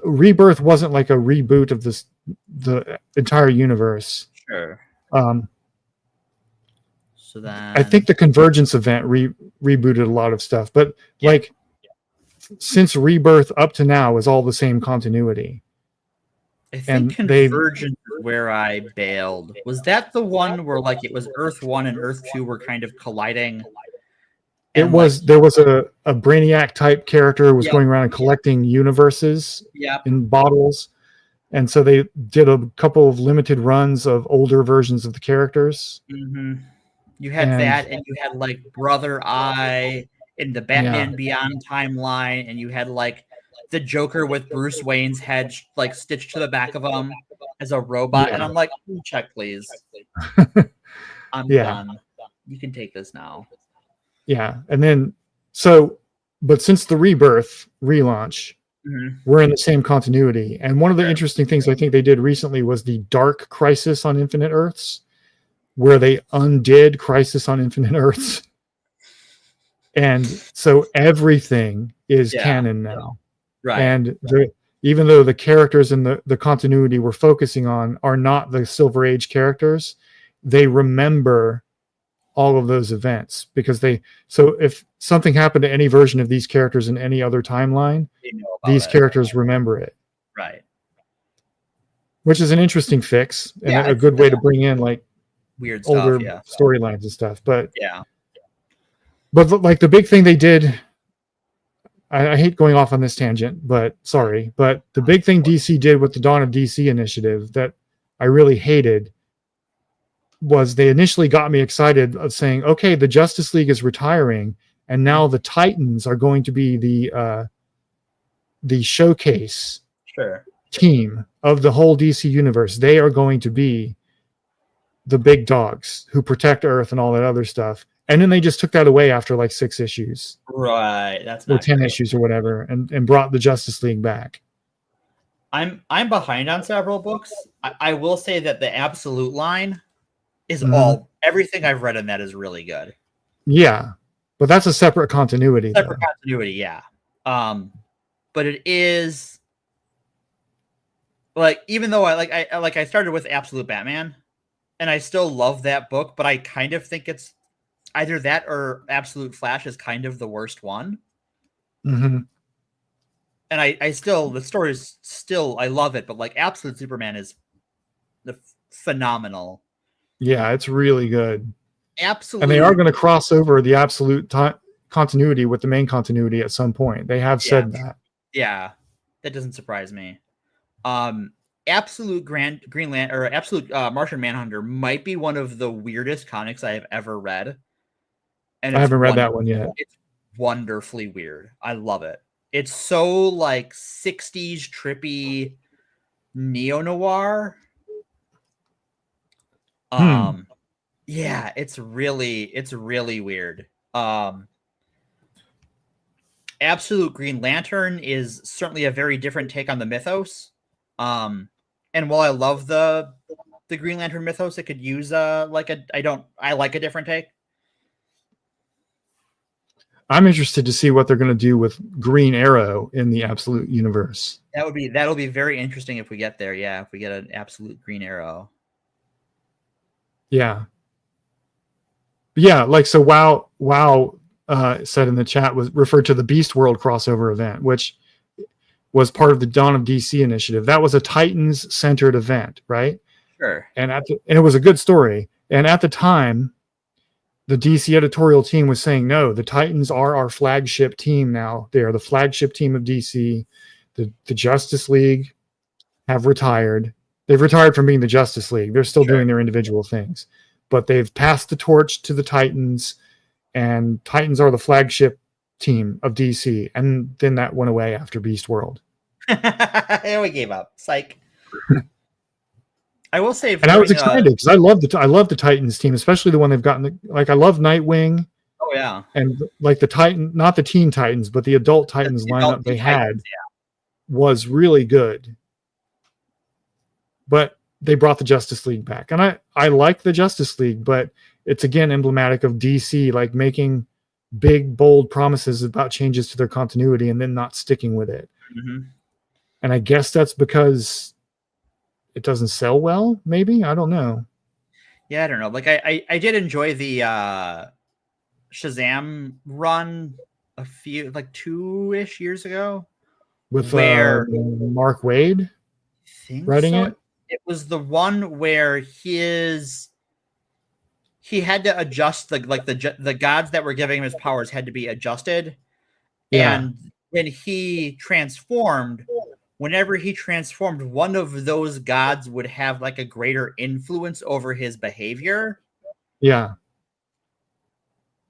[SPEAKER 22] Rebirth wasn't like a reboot of the entire universe.
[SPEAKER 21] Sure. So then
[SPEAKER 22] I think the Convergence event rebooted a lot of stuff, but since Rebirth up to now is all the same continuity.
[SPEAKER 21] I think Convergence is where I bailed. Was that the one where like it was Earth 1 and Earth 2 were kind of colliding?
[SPEAKER 22] There was a Brainiac type character who was going around and collecting universes in bottles. And so they did a couple of limited runs of older versions of the characters.
[SPEAKER 21] You had that, and you had like Brother Eye in the Batman Beyond timeline, and you had like the Joker with Bruce Wayne's head like stitched to the back of him as a robot. And I'm like, check, please. I'm done. You can take this now.
[SPEAKER 22] Yeah. And then, but since the Rebirth relaunch, we're in the same continuity. And one of the interesting things I think they did recently was the Dark Crisis on Infinite Earths, where they undid Crisis on Infinite Earths. And so everything is canon now.
[SPEAKER 21] Right.
[SPEAKER 22] And even though the characters in the continuity we're focusing on are not the Silver Age characters, they remember all of those events because so if something happened to any version of these characters in any other timeline, these characters remember it.
[SPEAKER 21] Right.
[SPEAKER 22] Which is an interesting fix and a good way to bring in like
[SPEAKER 21] weird
[SPEAKER 22] older
[SPEAKER 21] stuff,
[SPEAKER 22] storylines and stuff. But
[SPEAKER 21] but
[SPEAKER 22] like the big thing they did, I hate going off on this tangent, but sorry. But the big thing DC did with the Dawn of DC initiative that I really hated was they initially got me excited of saying, okay, the Justice League is retiring, and now the Titans are going to be the showcase team of the whole DC universe. They are going to be the big dogs who protect Earth and all that other stuff. And then they just took that away after like 6 issues.
[SPEAKER 21] Right. That's
[SPEAKER 22] or
[SPEAKER 21] not
[SPEAKER 22] 10
[SPEAKER 21] great.
[SPEAKER 22] issues or whatever, and brought the Justice League back.
[SPEAKER 21] I'm behind on several books. I will say that the Absolute line is everything I've read in that is really good.
[SPEAKER 22] Yeah. But that's a separate continuity.
[SPEAKER 21] Separate continuity, yeah. But it is like, even though I started with Absolute Batman and I still love that book, but I kind of think it's either that or Absolute Flash is kind of the worst one. And I still, the story is still, I love it, but like Absolute Superman is phenomenal.
[SPEAKER 22] Yeah, it's really good.
[SPEAKER 21] Absolutely.
[SPEAKER 22] And they are going to cross over the Absolute continuity with the main continuity at some point. They have said that.
[SPEAKER 21] Yeah, that doesn't surprise me. Absolute Greenland or Absolute Martian Manhunter might be one of the weirdest comics I have ever read. And
[SPEAKER 22] I haven't read that one yet.
[SPEAKER 21] It's wonderfully weird. I love it. It's so like 60s trippy neo-noir. Yeah, it's really weird. Absolute Green Lantern is certainly a very different take on the mythos. And while I love the Green Lantern mythos, it could use I like a different take.
[SPEAKER 22] I'm interested to see what they're going to do with Green Arrow in the Absolute universe.
[SPEAKER 21] That'll be very interesting if we get there. Yeah, if we get an Absolute Green Arrow.
[SPEAKER 22] Yeah. Yeah, like so WoW said in the chat was referred to the Beast World crossover event, which was part of the Dawn of DC initiative. That was a Titans centered event, right?
[SPEAKER 21] Sure.
[SPEAKER 22] And it was a good story. And at the time, the DC editorial team was saying, no, the Titans are our flagship team now. They are the flagship team of DC. The Justice League have retired. They've retired from being the Justice League. They're still doing their individual things. But they've passed the torch to the Titans, and Titans are the flagship team of DC. And then that went away after Beast World.
[SPEAKER 21] And we gave up. Psych. I will say,
[SPEAKER 22] and I was excited because I love the Titans team, especially the one they've gotten. Like I love Nightwing.
[SPEAKER 21] Oh yeah.
[SPEAKER 22] And like the Titan, not the Teen Titans, but the adult Titans lineup they had was really good. But they brought the Justice League back, and I like the Justice League, but it's again emblematic of DC like making big bold promises about changes to their continuity and then not sticking with it.
[SPEAKER 21] Mm-hmm.
[SPEAKER 22] And I guess that's because it doesn't sell well, maybe. I don't know.
[SPEAKER 21] Yeah, I don't know. Like I did enjoy the Shazam run a few like 2-ish years ago.
[SPEAKER 22] With where Mark Waid writing it?
[SPEAKER 21] It was the one where he had to adjust the gods that were giving him his powers had to be adjusted.
[SPEAKER 22] Yeah.
[SPEAKER 21] And when he transformed, whenever he transformed, one of those gods would have like a greater influence over his behavior.
[SPEAKER 22] Yeah.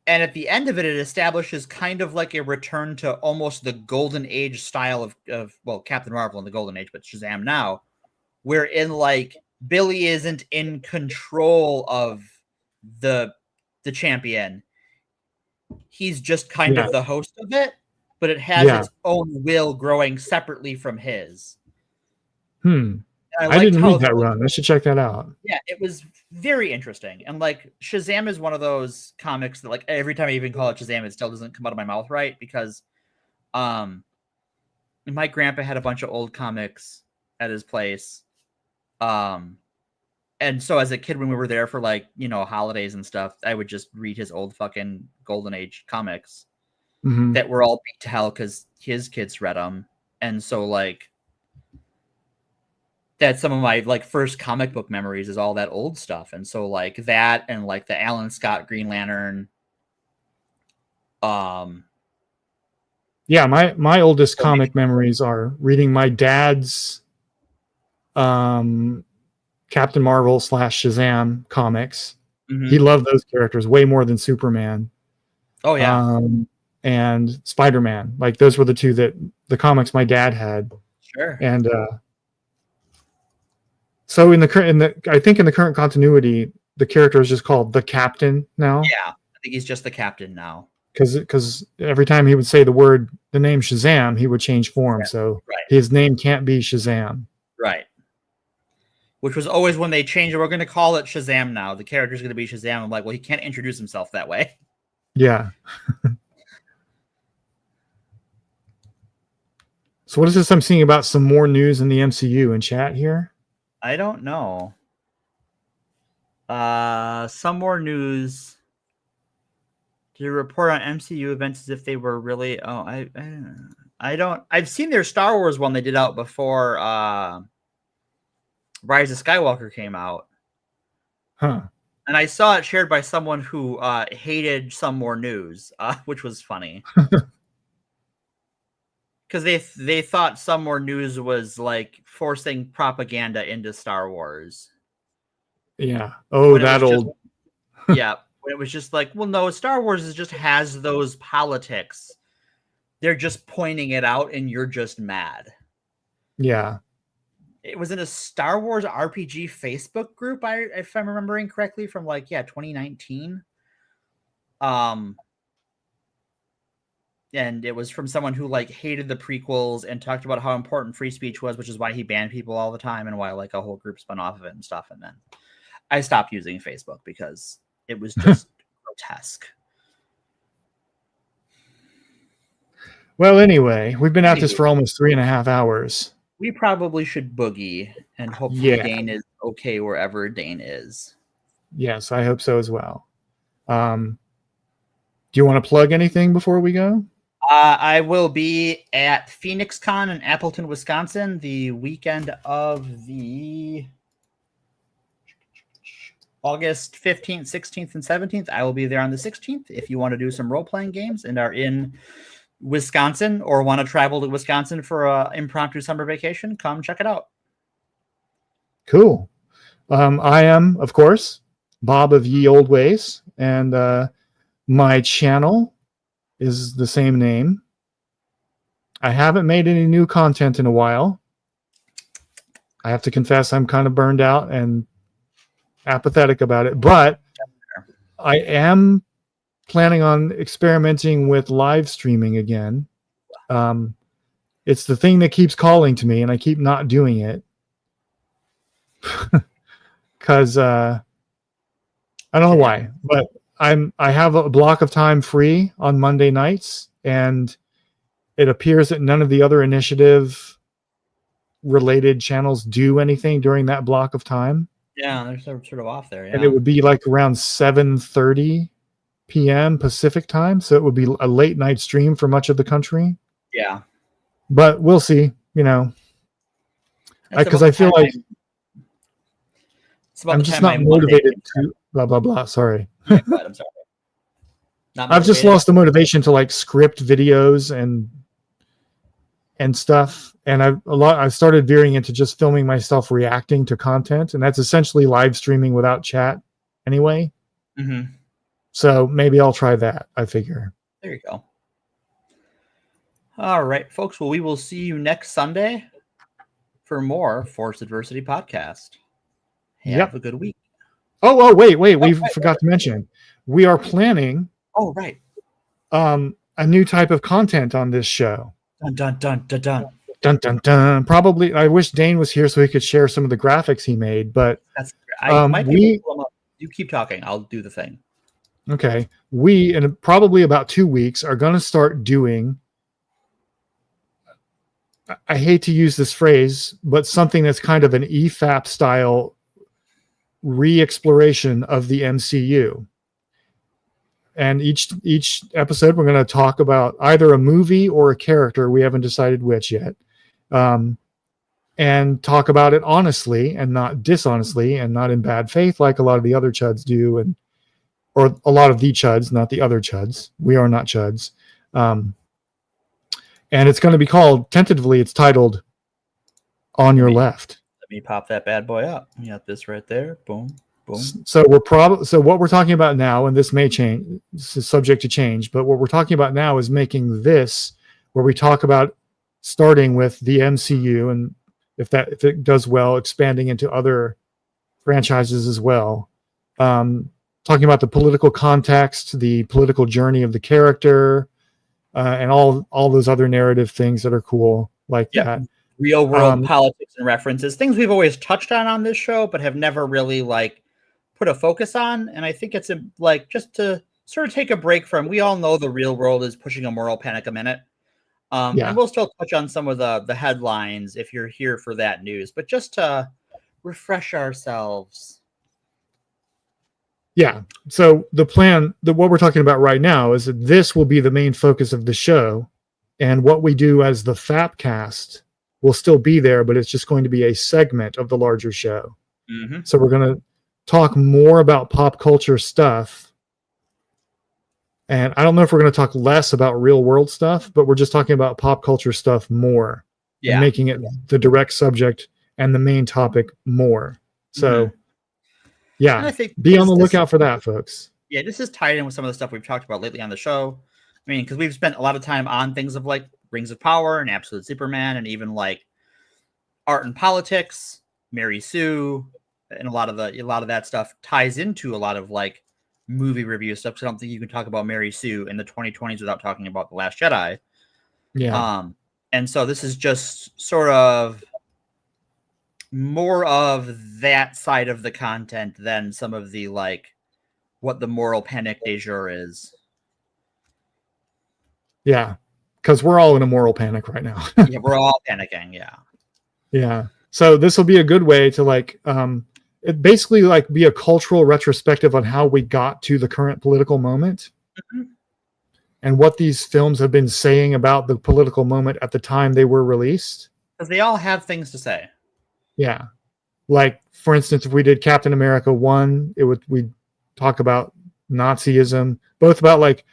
[SPEAKER 21] And at the end of it, it establishes kind of like a return to almost the Golden Age style of Captain Marvel in the Golden Age, but Shazam now, wherein like Billy isn't in control of the champion. He's just kind of the host of it, but it has its own will growing separately from his.
[SPEAKER 22] I didn't read that run. I should check that out.
[SPEAKER 21] Yeah, it was very interesting. And like Shazam is one of those comics that like every time I even call it Shazam, it still doesn't come out of my mouth right, because my grandpa had a bunch of old comics at his place. And so as a kid, when we were there for like, holidays and stuff, I would just read his old fucking Golden Age comics that were all beat to hell because his kids read them. And so like, that's some of my like first comic book memories is all that old stuff. And so like that and like the Alan Scott Green Lantern.
[SPEAKER 22] Yeah, my oldest comic memories are reading my dad's Captain Marvel / Shazam comics. He loved those characters way more than Superman.
[SPEAKER 21] Oh yeah.
[SPEAKER 22] And Spider-Man. Like those were the two that the comics my dad had.
[SPEAKER 21] Sure.
[SPEAKER 22] And so I think in the current continuity, the character is just called the Captain now.
[SPEAKER 21] Yeah, I think he's just the Captain now.
[SPEAKER 22] Because every time he would say the name Shazam, he would change form. So his name can't be Shazam.
[SPEAKER 21] Right. Which was always when they changed it. We're going to call it Shazam now. The character's going to be Shazam. I'm like, well, he can't introduce himself that way.
[SPEAKER 22] Yeah. So what is this I'm seeing about some more news in the MCU in chat here?
[SPEAKER 21] I don't know. Some more news. Did a report on MCU events as if they were really? Oh, I don't. I've seen their Star Wars one they did out before Rise of Skywalker came out.
[SPEAKER 22] Huh.
[SPEAKER 21] And I saw it shared by someone who hated some more news, which was funny. Because because they thought Some More News was like forcing propaganda into Star Wars.
[SPEAKER 22] Yeah. Oh, that old.
[SPEAKER 21] Yeah. When it was just like, well, no, Star Wars just has those politics. They're just pointing it out, and you're just mad.
[SPEAKER 22] Yeah.
[SPEAKER 21] It was in a Star Wars RPG Facebook group, if I'm remembering correctly, from 2019. And it was from someone who hated the prequels and talked about how important free speech was, which is why he banned people all the time and why a whole group spun off of it and stuff. And then I stopped using Facebook because it was just grotesque.
[SPEAKER 22] Well, anyway, we've been at this for almost 3.5 hours.
[SPEAKER 21] We probably should boogie, and hopefully Dane is okay wherever Dane is.
[SPEAKER 22] Yes, I hope so as well. Do you want to plug anything before we go?
[SPEAKER 21] I will be at PhoenixCon in Appleton, Wisconsin, the weekend of the August 15th, 16th, and 17th. I will be there on the 16th. If you want to do some role-playing games and are in Wisconsin or want to travel to Wisconsin for an impromptu summer vacation, come check it out.
[SPEAKER 22] Cool. I am, of course, Bob of Ye Old Ways, and my channel is the same name. I haven't made any new content in a while. I have to confess I'm kind of burned out and apathetic about it, but I am planning on experimenting with live streaming again. It's the thing that keeps calling to me, and I keep not doing it because I don't know why, but I have a block of time free on Monday nights, and it appears that none of the other initiative related channels do anything during that block of time.
[SPEAKER 21] Yeah, they're sort of off there. Yeah.
[SPEAKER 22] And it would be around 7:30 p.m. Pacific time, so it would be a late night stream for much of the country.
[SPEAKER 21] Yeah,
[SPEAKER 22] but we'll see. Because I feel like I'm just not motivated to blah blah blah. Sorry.
[SPEAKER 21] Yeah, I'm sorry.
[SPEAKER 22] I've just lost the motivation to script videos and stuff, and I started veering into just filming myself reacting to content, and that's essentially live streaming without chat anyway.
[SPEAKER 21] Mm-hmm.
[SPEAKER 22] So maybe I'll try that, I figure.
[SPEAKER 21] There you go. All right, folks. Well, we will see you next Sunday for more Forced Adversity podcast. Have a good week.
[SPEAKER 22] Oh, wait. We forgot to mention. We are planning.
[SPEAKER 21] Oh, right.
[SPEAKER 22] A new type of content on this show.
[SPEAKER 21] Dun, dun, dun, dun, dun.
[SPEAKER 22] Dun, dun, dun. Probably, I wish Dane was here so he could share some of the graphics he made, but
[SPEAKER 21] you keep talking. I'll do the thing.
[SPEAKER 22] Okay. We, in probably about 2 weeks, are going to start doing, I hate to use this phrase, but something that's kind of an EFAP style re-exploration of the MCU. And each episode, we're going to talk about either a movie or a character. We haven't decided which yet. And talk about it honestly and not dishonestly and not in bad faith like a lot of the other chuds do, or a lot of the chuds, not the other chuds. We are not chuds. And it's going to be called, tentatively, it's titled On Your Left.
[SPEAKER 21] Let me pop that bad boy up. You got this right there. Boom, boom.
[SPEAKER 22] So what we're talking about now, and this may change, this is subject to change, but what we're talking about now is making this where we talk about starting with the MCU, and if it does well, expanding into other franchises as well. Talking about the political context, the political journey of the character, and all those other narrative things that are cool like that.
[SPEAKER 21] Real world politics and references, things we've always touched on this show, but have never really put a focus on. And I think it's just to sort of take a break from, we all know the real world is pushing a moral panic a minute. And we'll still touch on some of the headlines if you're here for that news, but just to refresh ourselves.
[SPEAKER 22] Yeah. So the plan, what we're talking about right now is that this will be the main focus of the show. And what we do as the Fapcast will still be there, but it's just going to be a segment of the larger show.
[SPEAKER 21] Mm-hmm.
[SPEAKER 22] So we're going to talk more about pop culture stuff And I don't know if we're going to talk less about real world stuff, but we're just talking about pop culture stuff more.
[SPEAKER 21] Yeah.
[SPEAKER 22] And making it the direct subject and the main topic more. So, yeah,
[SPEAKER 21] And I think
[SPEAKER 22] be on the lookout for that, folks.
[SPEAKER 21] Yeah, this is tied in with some of the stuff we've talked about lately on the show. I mean, because we've spent a lot of time on things of like Rings of Power and Absolute Superman, and even like art and politics, Mary Sue, and a lot of that stuff ties into a lot of like movie review stuff. So I don't think you can talk about Mary Sue in the 2020s without talking about The Last Jedi.
[SPEAKER 22] Yeah.
[SPEAKER 21] And so this is just sort of more of that side of the content than some of the like what the moral panic de jour is.
[SPEAKER 22] Yeah, because we're all in a moral panic right now.
[SPEAKER 21] Yeah, we're all panicking. Yeah.
[SPEAKER 22] Yeah. So this will be a good way to like it basically like be a cultural retrospective on how we got to the current political moment. And what these films have been saying about the political moment at the time they were released.
[SPEAKER 21] Because they all have things to say.
[SPEAKER 22] Yeah. Like, for instance, if we did Captain America 1, we'd talk about Nazism, both about like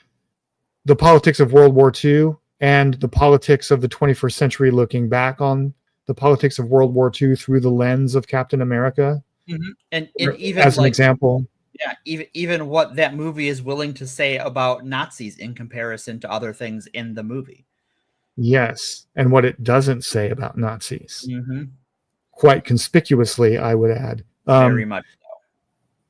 [SPEAKER 22] the politics of World War II and the politics of the 21st century, looking back on the politics of World War II through the lens of Captain America.
[SPEAKER 21] And even
[SPEAKER 22] as an
[SPEAKER 21] like,
[SPEAKER 22] example.
[SPEAKER 21] Yeah, even what that movie is willing to say about Nazis in comparison to other things in the movie.
[SPEAKER 22] Yes. And what it doesn't say about Nazis.
[SPEAKER 21] Mm-hmm.
[SPEAKER 22] Quite conspicuously, I would add.
[SPEAKER 21] Very much so.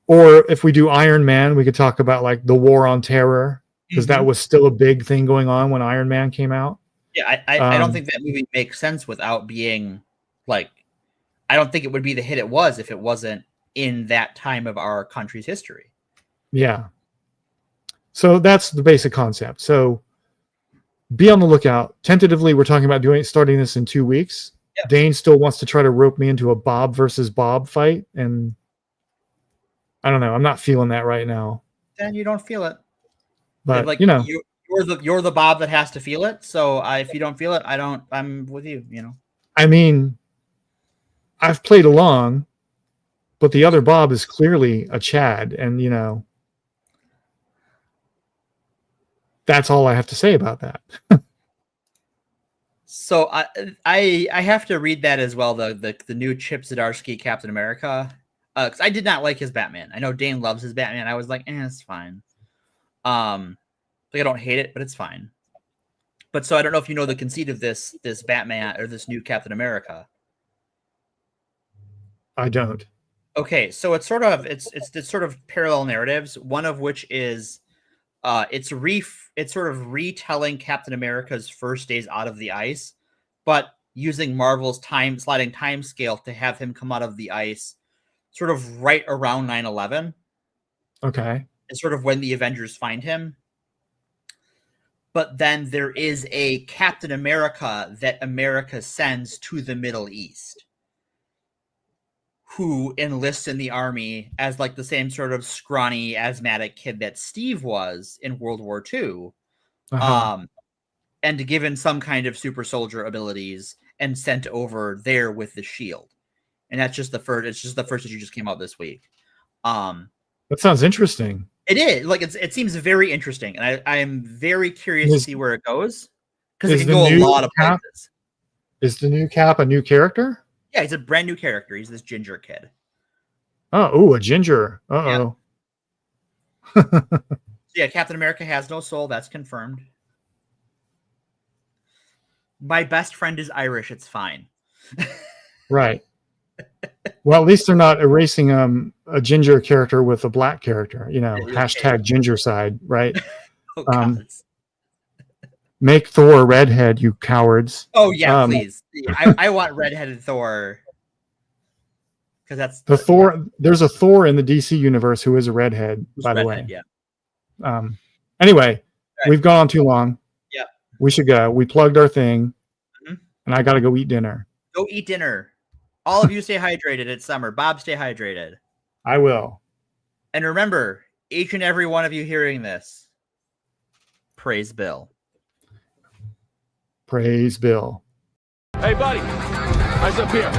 [SPEAKER 22] Or if we do Iron Man, we could talk about like the war on terror, because that was still a big thing going on when Iron Man came out.
[SPEAKER 21] Yeah, I don't think that movie makes sense without being like, I don't think it would be the hit it was if it wasn't in that time of our country's history.
[SPEAKER 22] Yeah. So that's the basic concept. So be on the lookout. Tentatively, we're talking about starting this in 2 weeks.
[SPEAKER 21] Yep.
[SPEAKER 22] Dane still wants to try to rope me into a Bob versus Bob fight, and I don't know. I'm not feeling that right now.
[SPEAKER 21] Then you don't feel it.
[SPEAKER 22] But
[SPEAKER 21] like,
[SPEAKER 22] you know,
[SPEAKER 21] you're the Bob that has to feel it. So if you don't feel it, I'm with you. You know.
[SPEAKER 22] I mean, I've played along, but the other Bob is clearly a Chad, and you know, that's all I have to say about that.
[SPEAKER 21] So I have to read that as well. The new Chip Zdarsky Captain America, because I did not like his Batman. I know Dane loves his Batman. I was like, it's fine. Like I don't hate it, but it's fine. But so I don't know if you know the conceit of this Batman or this new Captain America.
[SPEAKER 22] I don't.
[SPEAKER 21] Okay, so it's sort of parallel narratives. One of which is it's sort of retelling Captain America's first days out of the ice, but using Marvel's sliding time scale to have him come out of the ice sort of right around 9/11.
[SPEAKER 22] Okay.
[SPEAKER 21] It's sort of when the Avengers find him. But then there is a Captain America that America sends to the Middle East, who enlists in the army as like the same sort of scrawny, asthmatic kid that Steve was in World War II. And given some kind of super soldier abilities and sent over there with the shield. And that's just the first, it's just the first issue just came out this week.
[SPEAKER 22] That sounds interesting.
[SPEAKER 21] It is like, it seems very interesting. And I am very curious to see where it goes. Because it can go a lot of places.
[SPEAKER 22] Is the new Cap a new character?
[SPEAKER 21] Yeah, he's a brand new character. He's this ginger kid.
[SPEAKER 22] Oh, a ginger. Uh-oh.
[SPEAKER 21] Yeah. Yeah, Captain America has no soul. That's confirmed. My best friend is Irish. It's fine.
[SPEAKER 22] Right. Well, at least they're not erasing a ginger character with a black character. You know, hashtag ginger side, right? Make Thor a redhead, you cowards.
[SPEAKER 21] Oh, yeah, please. I want redheaded Thor. Because that's
[SPEAKER 22] the Thor. There's a Thor in the DC universe who is a redhead, by the way.
[SPEAKER 21] Yeah.
[SPEAKER 22] Anyway, we've gone on too long.
[SPEAKER 21] Yeah.
[SPEAKER 22] We should go. We plugged our thing, and I got to go eat dinner.
[SPEAKER 21] Go eat dinner. All of you stay hydrated. It's summer. Bob, stay hydrated.
[SPEAKER 22] I will.
[SPEAKER 21] And remember, each and every one of you hearing this, praise Bill.
[SPEAKER 22] Praise Bill.
[SPEAKER 16] Hey, buddy. Eyes up here.